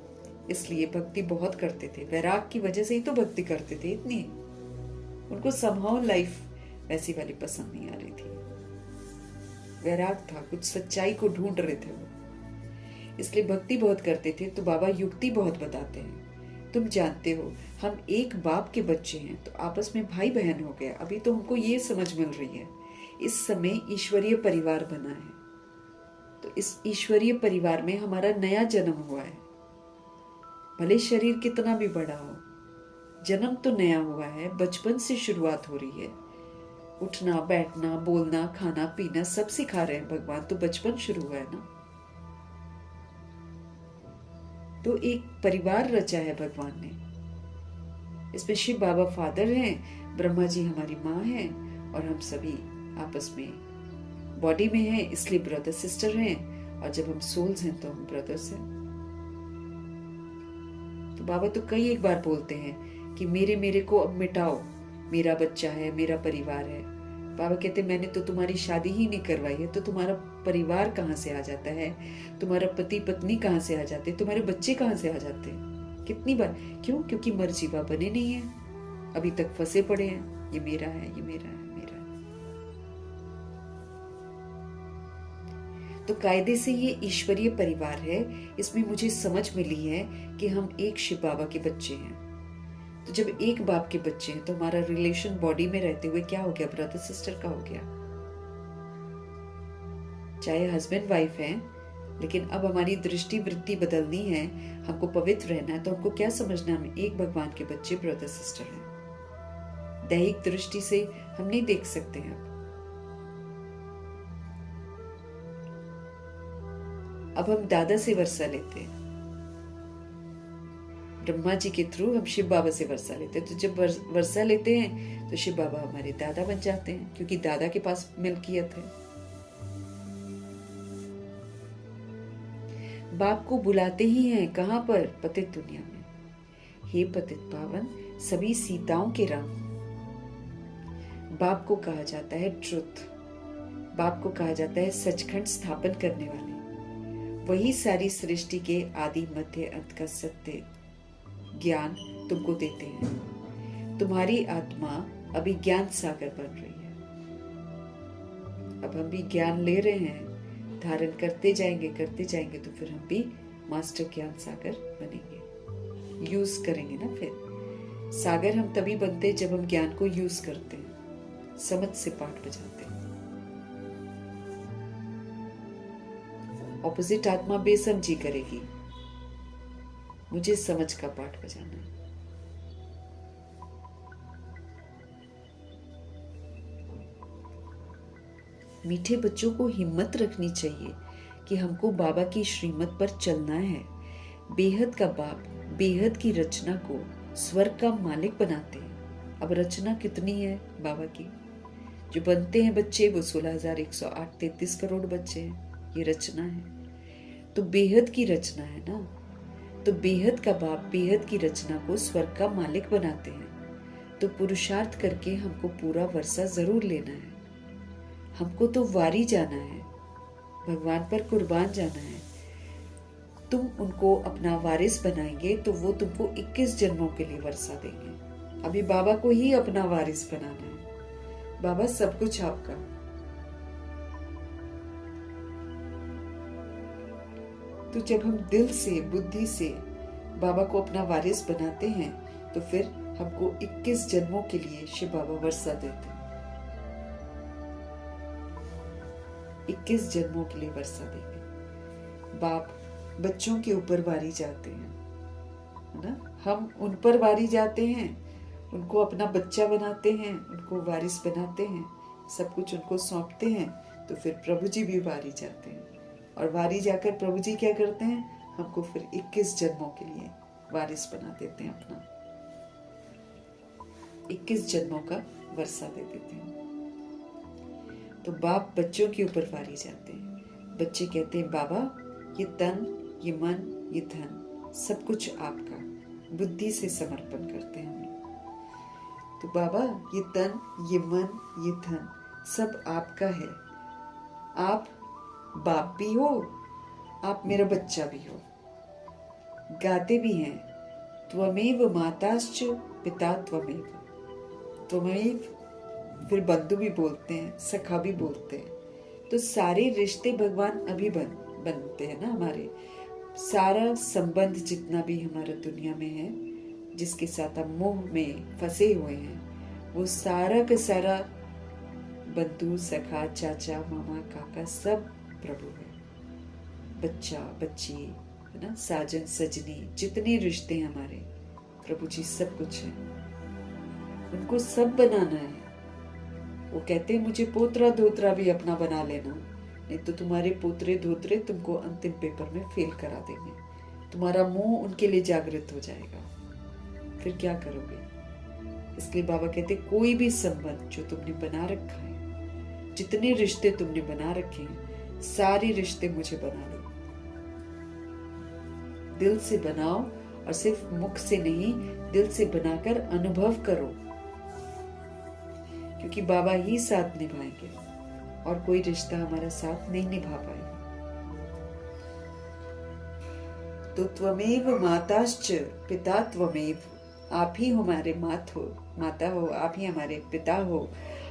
इसलिए भक्ति बहुत करते थे। वैराग की वजह से ही तो भक्ति करते थे इतनी। उनको समहाउ लाइफ वैसी वाली पसंद नहीं आ रही थी, वैराग था, कुछ सच्चाई को ढूंढ रहे थे वो, इसलिए भक्ति बहुत करते थे। तो बाबा युक्ति बहुत बताते हैं। तुम जानते हो हम एक बाप के बच्चे हैं, तो आपस में भाई बहन हो गया। अभी तो हमको ये समझ मिल रही है, इस समय ईश्वरीय परिवार बना है, तो इस ईश्वरीय परिवार में हमारा नया जन्म हुआ है। भले शरीर कितना भी बड़ा हो, जन्म तो नया हुआ है, बचपन से शुरुआत हो रही है। उठना बैठना बोलना खाना पीना सब सिखा रहे हैं भगवान, तो बचपन शुरू हुआ है ना। तो एक परिवार रचा है भगवान ने, इसमें शिव बाबा फादर हैं, ब्रह्मा जी हमारी माँ हैं, और हम सभी आपस में बॉडी में हैं, इसलिए ब्रदर सिस्टर हैं। और जब हम सोल्स हैं तो हम ब्रदर्स हैं। तो बाबा तो कई एक बार बोलते हैं कि मेरे को अब मिटाओ, मेरा बच्चा है, मेरा परिवार है। बाबा कहते मैंने तो तुम्हारी शादी ही नहीं करवाई है, तो तुम्हारा परिवार कहाँ से आ जाता है? तुम्हारा पति पत्नी कहाँ से आ जाते? तुम्हारे बच्चे कहाँ से आ जाते? कितनी बार, क्यों? क्योंकि मर्जीवा बने नहीं है, अभी तक फंसे पड़े हैं, ये मेरा है, ये मेरा है, मेरा है। तो कायदे से ये ईश्वरीय परिवार है। इसमें मुझे समझ मिली है कि हम एक शिव बाबा के बच्चे हैं। तो जब एक बाप के बच्चे हैं तो हमारा रिलेशन बॉडी में रहते हुए क्या हो गया, ब्रदर सिस्टर का हो गया। चाहे हस्बैंड वाइफ हैं, लेकिन अब हमारी दृष्टि वृत्ति बदलनी है, हमको पवित्र रहना है, तो हमको क्या समझना है, हम एक भगवान के बच्चे ब्रदर सिस्टर हैं। दैहिक दृष्टि से हम नहीं देख सकते हैं। अब हम दादा से वर्षा लेते हैं, ब्रह्मा जी के थ्रू हम शिव बाबा से वर्षा लेते हैं। तो जब वर्षा लेते हैं तो शिव बाबा हमारे दादा बन जाते हैं, क्योंकि दादा के पास मिल्कियत है। बाप को बुलाते ही हैं, कहां पर, पतित दुनिया में। हे पतित पावन सभी सीताओं के राम। बाप को कहा जाता है ट्रुथ, बाप को कहा जाता है सचखंड स्थापन करने वाले। वही सारी सृष्टि के आदि मध्य अंत का सत्य ज्ञान तुमको देते हैं। तुम्हारी आत्मा अभी ज्ञान सागर बन रही है। अब हम भी ज्ञान ले रहे हैं, धारण करते जाएंगे तो फिर हम भी मास्टर ज्ञान सागर बनेंगे, यूज करेंगे ना। फिर सागर हम तभी बनते जब हम ज्ञान को यूज करते हैं, समझ से पाठ बजाते हैं। ऑपोजिट आत्मा बेसमझी करेगी, मुझे समझ का पाठ बजाना है। मीठे बच्चों को हिम्मत रखनी चाहिए कि हमको बाबा की श्रीमत पर चलना है। बेहद का बाप बेहद की रचना को स्वर्ग का मालिक बनाते हैं। अब रचना कितनी है बाबा की, जो बनते हैं बच्चे वो 16,108 33 करोड़ बच्चे हैं, ये रचना है। तो बेहद की रचना है ना, तो बेहद का बाप बेहद की रचना को स्वर्ग का मालिक बनाते हैं। तो पुरुषार्थ करके हमको पूरा वर्षा जरूर लेना है। हमको तो वारी जाना है, भगवान पर कुर्बान जाना है। तुम उनको अपना वारिस बनाएंगे तो वो तुमको 21 जन्मों के लिए वर्षा देंगे। अभी बाबा को ही अपना वारिस बनाना है। बाबा सब कुछ आपका। तो जब हम दिल से बुद्धि से बाबा को अपना वारिस बनाते हैं तो फिर हमको 21 जन्मों के लिए शिव बाबा वर्षा देते हैं। 21 जन्मों के लिए वर्षा देंगे। बाप बच्चों के ऊपर वारी जाते हैं, है ना। हम उन पर वारी जाते हैं, उनको अपना बच्चा बनाते हैं, उनको वारिस बनाते हैं, सब कुछ उनको सौंपते हैं। तो फिर प्रभु जी भी वारी जाते हैं, और वारी जाकर प्रभु जी क्या करते हैं, हमको फिर 21 जन्मों के लिए वारिस बना देते हैं, अपना 21 जन्मों का वर्षा दे देते हैं। तो बाप बच्चों के ऊपर वारी जाते हैं। बच्चे कहते हैं बाबा ये तन, ये मन, ये धन सब कुछ आपका, बुद्धि से समर्पण करते हैं हम। तो बाबा ये तन, ये मन, ये धन सब आपका है। आप बाप भी हो, आप मेरा बच्चा भी हो। गाते भी हैं त्वमेव माताश्च पिता त्वमेव। त्वमेव फिर बंधु भी बोलते हैं, सखा भी बोलते हैं। तो सारे रिश्ते भगवान अभी बनते हैं ना हमारे। सारा संबंध जितना भी हमारा दुनिया में है, जिसके साथ हम मोह में फंसे हुए हैं, वो सारा का सारा बंधु सखा चाचा मामा काका सब प्रभु है। बच्चा बच्ची, है ना, साजन सजनी, जितने रिश्ते हैं हमारे, प्रभु जी सब कुछ है। उनको सब बनाना है। वो कहते हैं मुझे पोतरा धोतरा भी अपना बना लेना, नहीं तो तुम्हारे पोतरे धोतरे तुमको अंतिम पेपर में फेल करा देंगे। तुम्हारा मोह उनके लिए जागृत हो जाएगा, फिर क्या करोगे। इसलिए बाबा कहते कोई भी संबंध जो तुमने बना रखा है, जितने रिश्ते तुमने बना रखे हैं, सारे रिश्ते मुझे बना लो। दिल से बनाओ, और सिर्फ मुख से नहीं, दिल से बनाकर अनुभव करो, क्योंकि बाबा ही साथ निभाएंगे और कोई रिश्ता हमारा साथ नहीं निभा पाएगा। तो त्वमेव माताश्च पिता त्वमेव, आप ही हमारे माता हो, आप ही हमारे पिता हो,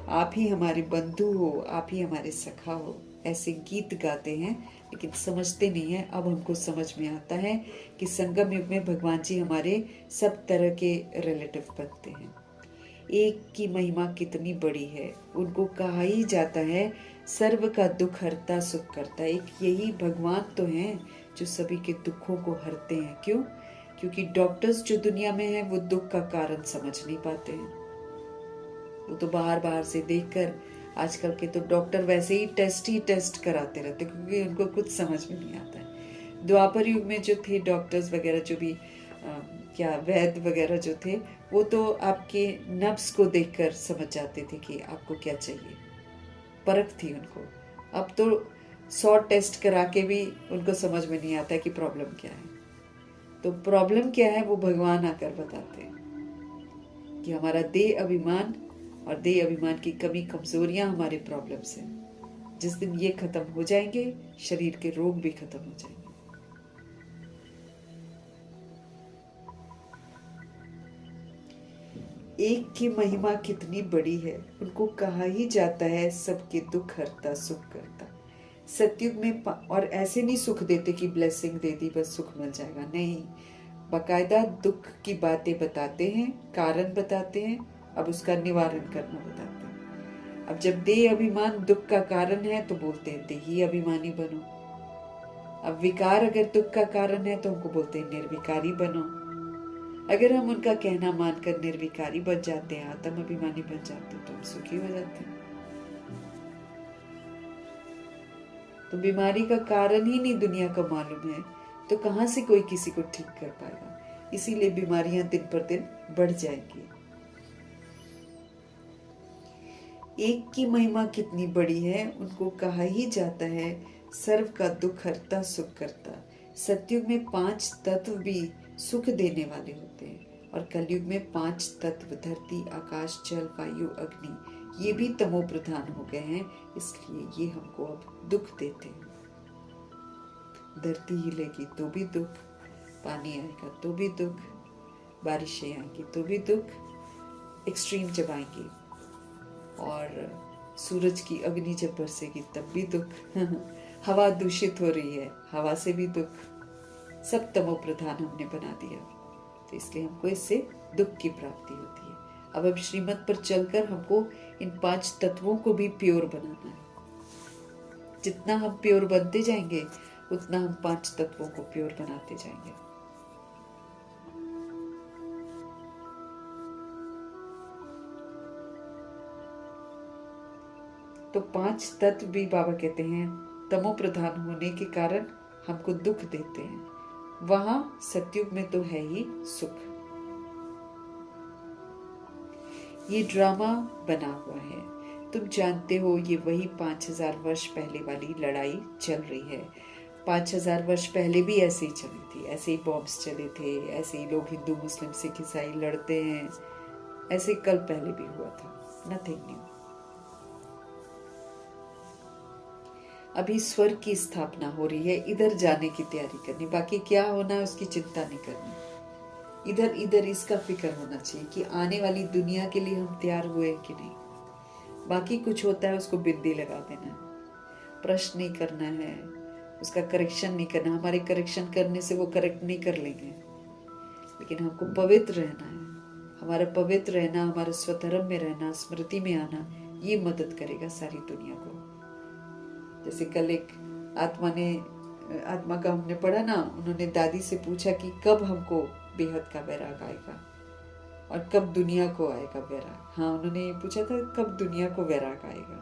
आप ही हमारे बंधु हो, आप ही हमारे सखा हो। ऐसे गीत गाते हैं, लेकिन समझते नहीं है। अब हमको समझ में आता है कि संगम युग में भगवान जी हमारे सब तरह के रिलेटिव बनते हैं। एक की महिमा कितनी बड़ी है, उनको कहा ही जाता है सर्व का दुख हरता सुख करता। एक यही भगवान तो हैं जो सभी के दुखों को हरते हैं। क्यों? क्योंकि डॉक्टर्स जो दुनिया में हैं वो दुख का कारण समझ नहीं पाते हैं। वो तो बाहर बाहर से देखकर, आजकल के तो डॉक्टर वैसे ही टेस्ट कराते रहते, क्योंकि उनको कुछ समझ में नहीं आता है। द्वापर युग में जो थे डॉक्टर्स वगैरह, जो भी क्या वैद्य वगैरह जो थे, वो तो आपके नब्स को देखकर समझ जाते थे कि आपको क्या चाहिए, परख थी उनको। अब तो 100 टेस्ट करा के भी उनको समझ में नहीं आता कि प्रॉब्लम क्या है। तो प्रॉब्लम क्या है वो भगवान आकर बताते हैं कि हमारा देह अभिमान और देह अभिमान की कमी कमजोरियां हमारे प्रॉब्लम्स हैं। जिस दिन ये खत्म हो जाएंगे, शरीर के रोग भी खत्म हो जाएंगे। एक की महिमा कितनी बड़ी है, उनको कहा ही जाता है सबके दुख हरता सुख करता। सतयुग में और ऐसे नहीं सुख देते कि ब्लेसिंग दे दी बस सुख मिल जाएगा, नहीं, बाकायदा दुख की बातें बताते हैं, कारण बताते हैं, अब उसका निवारण करना बताते हैं। अब जब देह अभिमान दुख का कारण है तो बोलते हैं देही अभिमानी बनो। अब विकार अगर दुख का कारण है तो हमको बोलते हैं निर्विकारी बनो। अगर हम उनका कहना मानकर निर्विकारी बन जाते हैं, आत्म अभिमानी बन जाते हैं, तो हम सुखी हो जाते हैं। तो बीमारी का कारण ही नहीं दुनिया को मालूम है, तो कहां से कोई किसी को ठीक कर पाएगा। इसीलिए बीमारियां दिन पर दिन बढ़ जाएंगी। एक की महिमा कितनी बड़ी है, उनको कहा ही जाता है सर्व का दुख हरता सुख करता। सतयुग में 5 तत्व भी सुख देने वाले होते हैं, और कलयुग में 5 तत्व धरती आकाश जल वायु अग्नि ये भी तमो प्रधान हो गए हैं, इसलिए ये हमको अब दुख देते हैं। धरती हिलेगी तो भी दुख, पानी आएगा तो भी दुख, बारिशें आएंगी तो भी दुख, एक्सट्रीम जब आएंगी, और सूरज की अग्नि जब बरसेगी तब भी दुख हवा दूषित हो रही है, हवा से भी दुख, सब तमो प्रधान हमने बना दिया। तो इसलिए हमको इससे दुख की प्राप्ति होती है। अब श्रीमत पर चलकर हमको इन 5 तत्वों को भी प्योर बनाना है। जितना हम प्योर बनते जाएंगे उतना हम 5 तत्वों को प्योर बनाते जाएंगे। तो 5 तत्व भी बाबा कहते हैं तमो प्रधान होने के कारण हमको दुख देते हैं। वहां सतयुग में तो है ही सुख। ये ड्रामा बना हुआ है, तुम जानते हो, ये वही 5000 वर्ष पहले वाली लड़ाई चल रही है। 5000 वर्ष पहले भी ऐसे ही चली थी, ऐसे ही बॉम्ब्स चले थे, ऐसे ही लोग हिंदू मुस्लिम सिख ईसाई लड़ते हैं, ऐसे कल पहले भी हुआ था। Nothing new. अभी स्वर्ग की स्थापना हो रही है, इधर जाने की तैयारी करनी, बाकी क्या होना है उसकी चिंता नहीं करनी। इधर इधर इसका फिक्र होना चाहिए कि आने वाली दुनिया के लिए हम तैयार हुए कि नहीं। बाकी कुछ होता है उसको बिंदी लगा देना है, प्रश्न नहीं करना है, उसका करेक्शन नहीं करना। हमारे करेक्शन करने से वो करेक्ट नहीं कर लेंगे, लेकिन हमको पवित्र रहना है। हमारा पवित्र रहना, हमारे स्वधर्म में रहना, स्मृति में आना, ये मदद करेगा सारी दुनिया को। जैसे कल एक आत्मा का हमने पढ़ा ना, उन्होंने दादी से पूछा कि कब हमको बेहद का वैराग आएगा और कब दुनिया को आएगा वैराग। हाँ, उन्होंने ये पूछा था कब दुनिया को वैराग आएगा।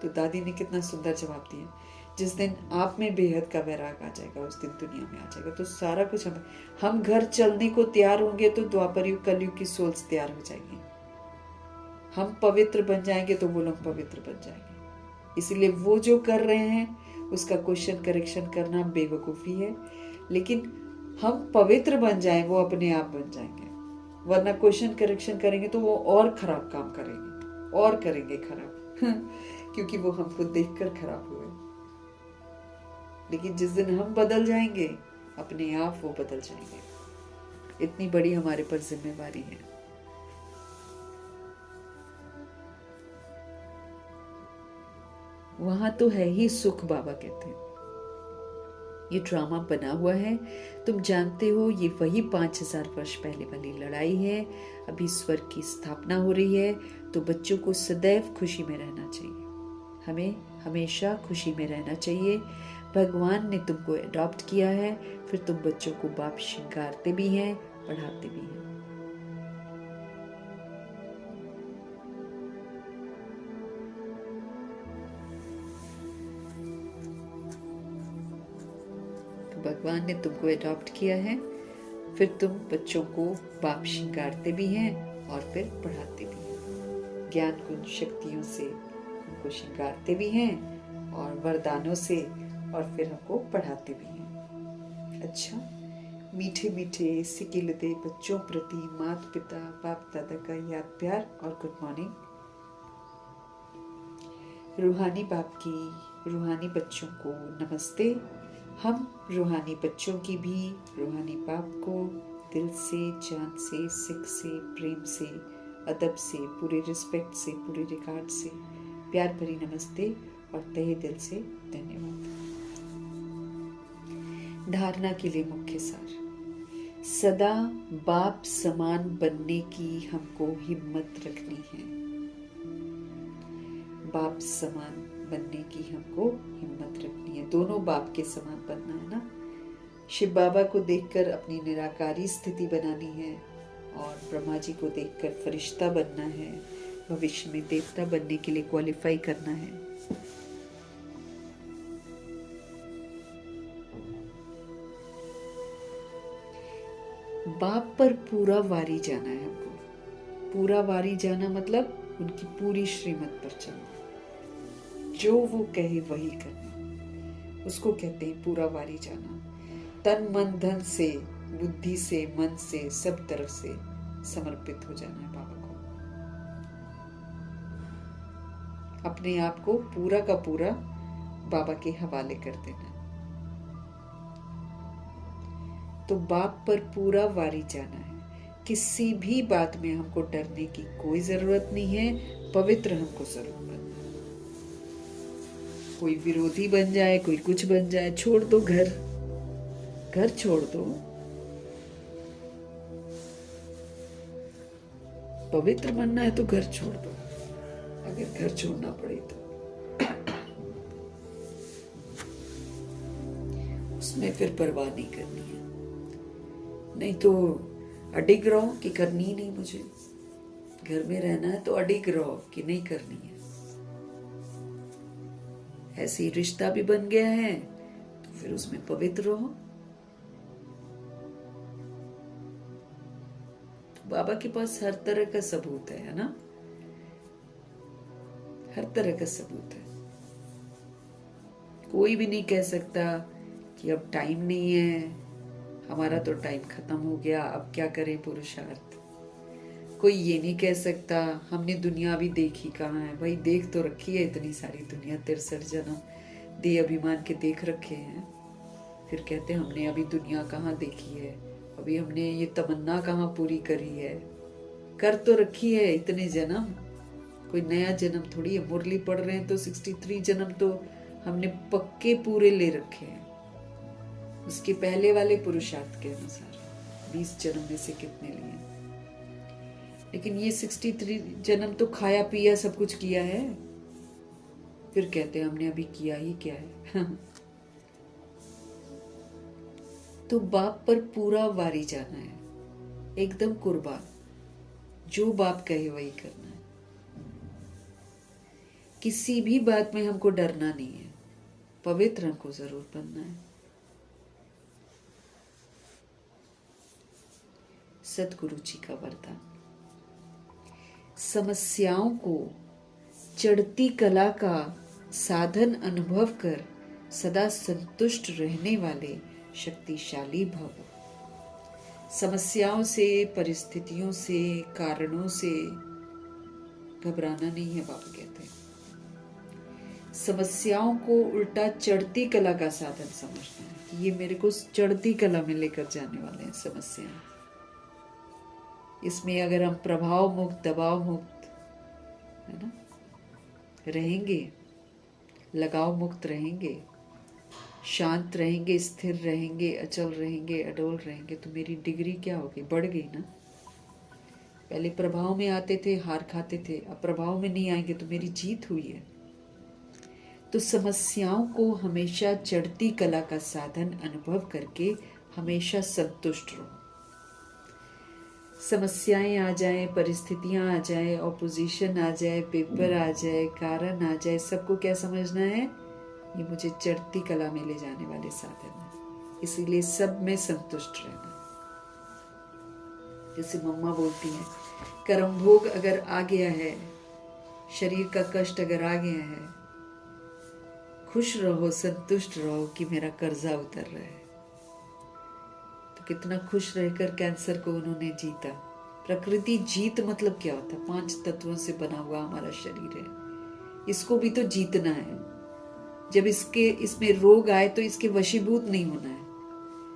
तो दादी ने कितना सुंदर जवाब दिया, जिस दिन आप में बेहद का वैराग आ जाएगा उस दिन दुनिया में आ जाएगा। तो सारा कुछ हम घर चलने को तैयार होंगे तो द्वापर युग कलयुग की सोल्स तैयार हो जाएंगी। हम पवित्र बन जाएंगे तो वो लोग पवित्र बन जाएंगे। इसीलिए वो जो कर रहे हैं उसका क्वेश्चन करेक्शन करना बेवकूफ़ी है, लेकिन हम पवित्र बन जाएं वो अपने आप बन जाएंगे। वरना क्वेश्चन करेक्शन करेंगे तो वो और खराब काम करेंगे और करेंगे खराब क्योंकि वो हमको देखकर खराब हुए। लेकिन जिस दिन हम बदल जाएंगे अपने आप वो बदल जाएंगे। इतनी बड़ी हमारे पर जिम्मेवारी है। वहां तो है ही सुख, बाबा कहते हैं। ये ड्रामा बना हुआ है, तुम जानते हो, ये वही 5000 वर्ष पहले वाली लड़ाई है। अभी स्वर्ग की स्थापना हो रही है, तो बच्चों को सदैव खुशी में रहना चाहिए। हमें हमेशा खुशी में रहना चाहिए। भगवान ने तुमको अडॉप्ट किया है, फिर तुम बच्चों को बाप श्रृंगारते भी हैं, पढ़ाते भी हैं। तो भगवान ने तुमको अडॉप्ट किया है, फिर तुम बच्चों को बाप श्रृंगारते भी हैं और फिर पढ़ाते भी हैं। ज्ञान गुण शक्तियों से हमको श्रृंगारते भी हैं और वरदानों से, और फिर हमको पढ़ाते भी हैं। अच्छा, मीठे मीठे सिकिलते बच्चों प्रति माता पिता बाप दादा का याद प्यार और गुड मॉर्निंग। रूहानी बाप की रूहानी बच्चों को नमस्ते। हम रूहानी बच्चों की भी रूहानी बाप को दिल से, जान से, सिख से, प्रेम से, अदब से, पूरे रिस्पेक्ट से, पूरे रिगार्ड से प्यार भरी नमस्ते और तहे दिल से धन्यवाद। धारणा के लिए मुख्य सार, सदा बाप समान बनने की हमको हिम्मत रखनी है। बाप समान बनने की हमको हिम्मत रखनी है। दोनों बाप के समान बनना है ना। शिव बाबा को देखकर अपनी निराकारी स्थिति बनानी है, और ब्रह्मा जी को देखकर फरिश्ता बनना है। भविष्य में देवता बनने के लिए क्वालिफाई करना है। बाप पर पूरा वारी जाना है हमको। पूरा वारी जाना मतलब उनकी पूरी श्रीमत पर चलना, जो वो कहे वही करना, उसको कहते हैं पूरा वारी जाना। तन मन धन से, बुद्धि से, मन से, सब तरफ से समर्पित हो जाना है बाबा को। अपने आप को पूरा का पूरा बाबा के हवाले कर देना। तो बाप पर पूरा वारी जाना है। किसी भी बात में हमको डरने की कोई जरूरत नहीं है। पवित्र हमको जरूर बनना है। कोई विरोधी बन जाए, कोई कुछ बन जाए, छोड़ दो घर, घर छोड़ दो। पवित्र बनना है तो घर छोड़ दो, अगर घर छोड़ना पड़े तो। उसमें फिर परवाह नहीं करनी है। नहीं तो अडिग रहो कि करनी ही नहीं मुझे। घर में रहना है तो अडिग रहो कि नहीं करनी है। ऐसे ही रिश्ता भी बन गया है तो फिर उसमें पवित्र रहो। तो बाबा के पास हर तरह का सबूत है ना, हर तरह का सबूत है। कोई भी नहीं कह सकता कि अब टाइम नहीं है, हमारा तो टाइम खत्म हो गया, अब क्या करें पुरुषार्थ। कोई ये नहीं कह सकता हमने दुनिया भी देखी कहाँ है। भाई देख तो रखी है इतनी सारी दुनिया, 63 जन्म दे अभिमान के देख रखे हैं। फिर कहते हैं हमने अभी दुनिया कहाँ देखी है, अभी हमने ये तमन्ना कहाँ पूरी करी है। कर तो रखी है इतने जन्म, कोई नया जन्म थोड़ी है। मुरली पढ़ रहे हैं तो 63 जन्म तो हमने पक्के पूरे ले रखे हैं। उसके पहले वाले पुरुषार्थ के अनुसार 20 जन्म में से कितने लिए, लेकिन ये 63 जन्म तो खाया पिया सब कुछ किया है। फिर कहते हैं हमने अभी किया ही क्या है। तो बाप पर पूरा वारी जाना है, एकदम कुर्बान। जो बाप कहे वही करना है। किसी भी बात में हमको डरना नहीं है। पवित्र हमको जरूर बनना है। सतगुरु जी का वरदान, समस्याओं को चढ़ती कला का साधन अनुभव कर सदा संतुष्ट रहने वाले शक्तिशाली भव। समस्याओं से, परिस्थितियों से, कारणों से घबराना नहीं है। बाबा कहते हैं समस्याओं को उल्टा चढ़ती कला का साधन समझना है कि ये मेरे को चढ़ती कला में लेकर जाने वाले हैं समस्याएं। इसमें अगर हम प्रभाव मुक्त, दबाव मुक्त है ना रहेंगे लगाव मुक्त रहेंगे, शांत रहेंगे, स्थिर रहेंगे, अचल रहेंगे, अडोल रहेंगे, तो मेरी डिग्री क्या होगी? बढ़ गई ना। पहले प्रभाव में आते थे, हार खाते थे, अब प्रभाव में नहीं आएंगे तो मेरी जीत हुई है। तो समस्याओं को हमेशा चढ़ती कला का साधन अनुभव करके हमेशा संतुष्ट रहो। समस्याएं आ जाए, परिस्थितियां आ जाए, ऑपोजिशन आ जाए, पेपर आ जाए, कारण आ जाए, सबको क्या समझना है? ये मुझे चढ़ती कला में ले जाने वाले साधन है, इसीलिए सब में संतुष्ट रहना। जैसे मम्मा बोलती हैं, कर्म भोग अगर आ गया है, शरीर का कष्ट अगर आ गया है, खुश रहो, संतुष्ट रहो कि मेरा कर्जा उतर रहा है। तो कितना खुश रहकर कैंसर को उन्होंने जीता। प्रकृति जीत मतलब क्या होता है? 5 तत्वों से बना हुआ हमारा शरीर है, इसको भी तो जीतना है। जब इसमें रोग आए तो इसके वशीभूत नहीं होना है,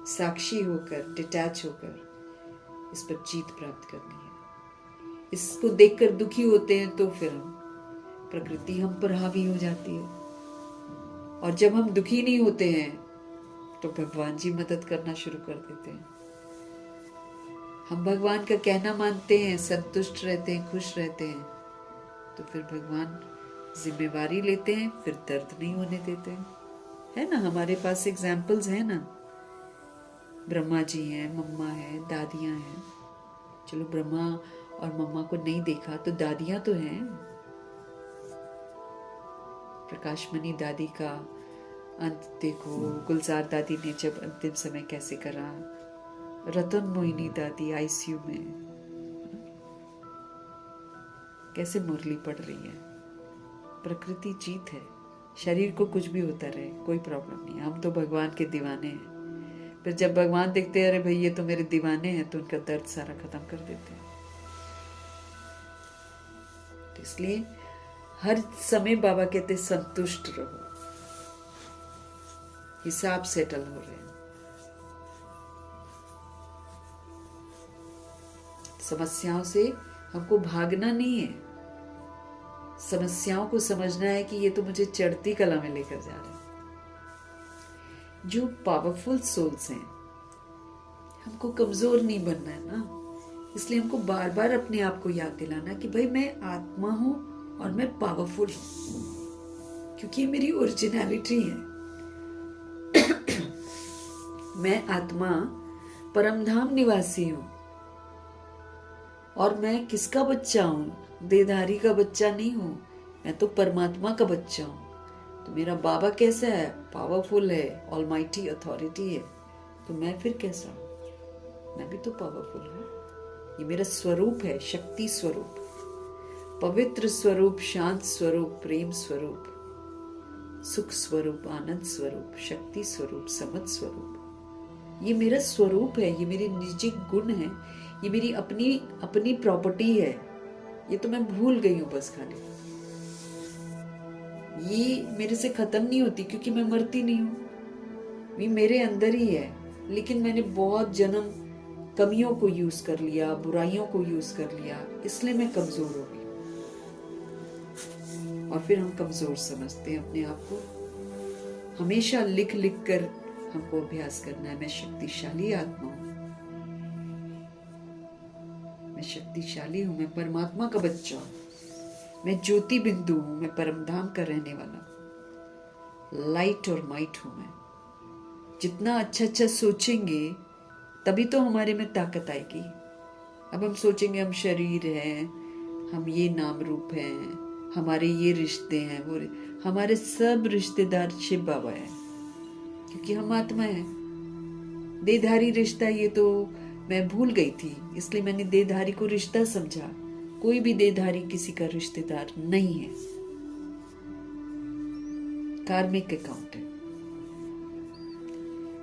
साक्षी होकर, डिटैच होकर इस पर जीत प्राप्त करनी है। इसको देखकर दुखी होते हैं तो फिर प्रकृति हम पर हावी हो जाती है, और जब हम दुखी नहीं होते हैं तो भगवान जी मदद करना शुरू कर देते हैं। हम भगवान का कहना मानते हैं, संतुष्ट रहते हैं, खुश रहते हैं, तो फिर भगवान जिम्मेवारी लेते हैं, फिर दर्द नहीं होने देते हैं। है ना, हमारे पास एग्जाम्पल्स हैं ना। ब्रह्मा जी हैं, मम्मा है, दादियां हैं। चलो ब्रह्मा और मम्मा को नहीं देखा तो दादियां तो हैं। प्रकाशमणि दादी का अंत देखो, गुलजार दादी ने जब अंतिम समय कैसे करा, रतन मोहिनी दादी आईसीयू में कैसे मुरली पड़ रही है। प्रकृति जीत है, शरीर को कुछ भी होता रहे, कोई प्रॉब्लम नहीं। हम तो भगवान के दीवाने हैं। फिर जब भगवान देखते हैं अरे भाई ये तो मेरे दीवाने हैं, तो उनका दर्द सारा खत्म कर देते हैं। तो इसलिए हर समय बाबा कहते संतुष्ट रहो, हिसाब सेटल हो रहे हैं। समस्याओं से हमको भागना नहीं है, समस्याओं को समझना है कि ये तो मुझे चढ़ती कला में लेकर जा रहे हैं। जो पावरफुल सोल्स हैं, हमको कमजोर नहीं बनना है ना। इसलिए हमको बार बार अपने आप को याद दिलाना कि भाई मैं आत्मा हूं और मैं पावरफुल हूं, क्योंकि ये मेरी ओरिजिनलिटी है। मैं आत्मा परमधाम निवासी हूं, और मैं किसका बच्चा हूं? देहधारी का बच्चा नहीं हूं, मैं तो परमात्मा का बच्चा हूं। तो मेरा बाबा कैसा है? पावरफुल है, ऑलमाइटी अथॉरिटी है। तो मैं फिर कैसा हूं? मैं भी तो पावरफुल हूं। ये मेरा स्वरूप है, शक्ति स्वरूप, पवित्र स्वरूप, शांत स्वरूप, प्रेम स्वरूप, सुख स्वरूप, आनंद स्वरूप, शक्ति स्वरूप, समझ स्वरूप। ये मेरा स्वरूप है, ये मेरे निजी गुण है, ये मेरी अपनी अपनी प्रॉपर्टी है। ये तो मैं भूल गई हूं बस खाली। ये मेरे से खत्म नहीं होती क्योंकि मैं मरती नहीं हूं। ये मेरे अंदर ही है, लेकिन मैंने बहुत जन्म कमियों को यूज कर लिया, बुराइयों को यूज कर लिया, इसलिए मैं कमजोर हो गई। और फिर हम कमजोर समझते हैं अपने आप को। हमेशा लिख लिख कर हमको अभ्यास करना है, मैं शक्तिशाली आत्मा हूं, मैं शक्तिशाली हूं, मैं परमात्मा का बच्चा हूं, मैं ज्योति बिंदु हूं, मैं परमधाम का रहने वाला लाइट और माइट हूं। मैं जितना अच्छा अच्छा सोचेंगे तभी तो हमारे में ताकत आएगी। अब हम सोचेंगे हम शरीर हैं, हम ये नाम रूप हैं, हमारे ये रिश्ते हैं, वो हमारे सब रिश्तेदार शिव बाबा हैं, क्योंकि हम आत्मा हैं। देहधारी रिश्ता ये तो मैं भूल गई थी, इसलिए मैंने देहधारी को रिश्ता समझा। कोई भी देहधारी किसी का रिश्तेदार नहीं है, कार्मिक अकाउंट है।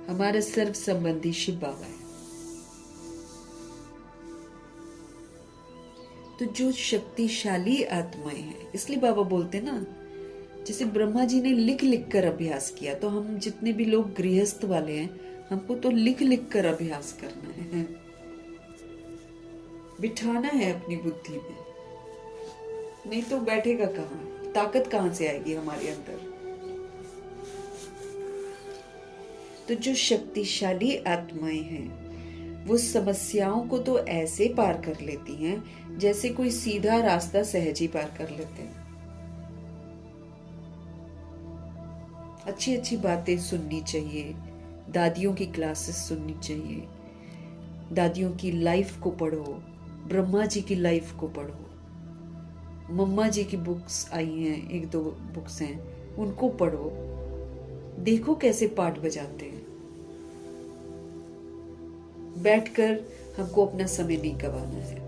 हमारा सर्व संबंधी शिव बाबा है। तो जो शक्तिशाली आत्माएं हैं, इसलिए बाबा बोलते ना, जैसे ब्रह्मा जी ने लिख लिख कर अभ्यास किया, तो हम जितने भी लोग गृहस्थ वाले हैं, हमको तो लिख लिख कर अभ्यास करना है, बिठाना है अपनी बुद्धि में। नहीं तो बैठेगा कहाँ? ताकत कहाँ से आएगी हमारे अंदर? तो जो शक्तिशाली आत्माएं हैं वो समस्याओं को तो ऐसे पार कर लेती हैं जैसे कोई सीधा रास्ता सहज ही पार कर लेते हैं। अच्छी अच्छी बातें सुननी चाहिए, दादियों की क्लासेस सुननी चाहिए, दादियों की लाइफ को पढ़ो, ब्रह्मा जी की लाइफ को पढ़ो, मम्मा जी की बुक्स आई हैं, 1-2 बुक्स हैं, उनको पढ़ो, देखो कैसे पाठ बजाते हैं। बैठकर हमको अपना समय नहीं गंवाना है,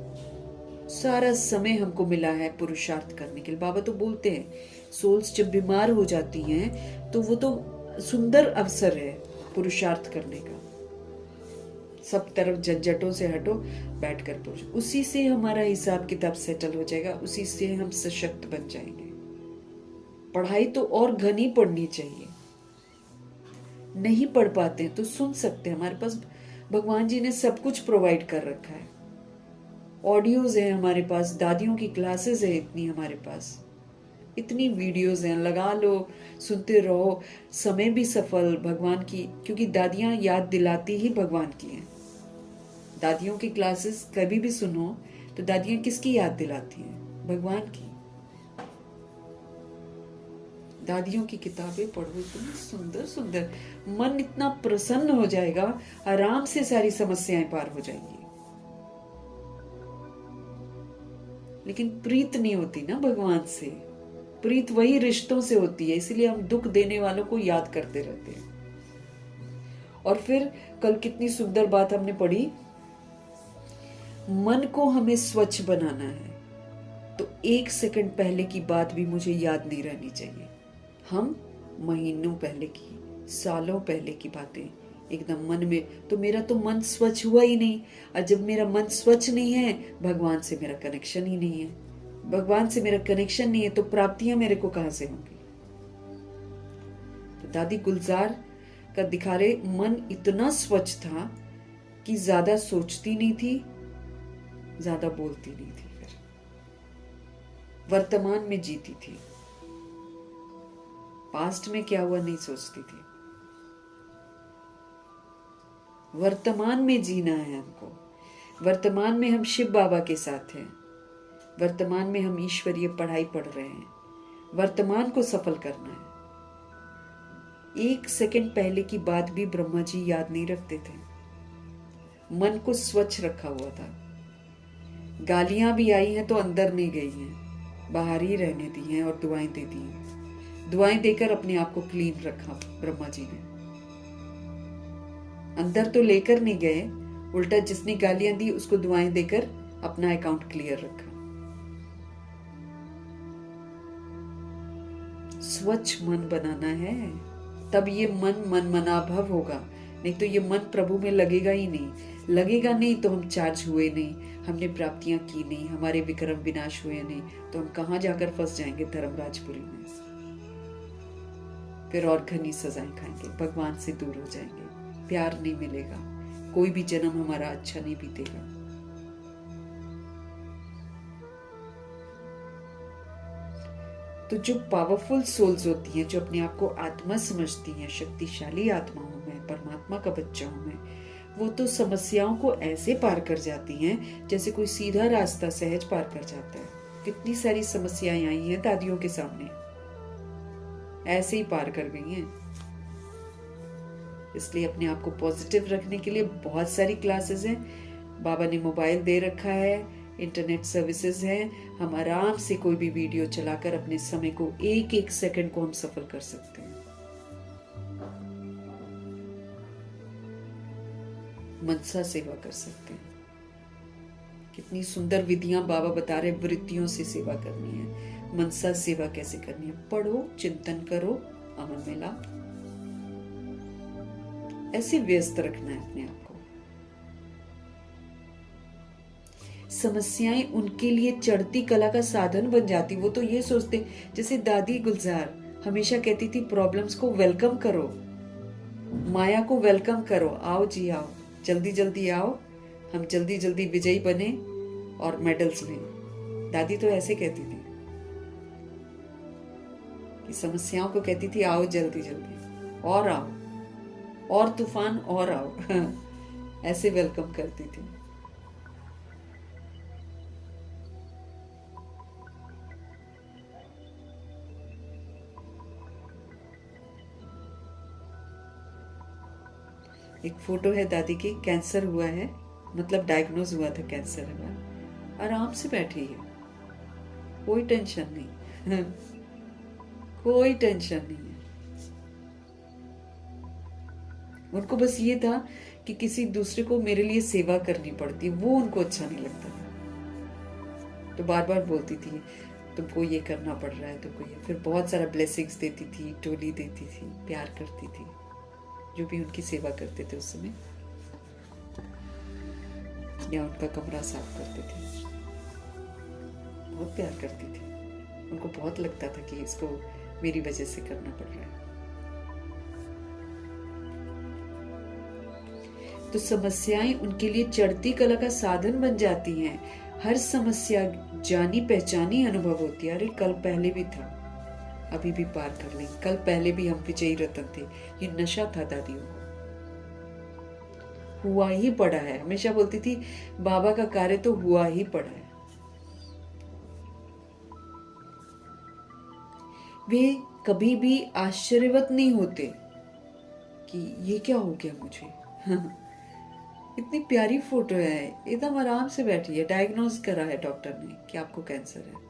सारा समय हमको मिला है पुरुषार्थ करने के लिए। बाबा तो बोलते हैं सोल्स जब बीमार हो जाती हैं तो वो तो सुंदर अवसर है पुरुषार्थ करने का। सब तरफ झंझटों से हटो, बैठकर पढ़ो, उसी से हमारा हिसाब किताब सेटल हो जाएगा, उसी से हम सशक्त बन जाएंगे। पढ़ाई तो और घनी पढ़नी चाहिए, नहीं पढ़ पाते तो सुन सकते हैं। हमारे पास भगवान जी ने सब कुछ प्रोवाइड कर रखा है, ऑडियोज है हमारे पास, दादियों की क्लासेस है इतनी हमारे पास, इतनी वीडियोस हैं, लगा लो, सुनते रहो, समय भी सफल भगवान की, क्योंकि दादियां याद दिलाती ही भगवान की हैं। दादियों की क्लासेस कभी भी सुनो तो दादियां किसकी याद दिलाती हैं? भगवान की। दादियों की किताबें पढ़ो, इतनी सुंदर सुंदर, मन इतना प्रसन्न हो जाएगा, आराम से सारी समस्याएं पार हो जाएंगी। लेकिन प्रीत नहीं होती ना भगवान से, प्रीत वही रिश्तों से होती है, इसलिए हम दुख देने वालों को याद करते रहते हैं। और फिर कल कितनी सुंदर बात हमने पढ़ी, मन को हमें स्वच्छ बनाना है तो 1 सेकंड पहले की बात भी मुझे याद नहीं रहनी चाहिए। हम महीनों पहले की, सालों पहले की बातें एकदम मन में, तो मेरा तो मन स्वच्छ हुआ ही नहीं। और जब मेरा मन स्वच्छ नहीं है, भगवान से मेरा कनेक्शन ही नहीं है, भगवान से मेरा कनेक्शन नहीं है तो प्राप्तियां मेरे को कहां से होंगी? तो दादी गुलजार का दिखा रहे, मन इतना स्वच्छ था कि ज्यादा सोचती नहीं थी, ज्यादा बोलती नहीं थी, फिर वर्तमान में जीती थी, पास्ट में क्या हुआ नहीं सोचती थी। वर्तमान में जीना है हमको, वर्तमान में हम शिव बाबा के साथ हैं, वर्तमान में हम ईश्वरीय पढ़ाई पढ़ रहे हैं, वर्तमान को सफल करना है। 1 सेकंड पहले की बात भी ब्रह्मा जी याद नहीं रखते थे, मन को स्वच्छ रखा हुआ था। गालियां भी आई हैं तो अंदर नहीं गई हैं, बाहर ही रहने दी हैं और दुआएं दे दी हैं। दुआएं देकर अपने आप को क्लीन रखा ब्रह्मा जी ने, अंदर तो लेकर नहीं गए, उल्टा जिसने गालियां दी उसको दुआएं देकर अपना अकाउंट क्लियर रखा। स्वच्छ मन बनाना है, तब ये मन मना भव होगा, नहीं तो ये मन प्रभु में लगेगा ही नहीं। लगेगा नहीं तो हम चार्ज हुए नहीं, हमने प्राप्तियां की नहीं, हमारे विक्रम विनाश हुए नहीं, तो हम कहां जाकर फंस जाएंगे? धर्मराजपुरी में, फिर और घनी सजाएं खाएंगे, भगवान से दूर हो जाएंगे, प्यार नहीं मिलेगा, कोई भी जन्म हमारा अच्छा नहीं बीतेगा। तो जो पावरफुल सोल्स होती हैं, जो अपने आप को आत्मा समझती हैं, शक्तिशाली आत्माओं में, परमात्मा का बच्चा हूं मैं, वो तो समस्याओं को ऐसे पार कर जाती हैं जैसे कोई सीधा रास्ता सहज पार कर जाता है। कितनी सारी समस्याएं आई हैं दादियों के सामने, ऐसे ही पार कर गई हैं। इसलिए अपने आप को पॉजिटिव रखने के लिए बहुत सारी क्लासेस हैं, बाबा ने मोबाइल दे रखा है, इंटरनेट सर्विसेज हैं, हम आराम से कोई भी वीडियो चलाकर अपने समय को 1-1 सेकंड को हम सफल कर सकते हैं। मनसा सेवा कर सकते हैं। कितनी सुंदर विधियां बाबा बता रहे, वृत्तियों से सेवा करनी है, मनसा सेवा कैसे करनी है। पढ़ो, चिंतन करो, अमन में लाओ, ऐसे व्यस्त रखना है अपने आप को। समस्याएं उनके लिए चढ़ती कला का साधन बन जाती। वो तो ये सोचते, जैसे दादी गुलजार हमेशा कहती थी, प्रॉब्लम्स को वेलकम करो, माया को वेलकम करो, आओ जी आओ, जल्दी जल्दी आओ, हम जल्दी जल्दी विजयी बने और मेडल्स लें। दादी तो ऐसे कहती थी कि समस्याओं को कहती थी, आओ जल्दी जल्दी, और आओ और तूफान और आओ ऐसे वेलकम करती थी। एक फोटो है दादी की, कैंसर हुआ है, मतलब डायग्नोज हुआ था कैंसर हुआ, आराम से बैठी है, कोई टेंशन नहीं कोई टेंशन नहीं है। उनको बस ये था कि किसी दूसरे को मेरे लिए सेवा करनी पड़ती, वो उनको अच्छा नहीं लगता था। तो बार बार बोलती थी तुमको ये करना पड़ रहा है, तुमको ये, फिर बहुत सारा ब्लेसिंग्स देती थी, टोली देती थी, प्यार करती थी जो भी उनकी सेवा करते थे उस समय, या उनका कमरा साफ करते थे, बहुत प्यार करती थी। उनको बहुत लगता था कि इसको मेरी वजह से करना पड़ रहा है। तो समस्याएं उनके लिए चढ़ती कला का साधन बन जाती हैं। हर समस्या जानी पहचानी अनुभव होती है। अरे कल पहले भी था, अभी भी पार कर लेंगे, कल पहले भी हम विजयी रतन थे। ये नशा था दादियों को, हुआ ही पड़ा है। हमेशा बोलती थी बाबा का कार्य तो हुआ ही पड़ा है। वे कभी भी आश्चर्यवत नहीं होते कि ये क्या हो गया मुझे इतनी प्यारी फोटो है, एकदम आराम से बैठी है, डायग्नोज करा है डॉक्टर ने कि आपको कैंसर है।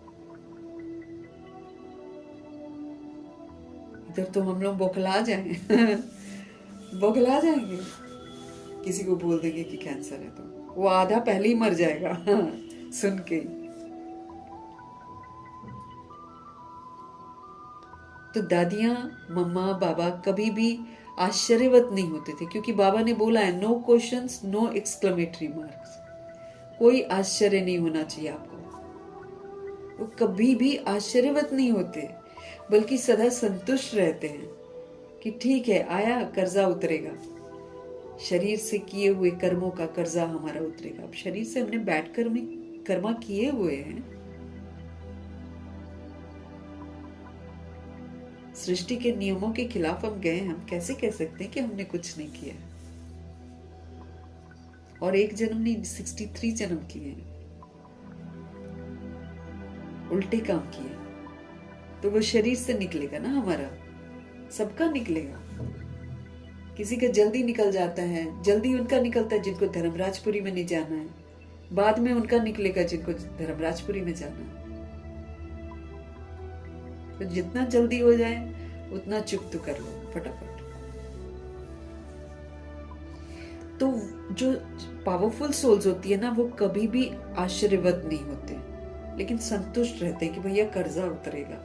इधर तो हम लोग बौखला जाएंगे बौखला जाएंगे, किसी को बोल देंगे कि कैंसर है तो वो आधा पहले ही मर जाएगा सुन के। तो दादियां, मम्मा, बाबा कभी भी आश्चर्यवत नहीं होते थे, क्योंकि बाबा ने बोला है no questions no exclamatory marks. कोई आश्चर्य नहीं होना चाहिए आपको। वो कभी भी आश्चर्यवत नहीं होते, बल्कि सदा संतुष्ट रहते हैं कि ठीक है, आया कर्जा उतरेगा, शरीर से किए हुए कर्मों का कर्जा हमारा उतरेगा। अब शरीर से हमने बैठकर में कर्मा किए हुए हैं। सृष्टि के नियमों के खिलाफ हम गए, हम कैसे कह सकते हैं कि हमने कुछ नहीं किया। और एक जन्म नहीं, 63 जन्म किए, उल्टे काम किए, तो वो शरीर से निकलेगा ना, हमारा सबका निकलेगा। किसी का जल्दी निकल जाता है, जल्दी उनका निकलता है जिनको धर्मराजपुरी में नहीं जाना है, बाद में उनका निकलेगा जिनको धर्मराजपुरी में जाना है। तो जितना जल्दी हो जाए उतना चुकत कर लो फटाफट। तो जो पावरफुल सोल्स होती है ना, वो कभी भी आश्चर्यवत नहीं होते, लेकिन संतुष्ट रहते हैं कि भैया कर्जा उतरेगा,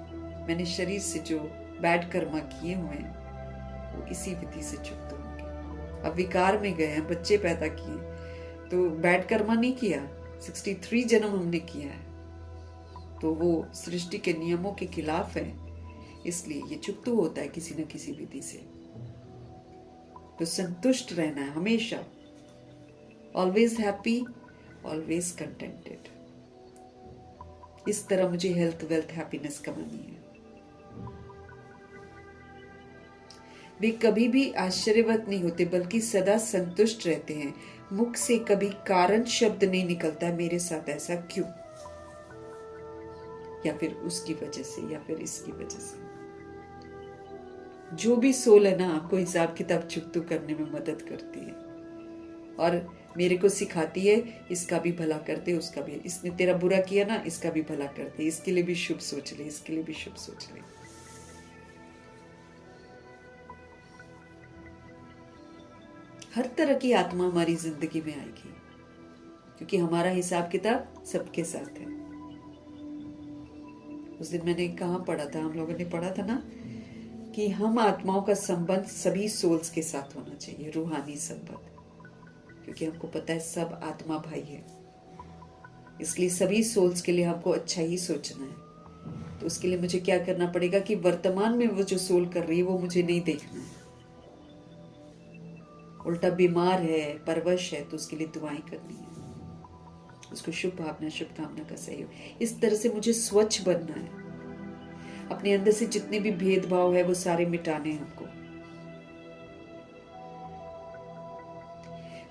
मैंने शरीर से जो बैड कर्मा किए हुए हैं वो इसी विधि से चुकत होंगे। अब विकार में गए हैं, बच्चे पैदा किए, तो बैड कर्मा नहीं किया, 63 जन्म हमने किया है, तो वो सृष्टि के नियमों के खिलाफ है, इसलिए ये चुकतू होता है किसी न किसी विधि से। तो संतुष्ट रहना है हमेशा, ऑलवेज हैप्पी, ऑलवेज कंटेंटेड। इस तरह मुझे हेल्थ, वेल्थ, हैप्पीनेस कमानी है। वे कभी भी आश्चर्यवत नहीं होते, बल्कि सदा संतुष्ट रहते हैं। मुख से कभी कारण शब्द नहीं निकलता मेरे साथ ऐसा क्यों, या फिर उसकी वजह से, या फिर इसकी वजह से। जो भी सोल है ना, आपको हिसाब किताब चुकतू करने में मदद करती है और मेरे को सिखाती है इसका भी भला करते, उसका भी, इसने तेरा बुरा किया ना, इसका भी भला करते, इसके लिए भी शुभ सोच ले, इसके लिए भी शुभ सोच ले। हर तरह की आत्मा हमारी जिंदगी में आएगी, क्योंकि हमारा हिसाब किताब सबके साथ है। उस दिन मैंने कहाँ पढ़ा था, हम लोगों ने पढ़ा था ना कि हम आत्माओं का संबंध सभी सोल्स के साथ होना चाहिए, रूहानी संबंध, क्योंकि हमको पता है सब आत्मा भाई है, इसलिए सभी सोल्स के लिए हमको अच्छा ही सोचना है। तो उसके लिए मुझे क्या करना पड़ेगा कि वर्तमान में वो जो सोल कर रही है वो मुझे नहीं देखना है, उल्टा बीमार है, परवश है, तो उसके लिए दुआएं करनी है, उसको शुभ भावना, शुभकामना का सहयोग। इस तरह से मुझे स्वच्छ बनना है, अपने अंदर से जितने भी भेदभाव है वो सारे मिटाने हैं हमको।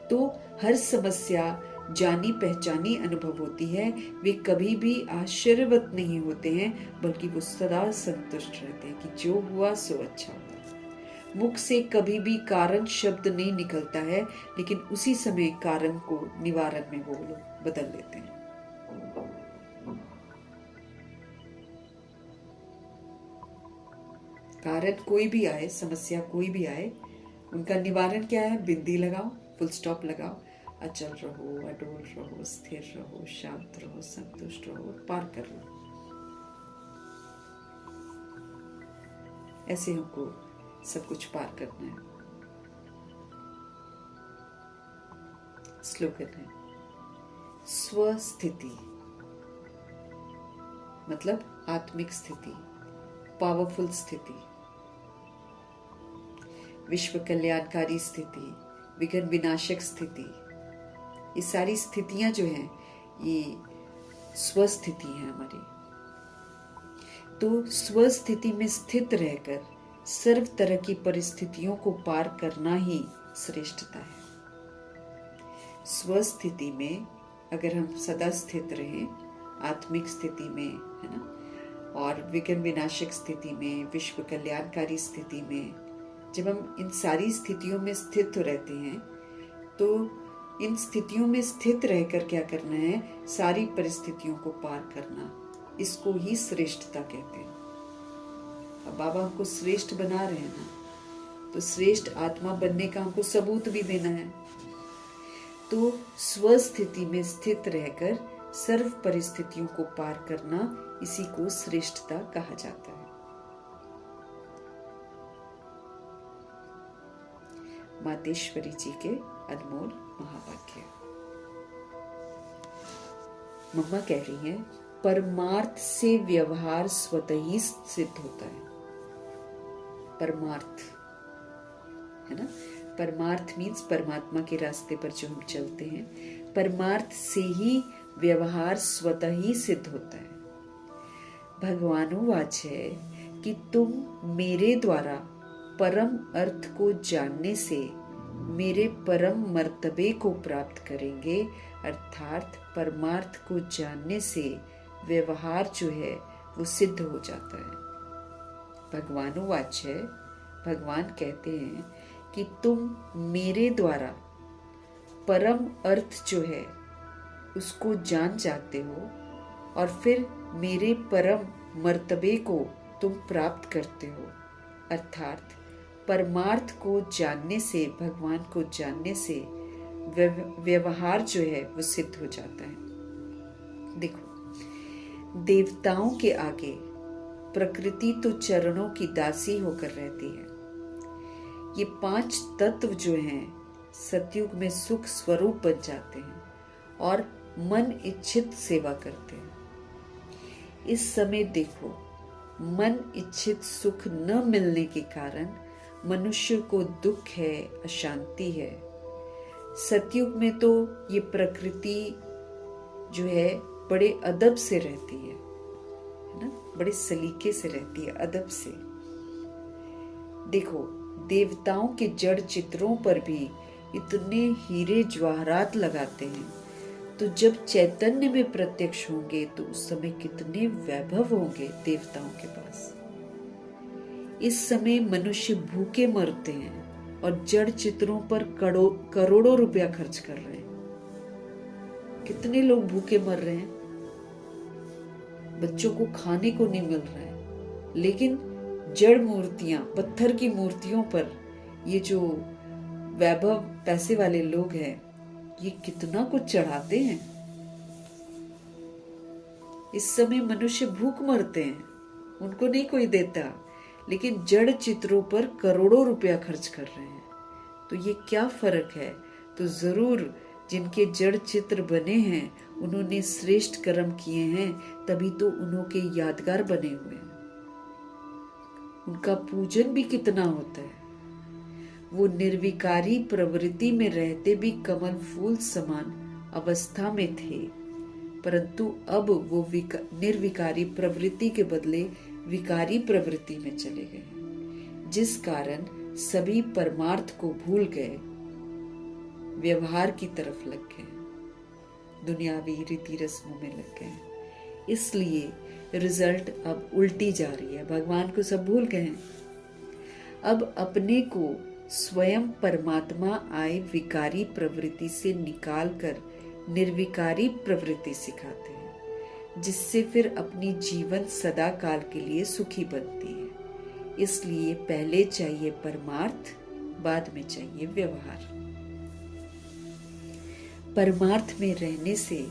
तो हर समस्या जानी पहचानी अनुभव होती है। वे कभी भी आश्चर्यवत नहीं होते हैं, बल्कि वो सदा संतुष्ट रहते हैं कि जो हुआ सो अच्छा हुआ। मुख से कभी भी कारण शब्द नहीं निकलता है, लेकिन उसी समय कारण को निवारण में वो लोग बदल लेते हैं। कारण कोई भी आए, समस्या कोई भी आए, उनका निवारण क्या है? बिंदी लगाओ, फुल स्टॉप लगाओ, अचल रहो, अडोल रहो, स्थिर रहो, शांत रहो, संतुष्ट रहो, पार कर लो। ऐसे हमको सब कुछ पार करना है। स्लोगन है स्वस्थिति, मतलब आत्मिक स्थिति, पावरफुल स्थिति, विश्व कल्याणकारी स्थिति, विघ्न विनाशक स्थिति। ये सारी स्थितियां जो हैं ये स्वस्थिति है हमारी। तो स्वस्थिति में स्थित रहकर सर्व तरह की परिस्थितियों को पार करना ही श्रेष्ठता है। स्वस्थिति में अगर हम सदा स्थित रहें, आत्मिक स्थिति में, है ना, और विघ्न विनाशक स्थिति में, विश्व कल्याणकारी स्थिति में, जब हम इन सारी स्थितियों में स्थित रहते हैं, तो इन स्थितियों में स्थित रहकर क्या करना है? सारी परिस्थितियों को पार करना, इसको ही श्रेष्ठता कहते हैं। अब बाबा हमको श्रेष्ठ बना रहे हैं ना, तो श्रेष्ठ आत्मा बनने का हमको सबूत भी देना है। तो स्वस्थिति में स्थित रहकर सर्व परिस्थितियों को पार करना, इसी को श्रेष्ठता कहा जाता है। मातेश्वरी जी के अनमोल महावाक्य। मम्मा कह रही हैं, परमार्थ से व्यवहार स्वतः ही सिद्ध होता है। परमार्थ है ना, परमार्थ मीन्स परमात्मा के रास्ते पर जो हम चलते हैं, परमार्थ से ही व्यवहार स्वतः ही सिद्ध होता है। भगवानुवाच है कि तुम मेरे द्वारा परम अर्थ को जानने से मेरे परम मर्तबे को प्राप्त करेंगे। अर्थात परमार्थ को जानने से व्यवहार जो है वो सिद्ध हो जाता है। भगवानुवाच है, भगवान कहते हैं कि तुम मेरे द्वारा परम अर्थ जो है उसको जान जाते हो, और फिर मेरे परम मर्तबे को तुम प्राप्त करते हो। अर्थात परमार्थ को जानने से, भगवान को जानने से व्यवहार जो है वो सिद्ध हो जाता है। देखो, देवताओं के आगे प्रकृति तो चरणों की दासी होकर रहती है। ये 5 तत्व जो हैं सतयुग में सुख स्वरूप बन जाते हैं और मन इच्छित सेवा करते हैं। इस समय देखो, मन इच्छित सुख न मिलने के कारण मनुष्य को दुख है, अशांति है। सतयुग में तो ये प्रकृति जो है बड़े अदब से रहती है ना, बड़े सलीके से रहती है, अदब से। देखो, देवताओं के जड़ चित्रों पर भी इतने हीरे जवाहरात लगाते हैं, तो जब चैतन्य में प्रत्यक्ष होंगे तो उस समय कितने वैभव होंगे देवताओं के पास। इस समय मनुष्य भूखे मरते हैं और जड़ चित्रों पर करोड़ों रुपया खर्च कर रहे हैं। कितने लोग भूखे मर रहे हैं, बच्चों को खाने को नहीं मिल रहा है, लेकिन जड़ मूर्तियां, पत्थर की मूर्तियों पर ये जो वैभव पैसे वाले लोग हैं, ये कितना कुछ चढ़ाते हैं। इस समय मनुष्य भूख मरते हैं, उनको नहीं कोई देता, लेकिन जड़ चित्रों पर करोड़ों रुपया खर्च कर रहे हैं। तो ये क्या फर्क है? तो जरूर जिनके जड़ चित्र बने हैं उन्होंने श्रेष्ठ कर्म किए हैं, तभी तो उन्होंने यादगार बने हुए हैं। उनका पूजन भी कितना होता है। वो निर्विकारी प्रवृत्ति में रहते भी कमल फूल समान अवस्था में थे, परंतु अब वो निर्विकारी प्रवृत्ति के बदले विकारी प्रवृत्ति में चले गए, जिस कारण सभी परमार्थ को भूल गए। व्यवहार की तरफ लग गए, दुनियावी रीति रस्मों में लग गए, इसलिए रिजल्ट अब उल्टी जा रही है। भगवान को सब भूल गए हैं। अब अपने को स्वयं परमात्मा आए विकारी प्रवृत्ति से निकालकर निर्विकारी प्रवृत्ति सिखाते हैं, जिससे फिर अपनी जीवन सदा काल के लिए सुखी बनती है। इसलिए पहले चाहिए परमार्थ, बाद में चाहिए व्यवहार। परमार्थ में रहने से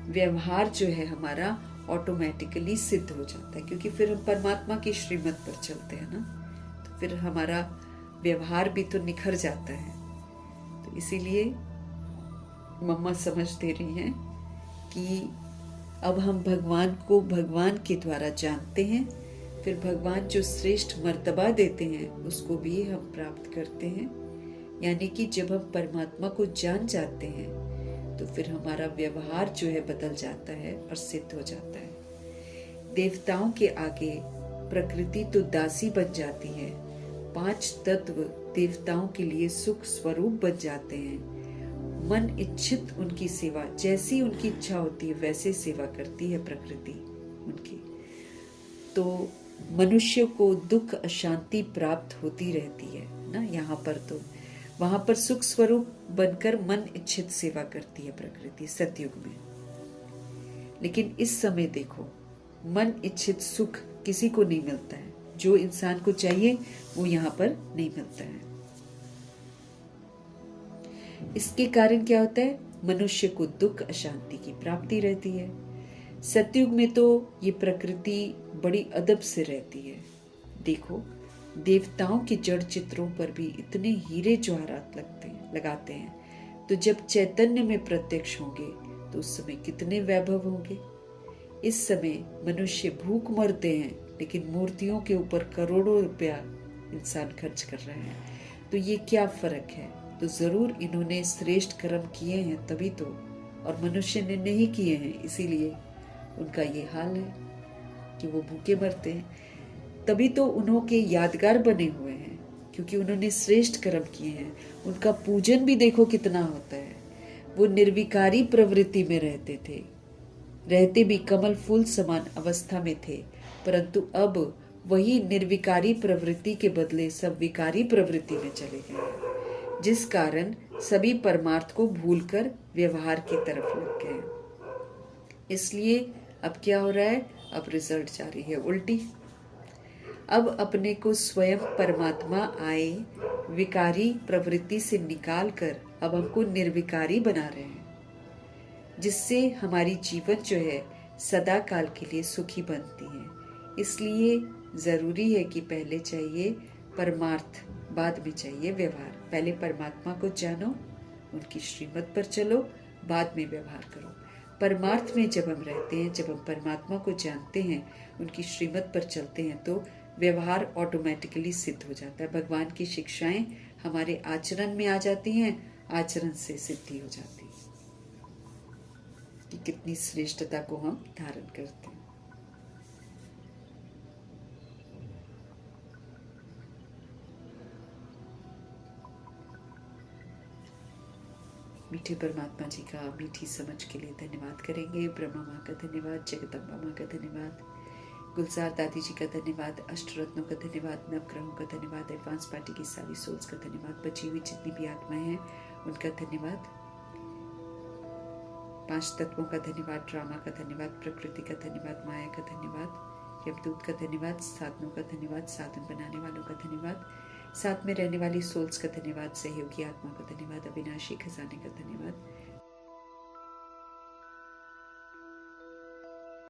व्यवहार जो है हमारा ऑटोमेटिकली सिद्ध हो जाता है, क्योंकि फिर हम परमात्मा की श्रीमत पर चलते हैं ना, तो फिर हमारा व्यवहार भी तो निखर जाता है। तो इसीलिए मम्मा समझ दे रही हैं कि अब हम भगवान को भगवान के द्वारा जानते हैं, फिर भगवान जो श्रेष्ठ मर्तबा देते हैं उसको भी हम प्राप्त करते हैं। यानी कि जब हम परमात्मा को जान जाते हैं तो फिर हमारा व्यवहार जो है बदल जाता है और सिद्ध हो जाता है। देवताओं के आगे प्रकृति तो दासी बन जाती है, 5 तत्व देवताओं के लिए सुख स्वरूप बन जाते हैं। मन इच्छित उनकी सेवा, जैसी उनकी इच्छा होती है वैसे सेवा करती है प्रकृति उनकी। तो मनुष्य को दुख अशांति प्राप्त होती रहती है ना, यहाँ पर तो वहां पर सुख स्वरूप बनकर मन इच्छित सेवा करती है प्रकृति सतयुग में। लेकिन इस समय देखो, मन इच्छित सुख किसी को नहीं मिलता है, जो इंसान को चाहिए वो यहाँ पर नहीं मिलता है। इसके कारण क्या होता है, मनुष्य को दुख अशांति की प्राप्ति रहती है। सतयुग में तो ये प्रकृति बड़ी अदब से रहती है। देखो, देवताओं के जड़ चित्रों पर भी इतने हीरे जवाहरात लगाते हैं, तो जब चैतन्य में प्रत्यक्ष होंगे तो उस समय कितने वैभव होंगे। इस समय मनुष्य भूख मरते हैं, लेकिन मूर्तियों के ऊपर करोड़ों रुपया इंसान खर्च कर रहे हैं। तो ये क्या फर्क है? तो जरूर इन्होंने श्रेष्ठ कर्म किए हैं तभी तो, और मनुष्य ने नहीं किए हैं, इसीलिए उनका ये हाल है कि वो भूखे मरते हैं। तभी तो उन्होंने यादगार बने हुए हैं, क्योंकि उन्होंने श्रेष्ठ कर्म किए हैं। उनका पूजन भी देखो कितना होता है। वो निर्विकारी प्रवृत्ति में रहते थे, रहते भी कमल फूल समान अवस्था में थे, परंतु अब वही निर्विकारी प्रवृत्ति के बदले सब विकारी प्रवृत्ति में चले गए, जिस कारण सभी परमार्थ को भूलकर व्यवहार की तरफ लग गए। इसलिए अब क्या हो रहा है, अब रिजल्ट जारी है उल्टी। अब अपने को स्वयं परमात्मा आए विकारी प्रवृत्ति से निकालकर अब हमको निर्विकारी बना रहे हैं, जिससे हमारी जीवन जो है सदा काल के लिए सुखी बनती है। इसलिए जरूरी है कि पहले चाहिए परमार्थ, बाद में चाहिए व्यवहार। पहले परमात्मा को जानो, उनकी श्रीमत पर चलो, बाद में व्यवहार करो। परमार्थ में जब हम रहते हैं, जब हम परमात्मा को जानते हैं, उनकी श्रीमत पर चलते हैं, तो व्यवहार ऑटोमेटिकली सिद्ध हो जाता है। भगवान की शिक्षाएं हमारे आचरण में आ जाती हैं, आचरण से सिद्धि हो जाती है। कि कितनी श्रेष्ठता को हम धारण करते हैं। मीठे परमात्मा जी का मीठी समझ के लिए धन्यवाद करेंगे। ब्रह्मा माँ का धन्यवाद, जगदम्बा माँ का धन्यवाद, गुलजार दादी जी का धन्यवाद, अष्टरत्नों का धन्यवाद, नवग्रहों का धन्यवाद, एडवांस पार्टी की सारी सोल्स का धन्यवाद, बची हुई जितनी भी आत्माएं हैं उनका धन्यवाद, 5 तत्वों का धन्यवाद, ड्रामा का धन्यवाद, प्रकृति का धन्यवाद, माया का धन्यवाद, यमदूत का धन्यवाद, साधनों का धन्यवाद, साधन बनाने वालों का धन्यवाद, साथ में रहने वाली सोल्स का धन्यवाद, सहयोगी आत्मा का धन्यवाद, अविनाशी खजाने का धन्यवाद,